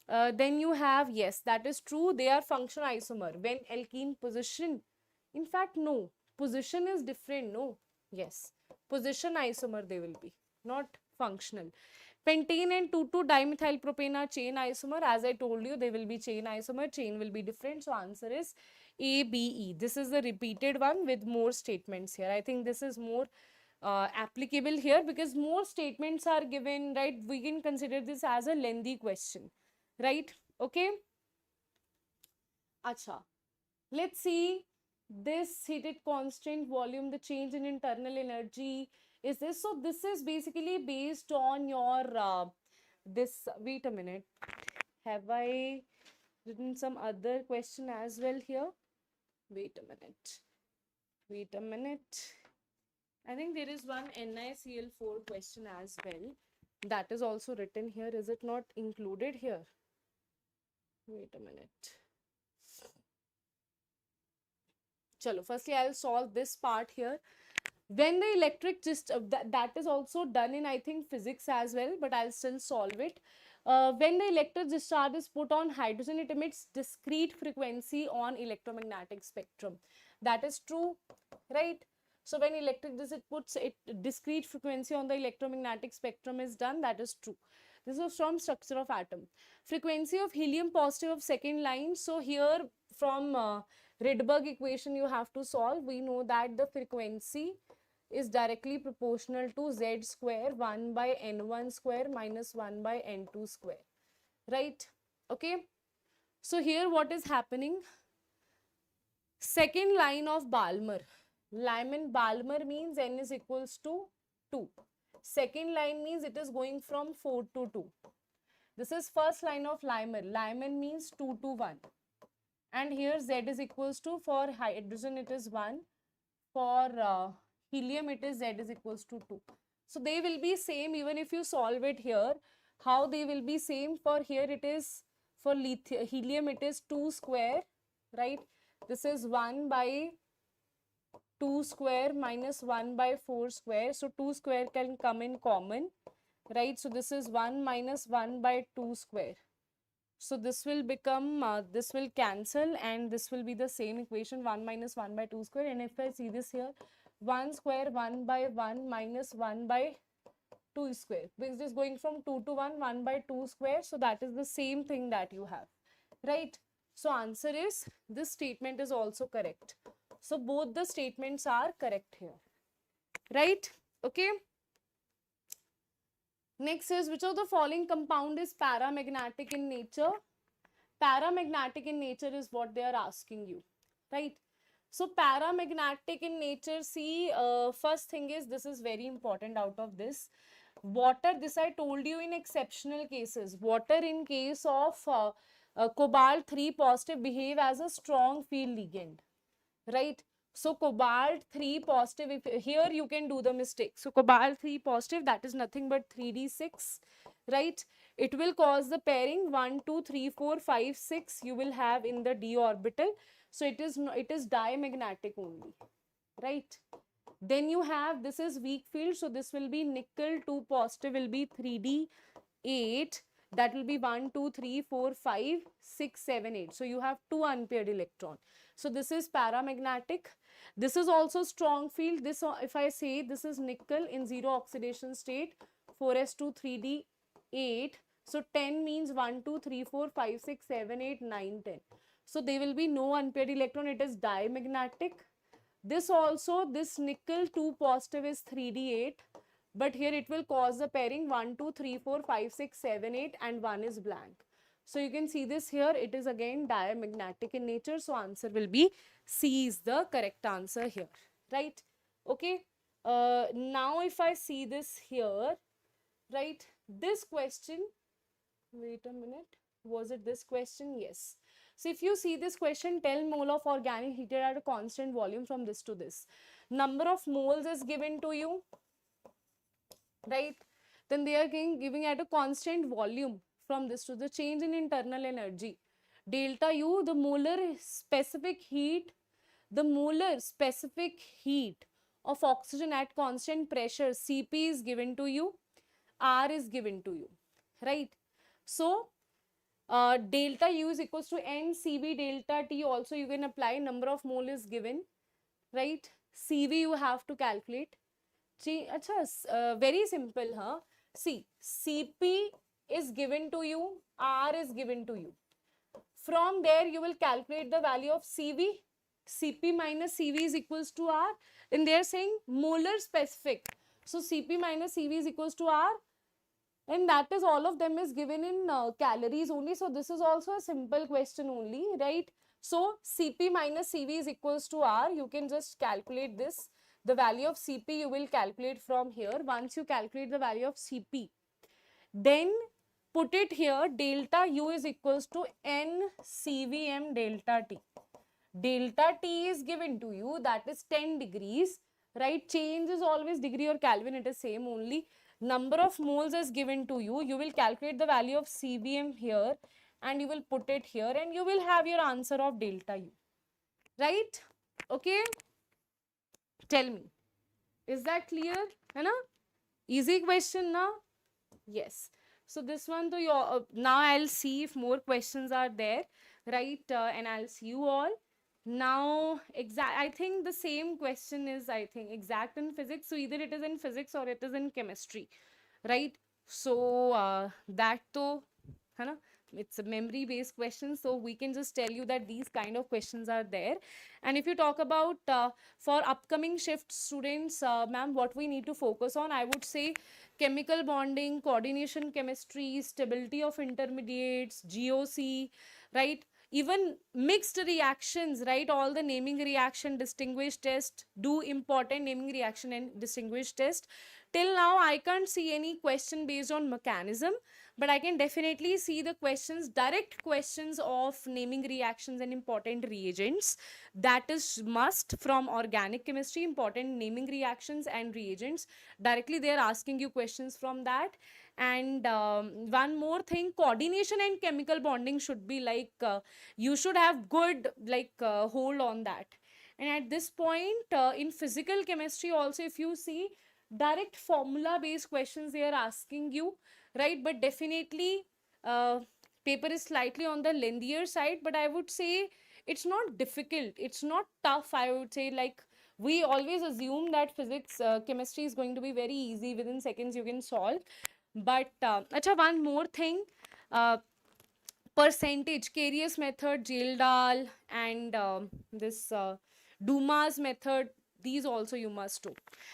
Then you have, yes, that is true. They are functional isomer. When alkene position, in fact, no. Position is different. No. Yes. Position isomer they will be. Not functional. Pentane and 2,2-dimethylpropane are chain isomer. As I told you, they will be chain isomer. Chain will be different. So answer is A, B, E. This is the repeated one with more statements here. I think this is more applicable here because more statements are given, right? We can consider this as a lengthy question, right? Okay. Acha. Let's see this heated constant volume, the change in internal energy is this. So this is basically based on your this. Wait a minute. Have I written some other question as well here? Wait a minute. Wait a minute. I think there is one NiCl4 question as well. That is also written here. Is it not included here? Wait a minute. Chalo, firstly, I'll solve this part here. When the electric that is also done in, I think, physics as well, but I'll still solve it. When the electric discharge is put on hydrogen, it emits discrete frequency on electromagnetic spectrum. That is true, right? So when electric puts it discrete frequency on the electromagnetic spectrum is done, that is true. This is from structure of atom. Frequency of helium positive of second line. So here from Rydberg equation you have to solve. We know that the frequency is directly proportional to z square 1 by n1 square minus 1 by n2 square, right? Okay. So here what is happening? Second line of Balmer. Balmer means n is equals to 2. Second line means it is going from 4 to 2. This is first line of Lyman. Lyman means 2 to 1. And here Z is equals to, for hydrogen it is 1. For helium it is Z is equals to 2. So they will be same even if you solve it here. How they will be same? For here it is, for helium it is 2 square, right? This is 1 by 2 square minus 1 by 4 square. So 2 square can come in common, right? So this is 1 minus 1 by 2 square. So this will become, this will cancel and this will be the same equation, 1 minus 1 by 2 square. And if I see this here, 1 square 1 by 1 minus 1 by 2 square. This is going from 2 to 1, 1 by 2 square. So that is the same thing that you have, right? So answer is, this statement is also correct. So both the statements are correct here, right? Okay. Next is, which of the following compound is paramagnetic in nature? Paramagnetic in nature is what they are asking you, right? So paramagnetic in nature, see, first thing is, this is very important out of this. Water, this I told you in exceptional cases. Water in case of cobalt 3 positive behave as a strong field ligand, right? So cobalt 3 positive, if here you can do the mistake. So cobalt 3 positive, that is nothing but 3d6, right? It will cause the pairing 1, 2, 3, 4, 5, 6 you will have in the d orbital. So it is diamagnetic only, right? Then you have, this is weak field, so this will be nickel 2 positive will be 3d8. That will be 1, 2, 3, 4, 5, 6, 7, 8. So you have 2 unpaired electron. So this is paramagnetic. This is also strong field. This, if I say this is nickel in 0 oxidation state, 4s2 3d8. So 10 means 1, 2, 3, 4, 5, 6, 7, 8, 9, 10. So there will be no unpaired electron. It is diamagnetic. This also, this nickel 2 positive is 3d8. But here it will cause the pairing 1, 2, 3, 4, 5, 6, 7, 8 and 1 is blank. So you can see this here, it is again diamagnetic in nature. So answer will be C is the correct answer here, right? Okay. Now if I see this here, right, this question, wait a minute, was it this question? Yes. So if you see this question, tell mole of organic heated at a constant volume from this to this. Number of moles is given to you, right? Then they are giving at a constant volume from this to the change in internal energy. Delta U, the molar specific heat of oxygen at constant pressure, Cp is given to you, R is given to you, right? So delta U is equals to NCV delta T also you can apply, number of mole is given, right? CV you have to calculate. Very simple, huh? See, Cp is given to you, R is given to you. From there, you will calculate the value of CV. Cp minus Cv is equals to R, and they are saying molar specific. So Cp minus Cv is equals to R, and that is all of them is given in calories only. So this is also a simple question only, right? So Cp minus Cv is equals to R. You can just calculate this. The value of Cp you will calculate from here. Once you calculate the value of Cp, then put it here. Delta U is equals to N CVM delta T. Delta T is given to you, that is 10 degrees, right? Change is always degree or Kelvin, it is same only. Number of moles is given to you. You will calculate the value of CVM here and you will put it here and you will have your answer of delta U, right? Okay, tell me, is that clear? है ना? Easy question now? Yes. So this one to your now I'll see if more questions are there, right? And I'll see you all. Now exact, I think the same question is, I think, exact in physics. So either it is in physics or it is in chemistry, right? So that to, है ना? It's a memory based question, so we can just tell you that these kind of questions are there. And if you talk about for upcoming shift students, ma'am, what we need to focus on, I would say chemical bonding, coordination chemistry, stability of intermediates, GOC, right? Even mixed reactions, right? All the naming reaction, distinguished test, do important naming reaction and distinguished test. Till now, I can't see any question based on mechanism, but I can definitely see the questions, direct questions of naming reactions and important reagents. That is must from organic chemistry, important naming reactions and reagents. Directly they are asking you questions from that. And one more thing, coordination and chemical bonding should be like, you should have good like hold on that. And at this point in physical chemistry also, if you see, direct formula based questions they are asking you, right? But definitely paper is slightly on the lengthier side, but I would say it's not difficult, it's not tough. I would say, like, we always assume that physics chemistry is going to be very easy, within seconds you can solve. But acha, one more thing, percentage, Carius method, Jildal, and this Dumas method, these also you must do.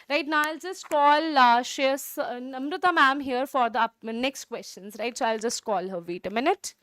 Right now, I'll just call Shreyas, Namrata ma'am here for the next questions, right? So I'll just call her. Wait a minute.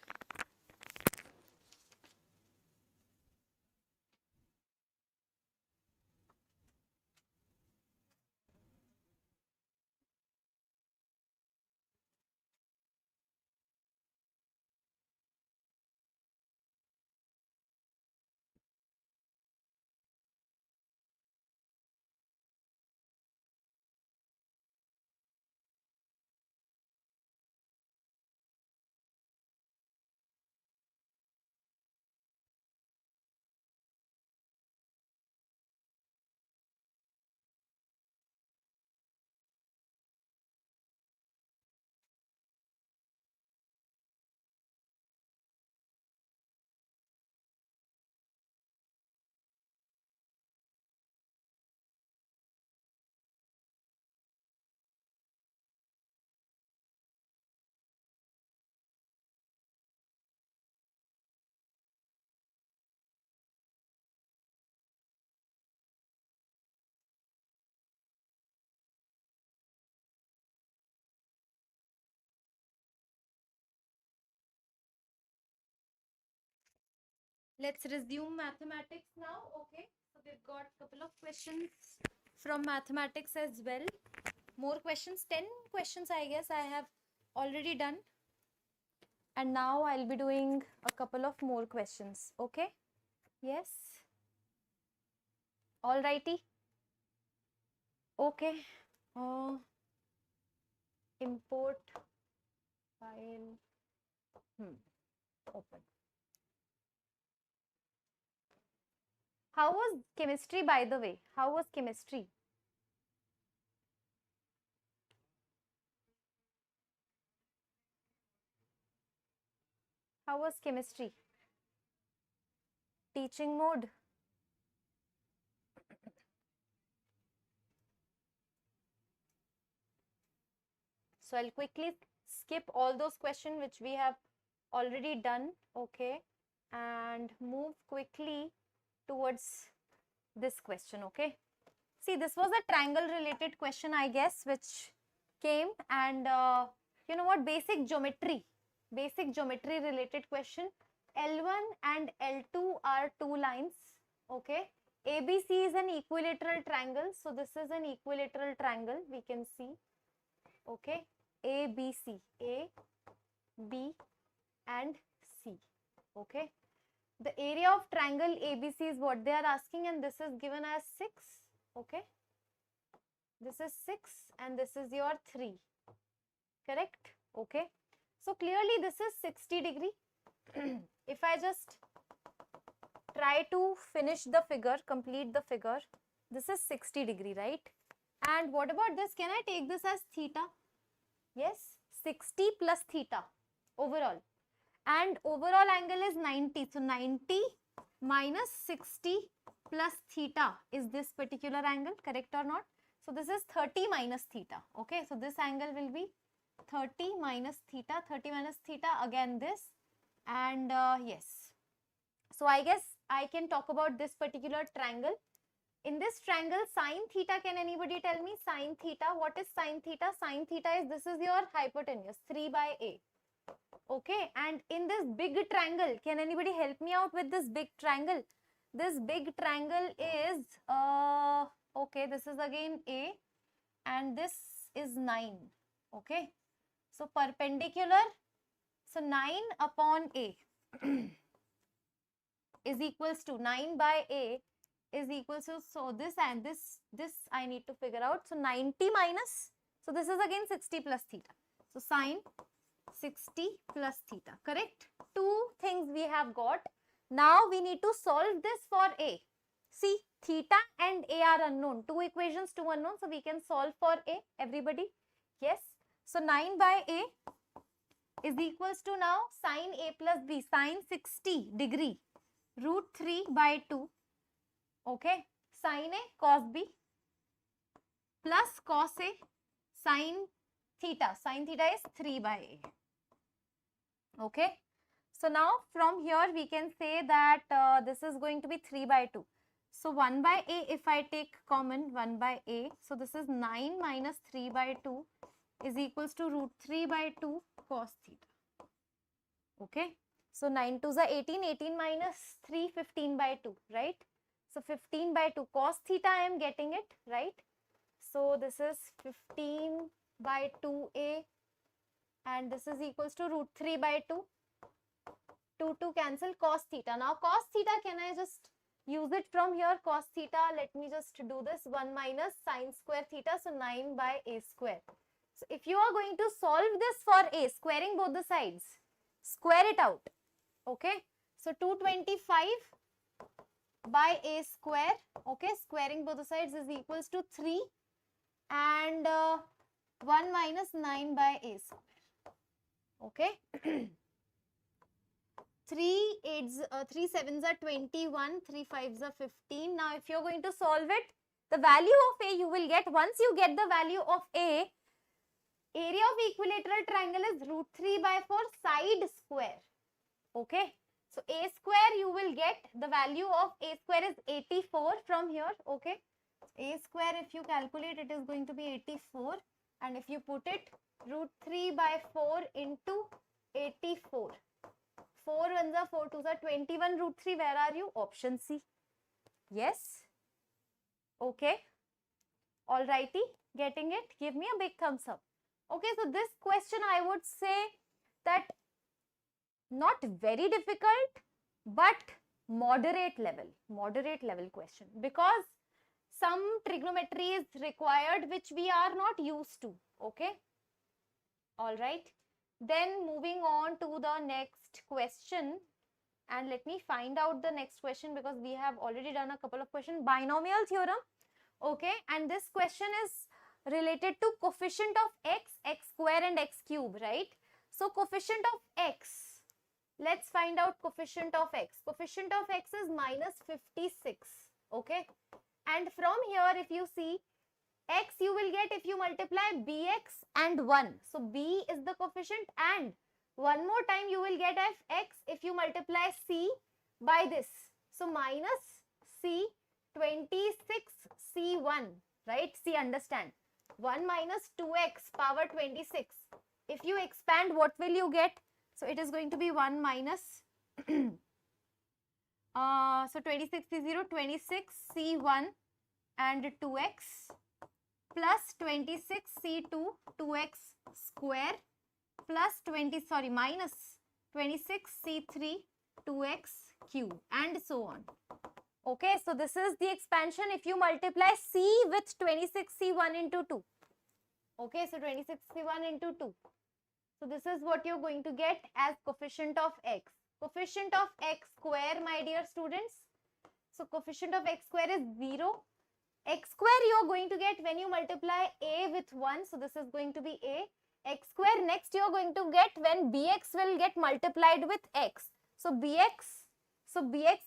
Let's resume mathematics now. Okay, so we've got a couple of questions from mathematics as well. More questions, 10 questions I guess I have already done. And now I'll be doing a couple of more questions. Okay, yes, alrighty. Okay, import file, open. How was chemistry, by the way? How was chemistry? How was chemistry? Teaching mode. So I'll quickly skip all those questions which we have already done, okay, and move quickly towards this question, okay? See, this was a triangle related question, I guess, which came, and you know what, basic geometry related question. L1 and L2 are two lines, okay? ABC is an equilateral triangle, so this is an equilateral triangle, we can see, okay? ABC, A, B and C, okay? The area of triangle ABC is what they are asking, and this is given as 6, okay? This is 6 and this is your 3, correct? Okay. So clearly this is 60 degree. If I just try to finish the figure, complete the figure, this is 60 degree, right? And what about this? Can I take this as theta? Yes, 60 plus theta overall. And overall angle is 90. So 90 minus 60 plus theta is this particular angle, correct or not? So this is 30 minus theta. Okay, so this angle will be 30 minus theta, again this, and yes. So I guess I can talk about this particular triangle. In this triangle, sine theta, can anybody tell me sine theta? What is sine theta? Sine theta is, this is your hypotenuse, 3 by A. Okay, and in this big triangle, can anybody help me out with this big triangle? This big triangle is, okay, this is again A and this is 9, okay. So perpendicular, so 9 upon A is equals to 9 by A is equals to, so this and this I need to figure out. So 90 minus, so this is again 60 plus theta. So sine 60 plus theta, correct? Two things we have got. Now we need to solve this for A. See, theta and A are unknown. Two equations, two unknown. So we can solve for A, everybody. Yes. So 9 by A is equals to now sine A plus B, sine 60 degree, root 3 by 2. Okay. Sine A cos B plus cos A sine theta. Sine theta is 3 by A. Okay. So now from here we can say that this is going to be 3 by 2. So 1 by A, if I take common 1 by A, so this is 9 minus 3 by 2 is equals to root 3 by 2 cos theta. Okay. So 9 2s are 18, 18 minus 3, 15 by 2, right? So 15 by 2 cos theta I am getting it, right? So this is 15 by 2A and this is equals to root 3 by 2. 2 cancel cos theta. Now cos theta, can I just use it from here? Cos theta, let me just do this, 1 minus sine square theta, so 9 by A square. So if you are going to solve this for A, squaring both the sides, square it out. Okay. So 225 by A square, okay, squaring both the sides is equals to 3 and 1 minus 9 by A square. Okay. 3 sevens are 21, 3 fives are 15. Now if you're going to solve it, the value of A you will get, once you get the value of A, area of equilateral triangle is root 3 by 4 side square. Okay. So A square you will get, the value of A square is 84 from here. Okay. A square, if you calculate, it is going to be 84, and if you put it, root 3 by 4 into 84. 4 ones are 4 2s are 21 root 3. Where are you? Option C. Yes. Okay. Alrighty. Getting it? Give me a big thumbs up. Okay. So this question, I would say that not very difficult, but moderate level question, because some trigonometry is required which we are not used to. Okay. All right. Then moving on to the next question, and let me find out the next question because we have already done a couple of questions. Binomial theorem. Okay. And this question is related to coefficient of x, x square and x cube, right? So coefficient of x, let's find out coefficient of x. Coefficient of x is minus 56. Okay. And from here, if you see, x you will get if you multiply bx and 1. So b is the coefficient, and one more time you will get fx if you multiply c by this. So minus see 26c1, right? See, understand. 1 minus 2x power 26. If you expand, what will you get? So it is going to be 1 minus, so 26c0, 26c1 and 2x plus 26c2, 2x square plus minus 26c3, 2x cube and so on. Okay, so this is the expansion if you multiply c with 26c1 into 2. Okay, so 26c1 into 2. So this is what you're going to get as coefficient of x. Coefficient of x square, my dear students. So coefficient of x square is 0. X square you're going to get when you multiply a with 1. So this is going to be a. X square next you're going to get when bx will get multiplied with x. So bx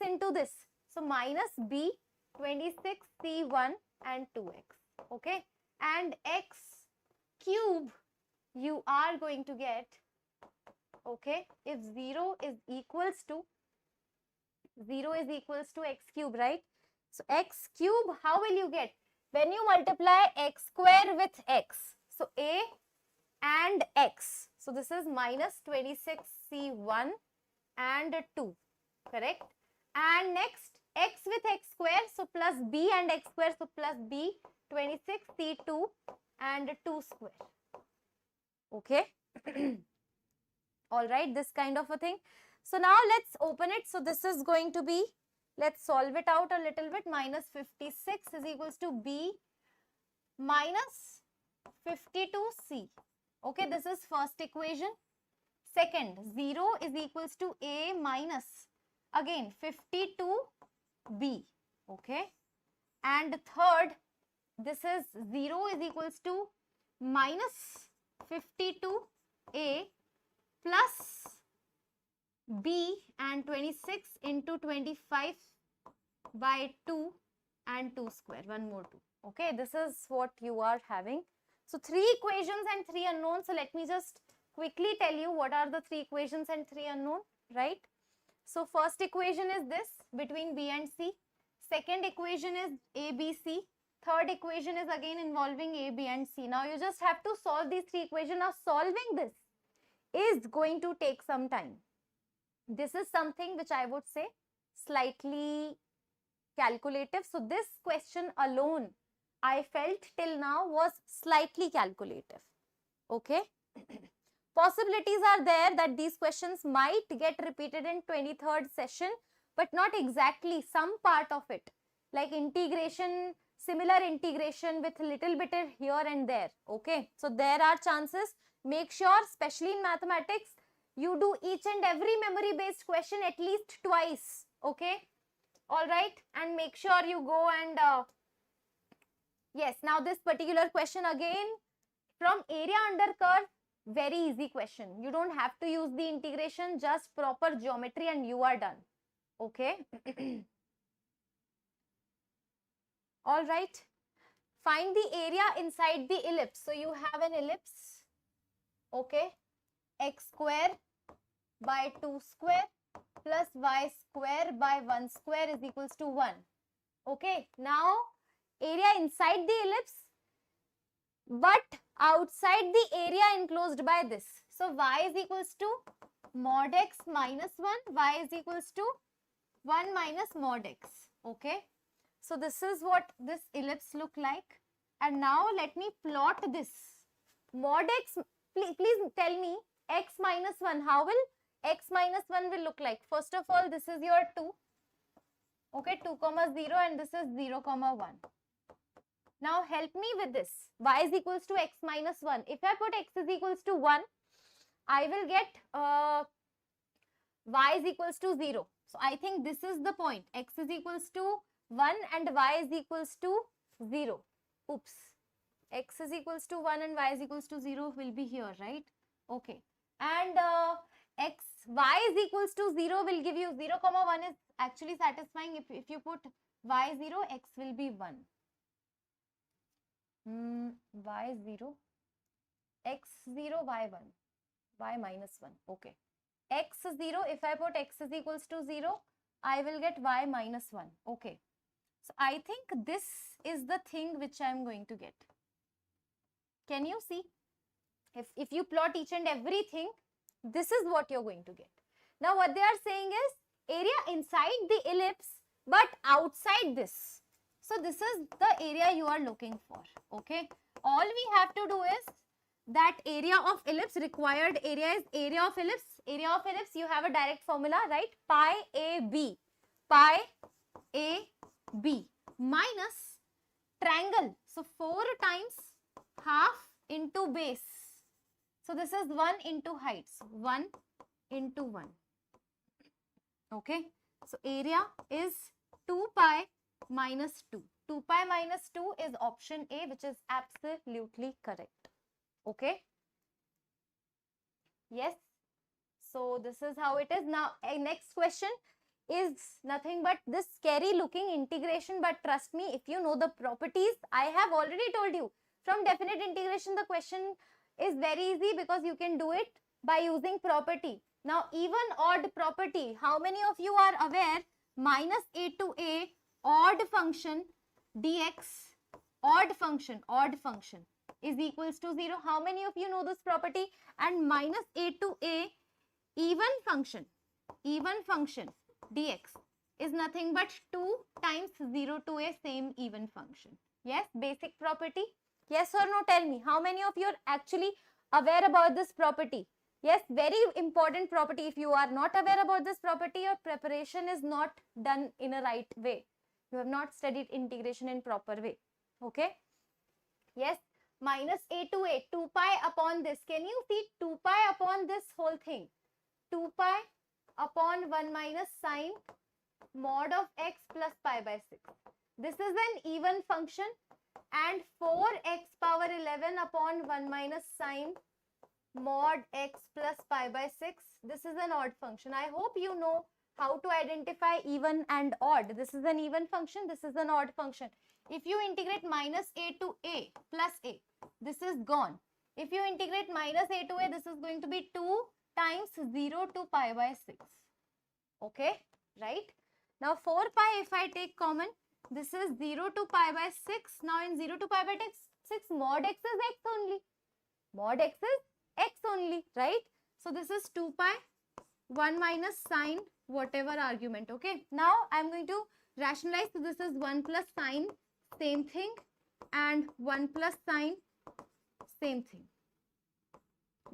into this. So minus b, 26c1 and 2x. Okay. And x cube you are going to get, okay, if 0 is equals to x cube, right? So x cube, how will you get? When you multiply x square with x. So a and x. So this is minus 26c1 and 2, correct? And next x with x square, so plus b and x square, so plus b, 26c2 and 2 square. Okay. All right, this kind of a thing. So now let's open it. So this is going to be, let's solve it out a little bit. Minus 56 is equals to b minus 52c. Okay, this is first equation. Second, 0 is equals to a minus, again, 52b. Okay. And third, this is 0 is equals to minus 52a plus b and 26 into 25 by 2 and 2 square, one more 2. Okay, this is what you are having. So 3 equations and 3 unknowns. So let me just quickly tell you what are the 3 equations and 3 unknown, right? So first equation is this between b and c. Second equation is a, b, c. Third equation is again involving a, b and c. Now you just have to solve these 3 equations. Now solving this is going to take some time. This is something which I would say slightly calculative. So this question alone I felt till now was slightly calculative. Okay. Possibilities are there that these questions might get repeated in 23rd session, but not exactly, some part of it, like integration, similar integration with little bit here and there. Okay, so there are chances. Make sure, especially in mathematics, you do each and every memory based question at least twice. Okay, all right, and make sure you go and yes, now this particular question again from area under curve, very easy question. You don't have to use the integration, just proper geometry and you are done. Okay. All right. Find the area inside the ellipse. So you have an ellipse. Okay. X square by 2 square plus y square by 1 square is equals to 1. Okay. Now area inside the ellipse, but outside the area enclosed by this. So y is equals to mod x minus 1, y is equals to 1 minus mod x. Okay. So this is what this ellipse look like. And now let me plot this. Mod x, please tell me x minus 1, how will x minus 1 will look like? First of all, this is your 2. Okay, 2 comma 0 and this is 0 comma 1. Now help me with this. Y is equals to x minus 1. If I put x is equals to 1, I will get y is equals to 0. So I think this is the point. X is equals to 1 and y is equals to 0. Oops. X is equals to 1 and y is equals to 0 will be here, right? Okay. And y is equals to 0 will give you 0 comma 1 is actually satisfying. If you put y 0, x will be 1. Y 0, x 0, y 1, y minus 1. Okay. X 0, if I put x is equals to 0, I will get y minus 1. Okay. So I think this is the thing which I am going to get. Can you see? If you plot each and everything, this is what you're going to get. Now what they are saying is area inside the ellipse but outside this. So this is the area you are looking for. Okay. All we have to do is that area of ellipse, required area is area of ellipse. Area of ellipse, you have a direct formula, right? Pi AB. Pi AB minus triangle. So 4 times half into base. So this is 1 into heights. 1 into 1. Okay. So area is 2 pi minus 2. 2 pi minus 2 is option A, which is absolutely correct. Okay. Yes. So this is how it is. Now next question is nothing but this scary looking integration, but trust me, if you know the properties, I have already told you, from definite integration the question is very easy because you can do it by using property. Now even odd property, how many of you are aware minus a to a odd function dx, odd function is equals to 0. How many of you know this property? And minus a to a even function dx is nothing but 2 times 0 to a same even function. Yes, basic property. Yes or no? Tell me, how many of you are actually aware about this property? Yes, very important property. If you are not aware about this property, your preparation is not done in a right way. You have not studied integration in proper way. Okay. Yes, minus a to a, 2 pi upon this. Can you see 2 pi upon this whole thing? 2 pi upon 1 minus sine mod of x plus pi by 6. This is an even function, and 4x power 11 upon 1 minus sine mod x plus pi by 6. This is an odd function. I hope you know how to identify even and odd. This is an even function. This is an odd function. If you integrate minus a to a plus a, this is gone. If you integrate minus a to a, this is going to be 2 times 0 to pi by 6. Okay, right? Now 4 pi, if I take common, this is 0 to pi by 6. Now in 0 to pi by 6, mod x is x only. Mod x is x only, right? So this is 2 pi 1 minus sine whatever argument. Okay, now I am going to rationalize. So this is 1 plus sine, same thing, and 1 plus sine, same thing,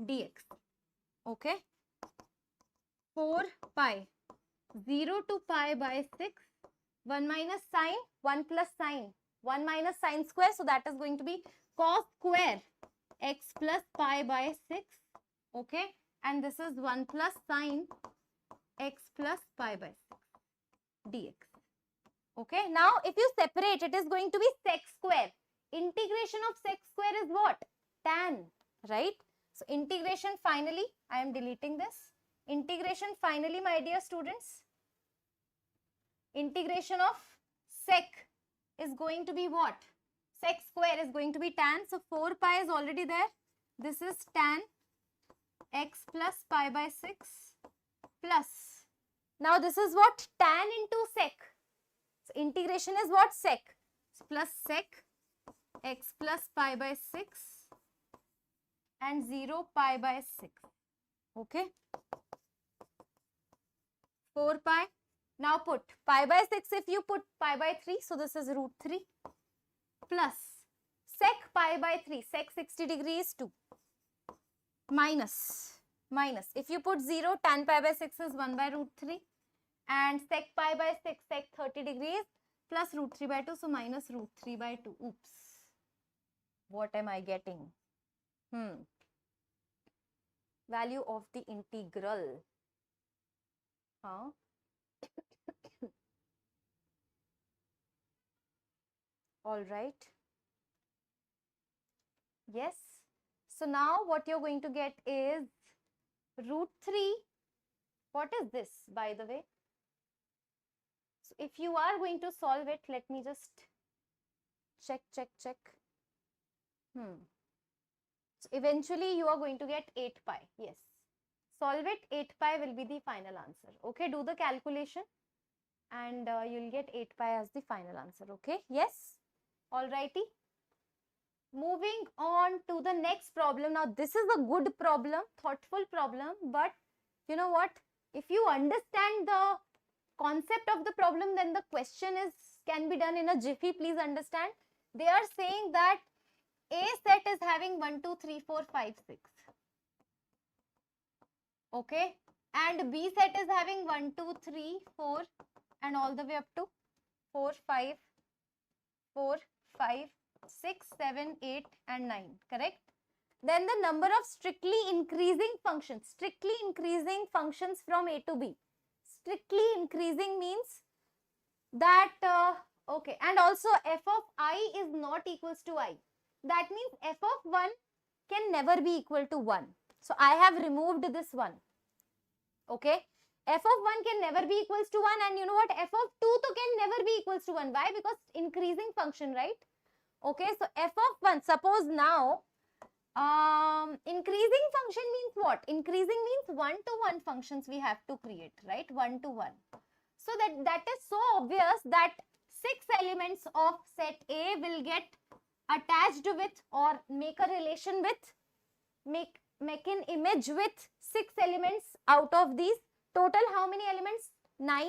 dx. Okay, 4 pi 0 to pi by 6, 1 minus sine, 1 plus sine, 1 minus sine square. So that is going to be cos square x plus pi by 6. Okay, and this is 1 plus sine x plus pi by 6 dx. Okay, now if you separate, it is going to be sec square. Integration of sec square is what? Tan, right? So integration finally, I am deleting this. Integration finally, my dear students, integration of sec is going to be what? Sec square is going to be tan. So 4 pi is already there. This is tan x plus pi by 6 plus. Now this is what? Tan into sec. So integration is what? Sec. So plus sec x plus pi by 6 and 0 pi by 6. Okay. 4 pi. Now put pi by 6, if you put pi by 3, so this is root 3 plus sec pi by 3, sec 60 degrees 2 minus, if you put 0, tan pi by 6 is 1 by root 3 and sec pi by 6, sec 30 degrees plus root 3 by 2, so minus root 3 by 2. Oops. What am I getting? Value of the integral. Huh? All right. Yes. So now what you're going to get is root 3. What is this, by the way? So if you are going to solve it, let me just check. So eventually you are going to get 8 pi. Yes. Solve it, 8 pi will be the final answer. Okay, do the calculation and you'll get 8 pi as the final answer. Okay, yes, alrighty. Moving on to the next problem. Now this is a good problem, thoughtful problem, but you know what, if you understand the concept of the problem, then the question can be done in a jiffy. Please understand, they are saying that A set is having 1 2 3 4 5 6, okay, and B set is having 1 2 3 4 and all the way up to 4 5 4 5 6 7 8 and 9, correct? Then the number of strictly increasing functions from A to B. Strictly increasing means that okay, and also f of I is not equals to I. That means f of 1 can never be equal to 1. So I have removed this one. Okay, f of 1 can never be equals to 1, and you know what, f of 2 to can never be equals to 1. Why? Because increasing function, right? Okay, so f of 1, suppose now increasing function means what? Increasing means 1 to 1 functions we have to create, right? 1 to 1. So that is so obvious that 6 elements of set A will get attached with or make a relation with, make an image with 6 elements out of these. Total how many elements? 9,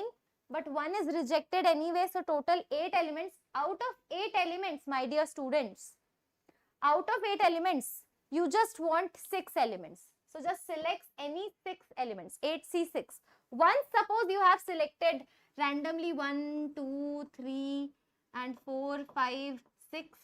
but 1 is rejected anyway, so total 8 elements. Out of 8 elements, my dear students, out of 8 elements, you just want 6 elements. So just select any 6 elements, 8C6. Once suppose you have selected randomly 1, 2, 3 and 4, 5, 6.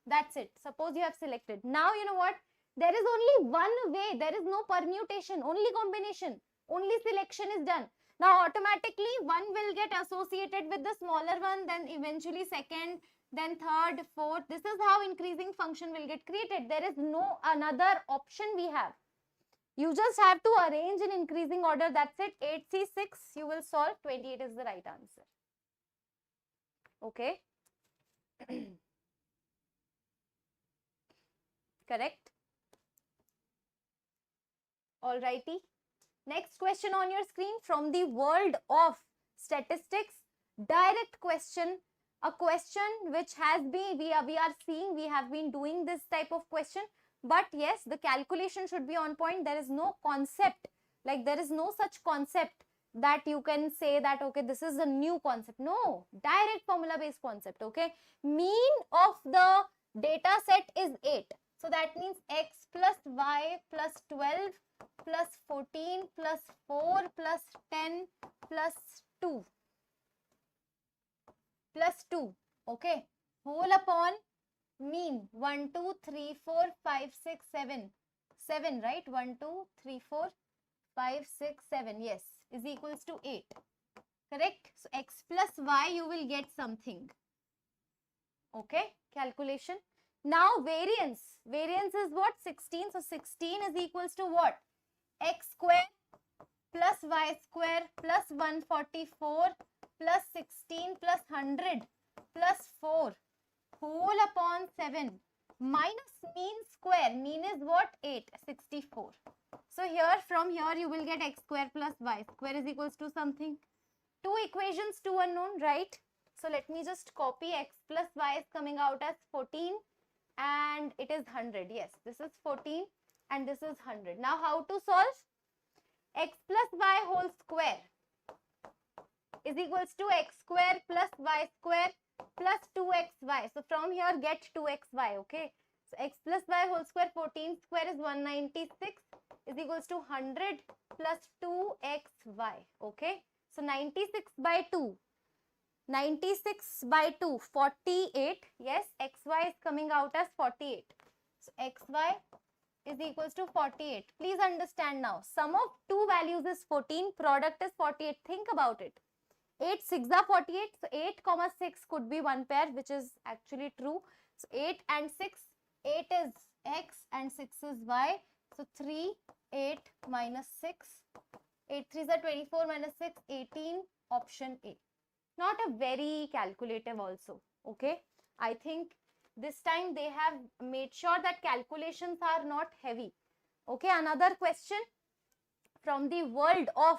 That's it. Suppose you have selected. Now you know what? There is only one way. There is no permutation, only combination. Only selection is done. Now automatically one will get associated with the smaller one, then eventually second, then third, fourth. This is how increasing function will get created. There is no another option we have. You just have to arrange in increasing order. That's it. 8C6 you will solve. 28 is the right answer. Okay. Correct. Alrighty. Next question on your screen from the world of statistics. Direct question. A question which has been, we have been doing this type of question. But yes, the calculation should be on point. There is no concept, like there is no such concept that you can say that, okay, this is a new concept. No, direct formula based concept, okay. Mean of the data set is 8. So that means x plus y plus 12 plus 14 plus 4 plus 10 plus 2 plus 2, okay. Whole upon mean 1 2 3 4 5 6 7, 7, right? 1 2 3 4 5 6 7, yes, is equals to 8, correct. So x plus y you will get something, okay. Calculation. Now variance is what? 16. So 16 is equals to what? X square plus y square plus 144 plus 16 plus 100 plus 4 whole upon 7 minus mean square. Mean is what? 8, 64. So here, from here you will get x square plus y square is equals to something. 2 equations, 2 unknown, right? So let me just copy. X plus y is coming out as 14 and it is 100. Yes, this is 14 and this is 100. Now how to solve? X plus y whole square is equals to x square plus y square plus 2xy. So from here get 2xy, okay. So x plus y whole square, 14 square is 196 is equals to 100 plus 2xy, okay. So 96 by 2, 96 by 2, 48. Yes, xy is coming out as 48. So xy is equals to 48. Please understand now, sum of two values is 14, product is 48. Think about it. 8 6 are 48. So 8 comma 6 could be one pair, which is actually true. So 8 and 6, 8 is x and 6 is y. So 3, 8 minus 6. 8 3s are 24 minus 6, 18, option A. Not a very calculative also, okay. I think this time they have made sure that calculations are not heavy. Okay, another question from the world of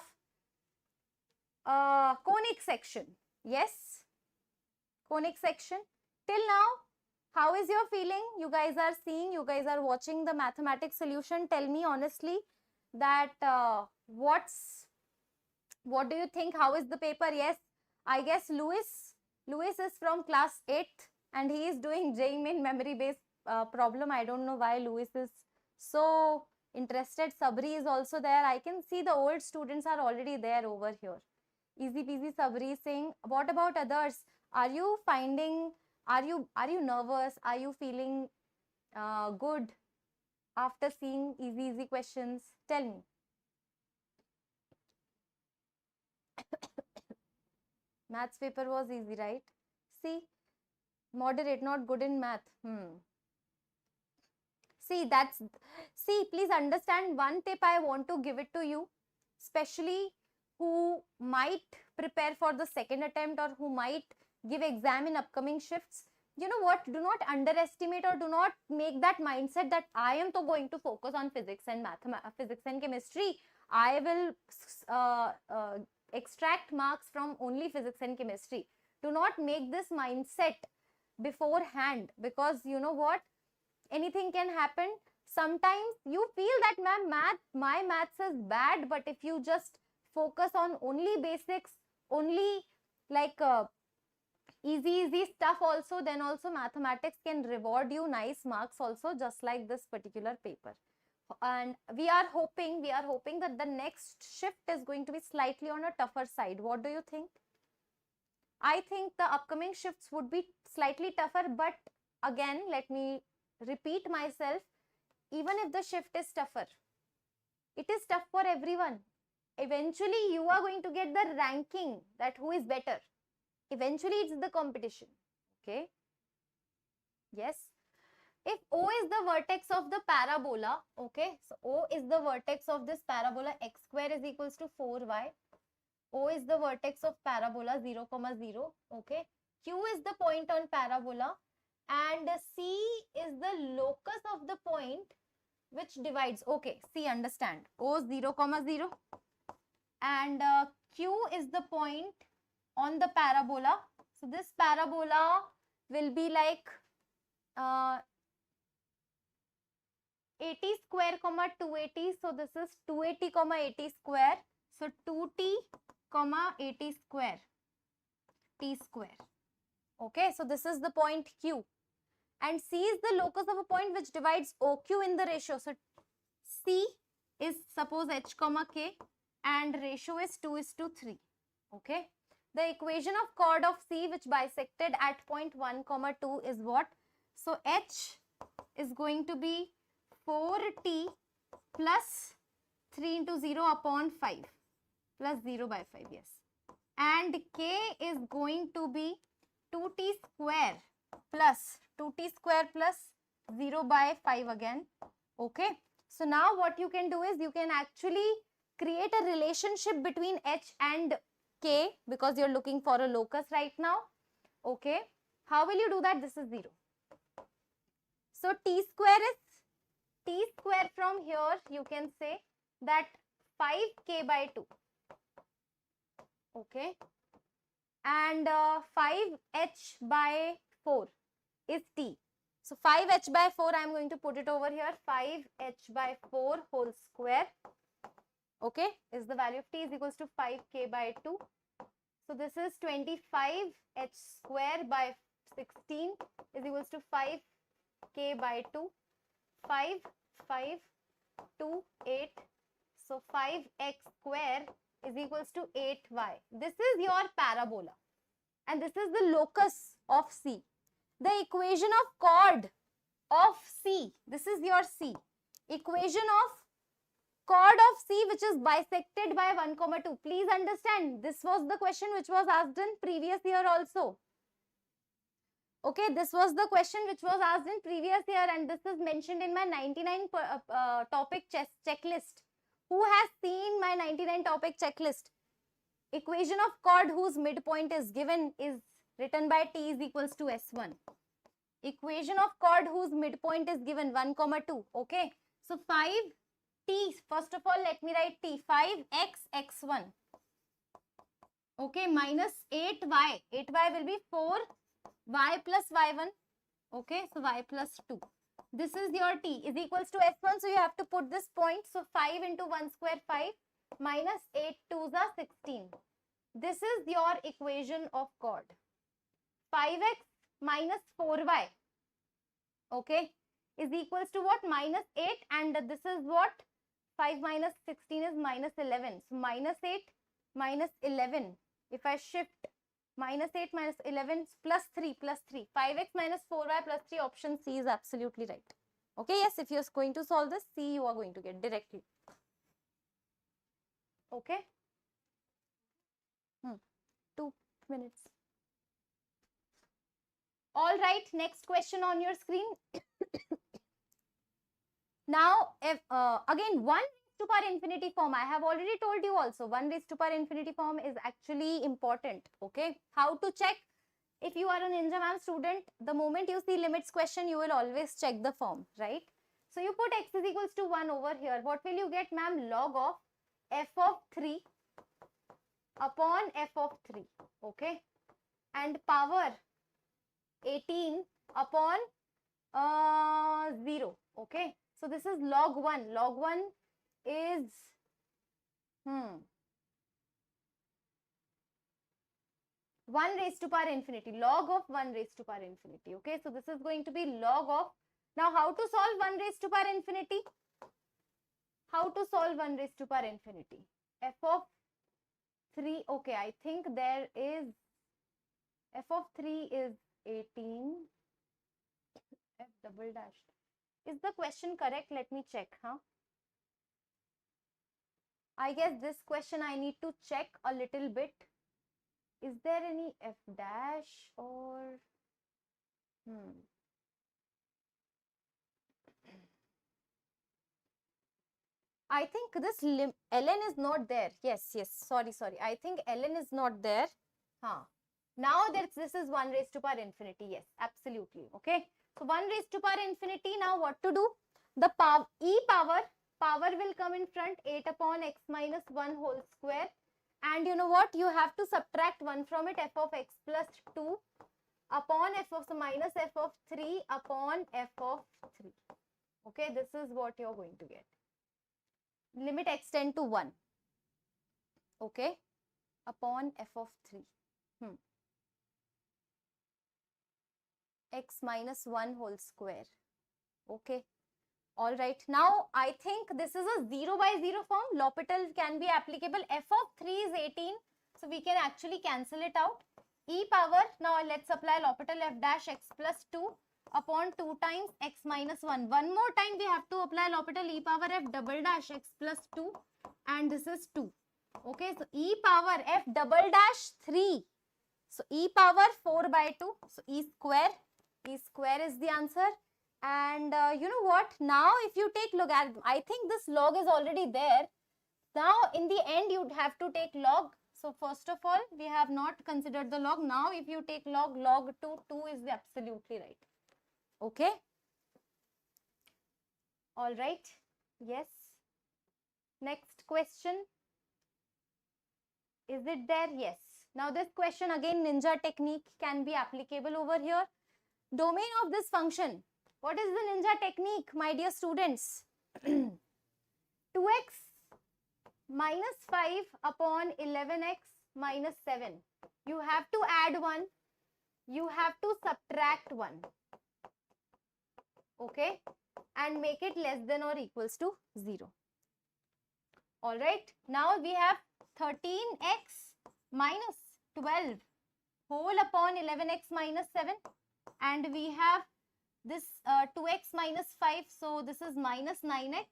conic section. Yes? Conic section. Till now, how is your feeling? You guys are seeing, you guys are watching the mathematics solution. Tell me honestly that what do you think? How is the paper? Yes, I guess Louis is from class 8th and he is doing JEE Main memory based problem. I don't know why Louis is so interested. Sabri is also there. I can see the old students are already there over here. Easy peasy. Sabri is saying, what about others? Are you finding, are you nervous? Are you feeling good after seeing easy questions? Tell me. Maths paper was easy, right? See, moderate, not good in math. See, please understand one tip I want to give it to you, especially who might prepare for the second attempt or who might give exam in upcoming shifts. You know what? Do not underestimate or do not make that mindset that I am to going to focus on physics and physics and chemistry. I will extract marks from only physics and chemistry. Do not make this mindset beforehand, because you know what? Anything can happen. Sometimes you feel that my maths is bad, but if you just focus on only basics, only like easy stuff also, then also mathematics can reward you nice marks also, just like this particular paper. And we are hoping that the next shift is going to be slightly on a tougher side. What do you think? I think the upcoming shifts would be slightly tougher, but again, let me repeat myself, even if the shift is tougher, it is tough for everyone. Eventually, you are going to get the ranking that who is better. Eventually, it's the competition. Okay? Yes. If O is the vertex of the parabola, okay, so O is the vertex of this parabola, x square is equals to 4y. O is the vertex of parabola 0, 0, okay. Q is the point on parabola and C is the locus of the point which divides, okay, C, understand, O 0, 0 and Q is the point on the parabola. So this parabola will be like 80 square comma 280. So this is 280 comma 80 square. So 2t comma 80 square, t square. Okay, so this is the point Q. And C is the locus of a point which divides OQ in the ratio. So C is suppose H comma K and ratio is 2:3. Okay. The equation of chord of C which bisected at point 1, 2 is what? So H is going to be 4t plus 3 into 0 upon 5 plus 0 by 5, yes. And K is going to be 2t square plus 0 by 5 again. Okay. So now what you can do is you can actually create a relationship between H and K because you're looking for a locus right now. Okay. How will you do that? This is 0. So t square from here you can say that 5k by 2. Okay. And 5h by 4 is t. So 5h by 4 I am going to put it over here. 5h by 4 whole square. Okay. Is the value of t is equals to 5k by 2. So this is 25h square by 16 is equals to 5k by 2. 5, 5, 2, 8. So 5x square is equals to 8y. This is your parabola. And this is the locus of C. The equation of chord of C. This is your C. Equation of chord of C which is bisected by 1, 2. Please understand, this was the question which was asked in previous year also. Okay, this was the question which was asked in previous year and this is mentioned in my 99 topic checklist. Who has seen my 99 topic checklist? Equation of chord whose midpoint is given is written by t is equals to S1. Equation of chord whose midpoint is given 1, 2. Okay. So 5t, first of all, let me write t. 5x x1 Okay, minus 8y. 8y will be 4y plus y1. Okay, so y plus 2. This is your t is equals to f1. So you have to put this point. So 5 into 1 square 5 minus 8 2s are 16. This is your equation of chord. 5x minus 4y. Okay, is equals to what? Minus 8, and this is what? 5 minus 16 is minus 11. So minus 8 minus 11. If I shift minus 8 minus 11 plus 3 plus 3. 5x minus 4y plus 3, option C is absolutely right. Okay, yes, if you're going to solve this, C you are going to get directly. Okay. 2 minutes. All right, next question on your screen. Now, if again 1 raised to power infinity form, I have already told you also, 1 raised to power infinity form is actually important. Okay, how to check? If you are a Ninja Ma'am student, the moment you see limits question, you will always check the form, right? So you put x is equals to 1 over here. What will you get, ma'am? Log of f of 3 upon f of 3. Okay, and power 18 upon 0. Okay, so this is log 1. Log 1 is 1 raised to power infinity. Log of 1 raised to power infinity. Okay, so this is going to be log of. Now how to solve 1 raised to power infinity? How to solve 1 raised to power infinity? F of 3. Okay, I think there is f of 3 is 18. F double dash. Is the question correct? Let me check, huh? I guess this question I need to check a little bit. Is there any f dash or I think this ln is not there. Yes, sorry. I think ln is not there. Now this is 1 raised to power infinity. Yes, absolutely. Okay. So 1 raised to power infinity. Now what to do? The power will come in front, 8 upon x minus 1 whole square. And you know what? You have to subtract 1 from it, f of x plus 2 upon f of, so minus f of 3 upon f of 3. Okay, this is what you're going to get. Limit x tend to 1. Okay, upon f of 3. X minus 1 whole square. Okay. All right. Now, I think this is a 0 by 0 form. L'Hopital can be applicable. F of 3 is 18. So, we can actually cancel it out. E power. Now, let's apply L'Hopital f dash x plus 2 upon 2 times x minus 1. One more time, we have to apply L'Hopital e power f double dash x plus 2. And this is 2. Okay. So, e power f double dash 3. So, e power 4 by 2. So, e square. E square is the answer. And you know what? Now, if you take logarithm, I think this log is already there. Now, in the end, you'd have to take log. So, first of all, we have not considered the log. Now, if you take log 2, 2 is absolutely right. Okay. All right. Yes. Next question. Is it there? Yes. Now, this question again, ninja technique can be applicable over here. Domain of this function. What is the ninja technique, my dear students? 2x minus 5 upon 11x minus 7. You have to add 1. You have to subtract 1. Okay. And make it less than or equals to 0. Alright. Now we have 13x minus 12 whole upon 11x minus 7. And we have this 2x minus 5, so this is minus 9x,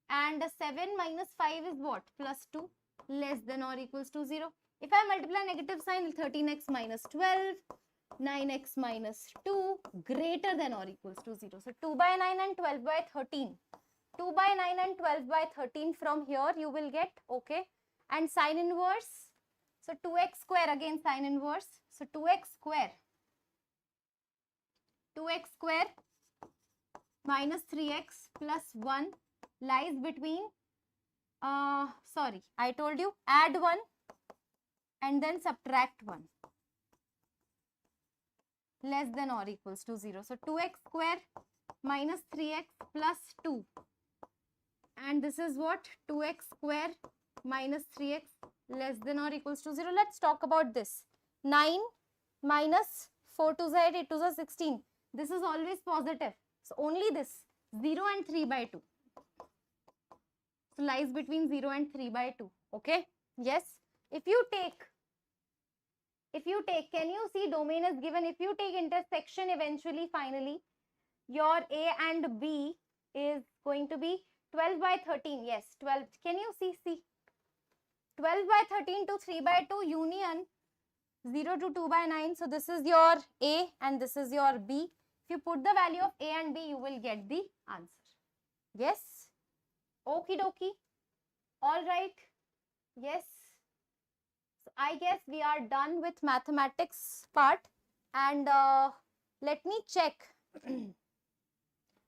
and 7 minus 5 is what? Plus 2, less than or equals to 0. If I multiply negative sign, 13x minus 12, 9x minus 2, greater than or equals to 0. So 2 by 9 and 12 by 13. 2 by 9 and 12 by 13 from here you will get, okay. And sine inverse, so 2x square, again sine inverse, so 2x square minus 3x plus 1 lies between, sorry, I told you add 1 and then subtract 1 less than or equals to 0. So 2x square minus 3x plus 2, and this is what? 2x square minus 3x less than or equals to 0. Let's talk about this. 9 minus 4 to 8, 8 to 16. This is always positive. So only this, 0 and 3 by 2. So lies between 0 and 3 by 2. Okay? Yes. If you take, can you see domain is given? If you take intersection eventually, finally, your A and B is going to be 12 by 13. Yes, 12. Can you see? 12 by 13 to 3 by 2 union 0 to 2 by 9. So this is your A and this is your B. If you put the value of A and B, you will get the answer. Yes? Okie dokie. All right. Yes. So I guess we are done with mathematics part, and let me check.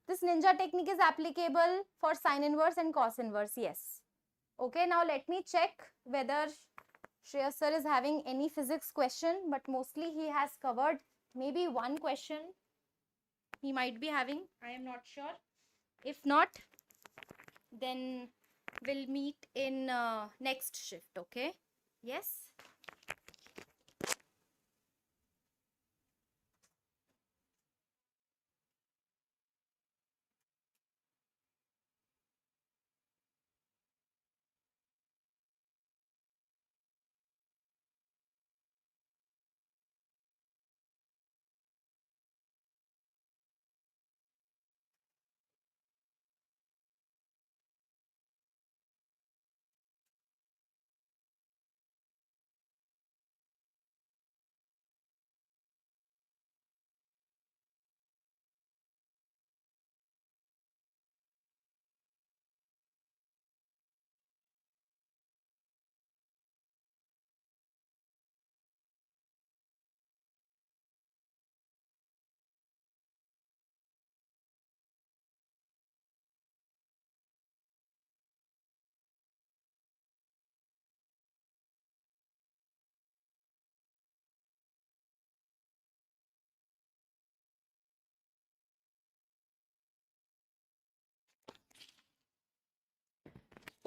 This ninja technique is applicable for sine inverse and cos inverse. Yes. Okay, now let me check whether Shreyas sir is having any physics question, but mostly he has covered maybe one question he might be having. I am not sure. If not, then we'll meet in next shift. Okay? Yes?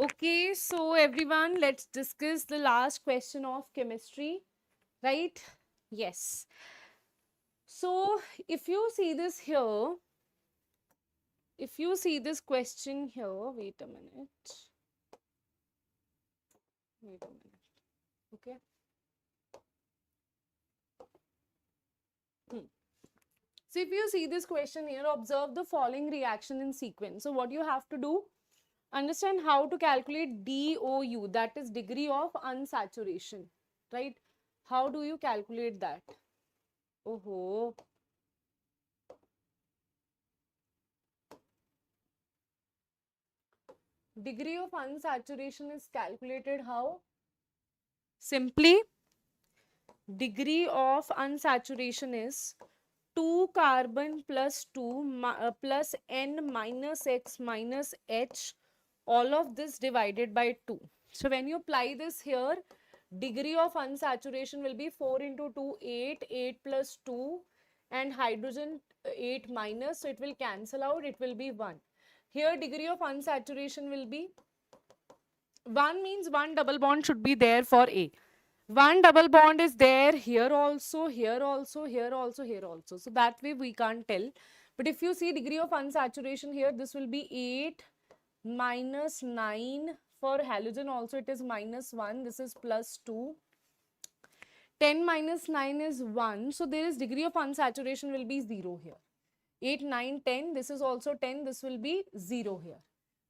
Okay, so everyone, let's discuss the last question of chemistry, right? Yes. So if you see this here, if you see this question here, wait a minute. Wait a minute. Okay. So if you see this question here, observe the following reaction in sequence. So what you have to do, understand how to calculate DOU, that is degree of unsaturation, right? How do you calculate that? Oh, degree of unsaturation is calculated how? Simply, degree of unsaturation is 2 carbon plus 2 plus N minus X minus H, all of this divided by 2. So when you apply this here, degree of unsaturation will be 4 into 2, 8, 8 plus 2, and hydrogen 8 minus, so it will cancel out, it will be 1. Here degree of unsaturation will be 1, means one double bond should be there for A. One double bond is there here also, here also, here also, here also. So that way we can't tell. But if you see degree of unsaturation here, this will be 8 minus 9. For halogen also it is minus 1. This is plus 2. 10 minus 9 is 1. So there is degree of unsaturation will be 0 here. 8, 9, 10. This is also 10. This will be 0 here.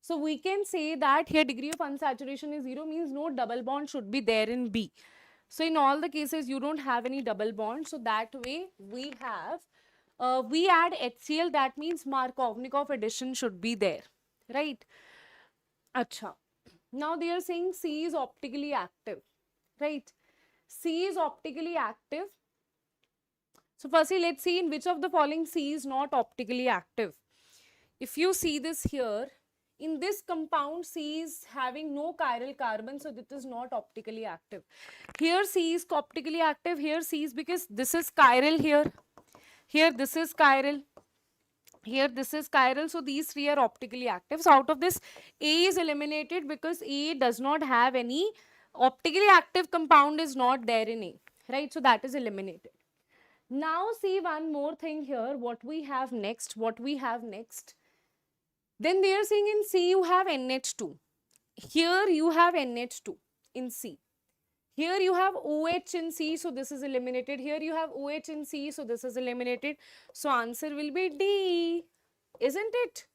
So we can say that here degree of unsaturation is 0, means no double bond should be there in B. So in all the cases you don't have any double bond. So that way we have, we add HCl, that means Markovnikov addition should be there, right? Acha. Now they are saying C is optically active, right? C is optically active. So firstly, let's see in which of the following C is not optically active. If you see this here, In this compound, C is having no chiral carbon, so it is not optically active. Here C is optically active, here C is, because this is chiral here. Here this is chiral. Here this is chiral, so these three are optically active. So out of this, A is eliminated because A does not have any optically active compound, is not there in A, right? So that is eliminated. Now see one more thing here, what we have next, Then they are saying in C you have NH2. Here you have NH2 in C. Here you have OH in C, so this is eliminated. Here you have OH in C, so this is eliminated. So answer will be D, isn't it?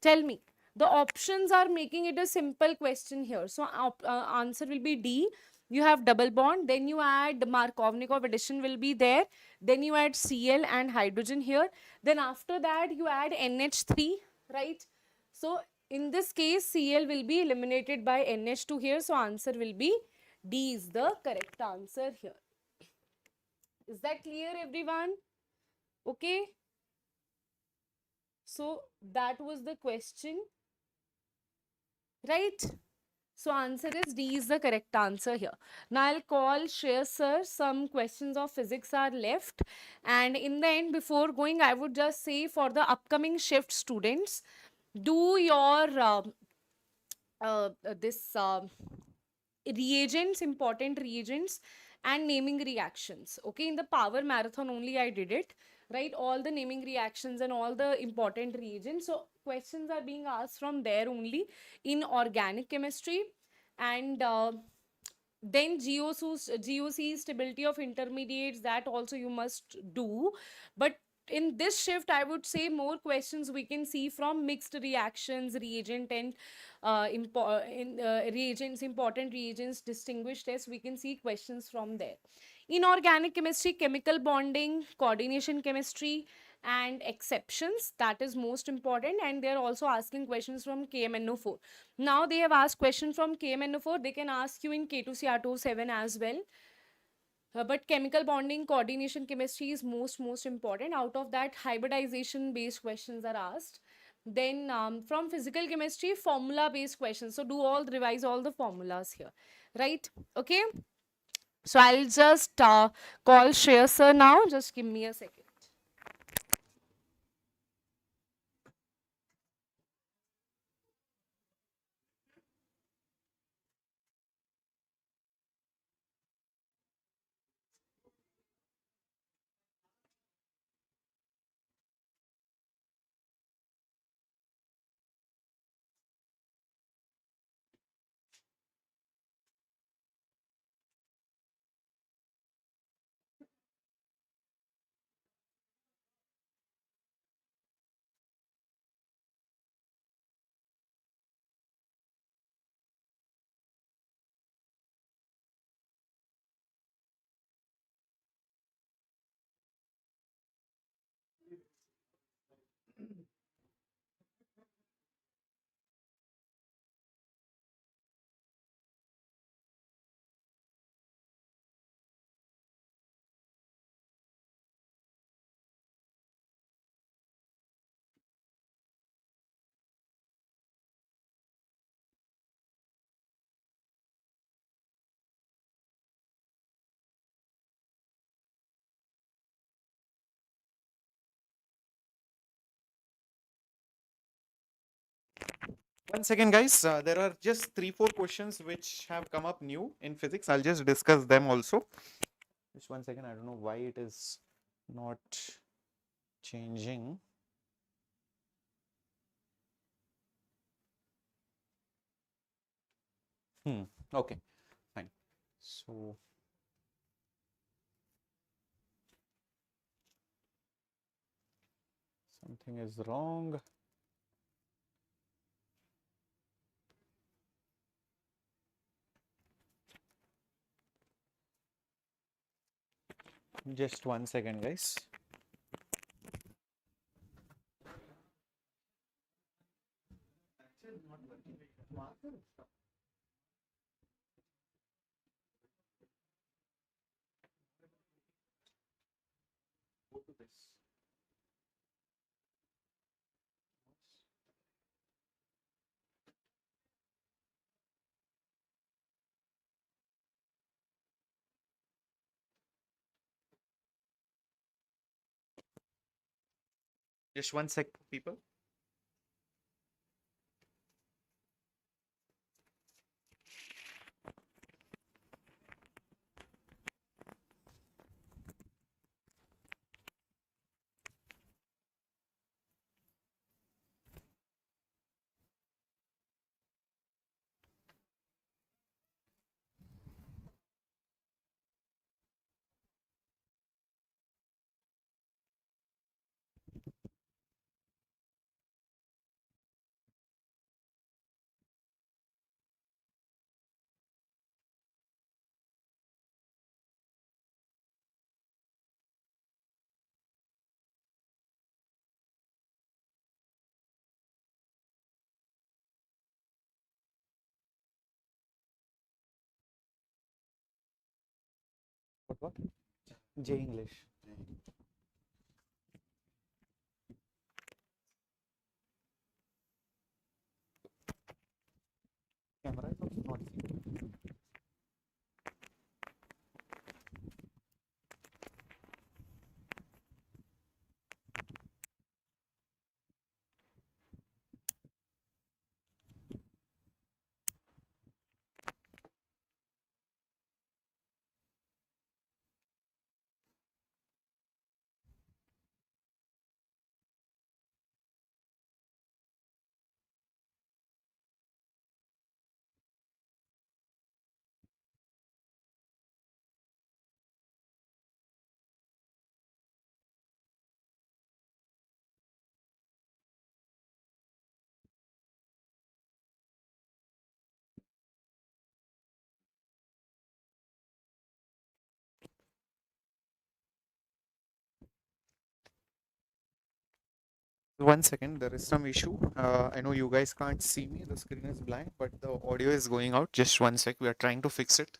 Tell me. The options are making it a simple question here. So answer will be D. You have double bond, then you add Markovnikov addition will be there. Then you add Cl and hydrogen here. Then after that you add NH3, right? So in this case, Cl will be eliminated by NH2 here. So answer will be D is the correct answer here. Is that clear, everyone? Okay. So that was the question, right? So answer is D is the correct answer here. Now I'll call Shreyas sir. Some questions of physics are left. And in the end, before going, I would just say for the upcoming shift students, do your this reagents, important reagents and naming reactions. Okay, in the power marathon only I did it, right? All the naming reactions and all the important reagents. So questions are being asked from there only in organic chemistry. And then GOC, stability of intermediates, that also you must do. But in this shift, I would say more questions we can see from mixed reactions, reagent and reagents, important reagents, distinguished tests. We can see questions from there. Inorganic chemistry, chemical bonding, coordination chemistry, and exceptions, that is most important. And they're also asking questions from KMNO4. Now they have asked question from KMNO4, they can ask you in K2CR27 as well. But chemical bonding, coordination chemistry is most important. Out of that, hybridization based questions are asked. Then from physical chemistry, formula based questions. So revise all the formulas here, right? Okay. So I'll just call Shreyas sir now. Just give me a second. One second, guys. There are just 3-4 questions which have come up new in physics. I'll just discuss them also. Just one second. I don't know why it is not changing. Okay, fine. So something is wrong. Just one second, guys. Go to this. Just 1 sec, people. What? J English. Camera is also not seen. One second, there is some issue. I know you guys can't see me, the screen is blank, but the audio is going out. Just 1 sec, we are trying to fix it.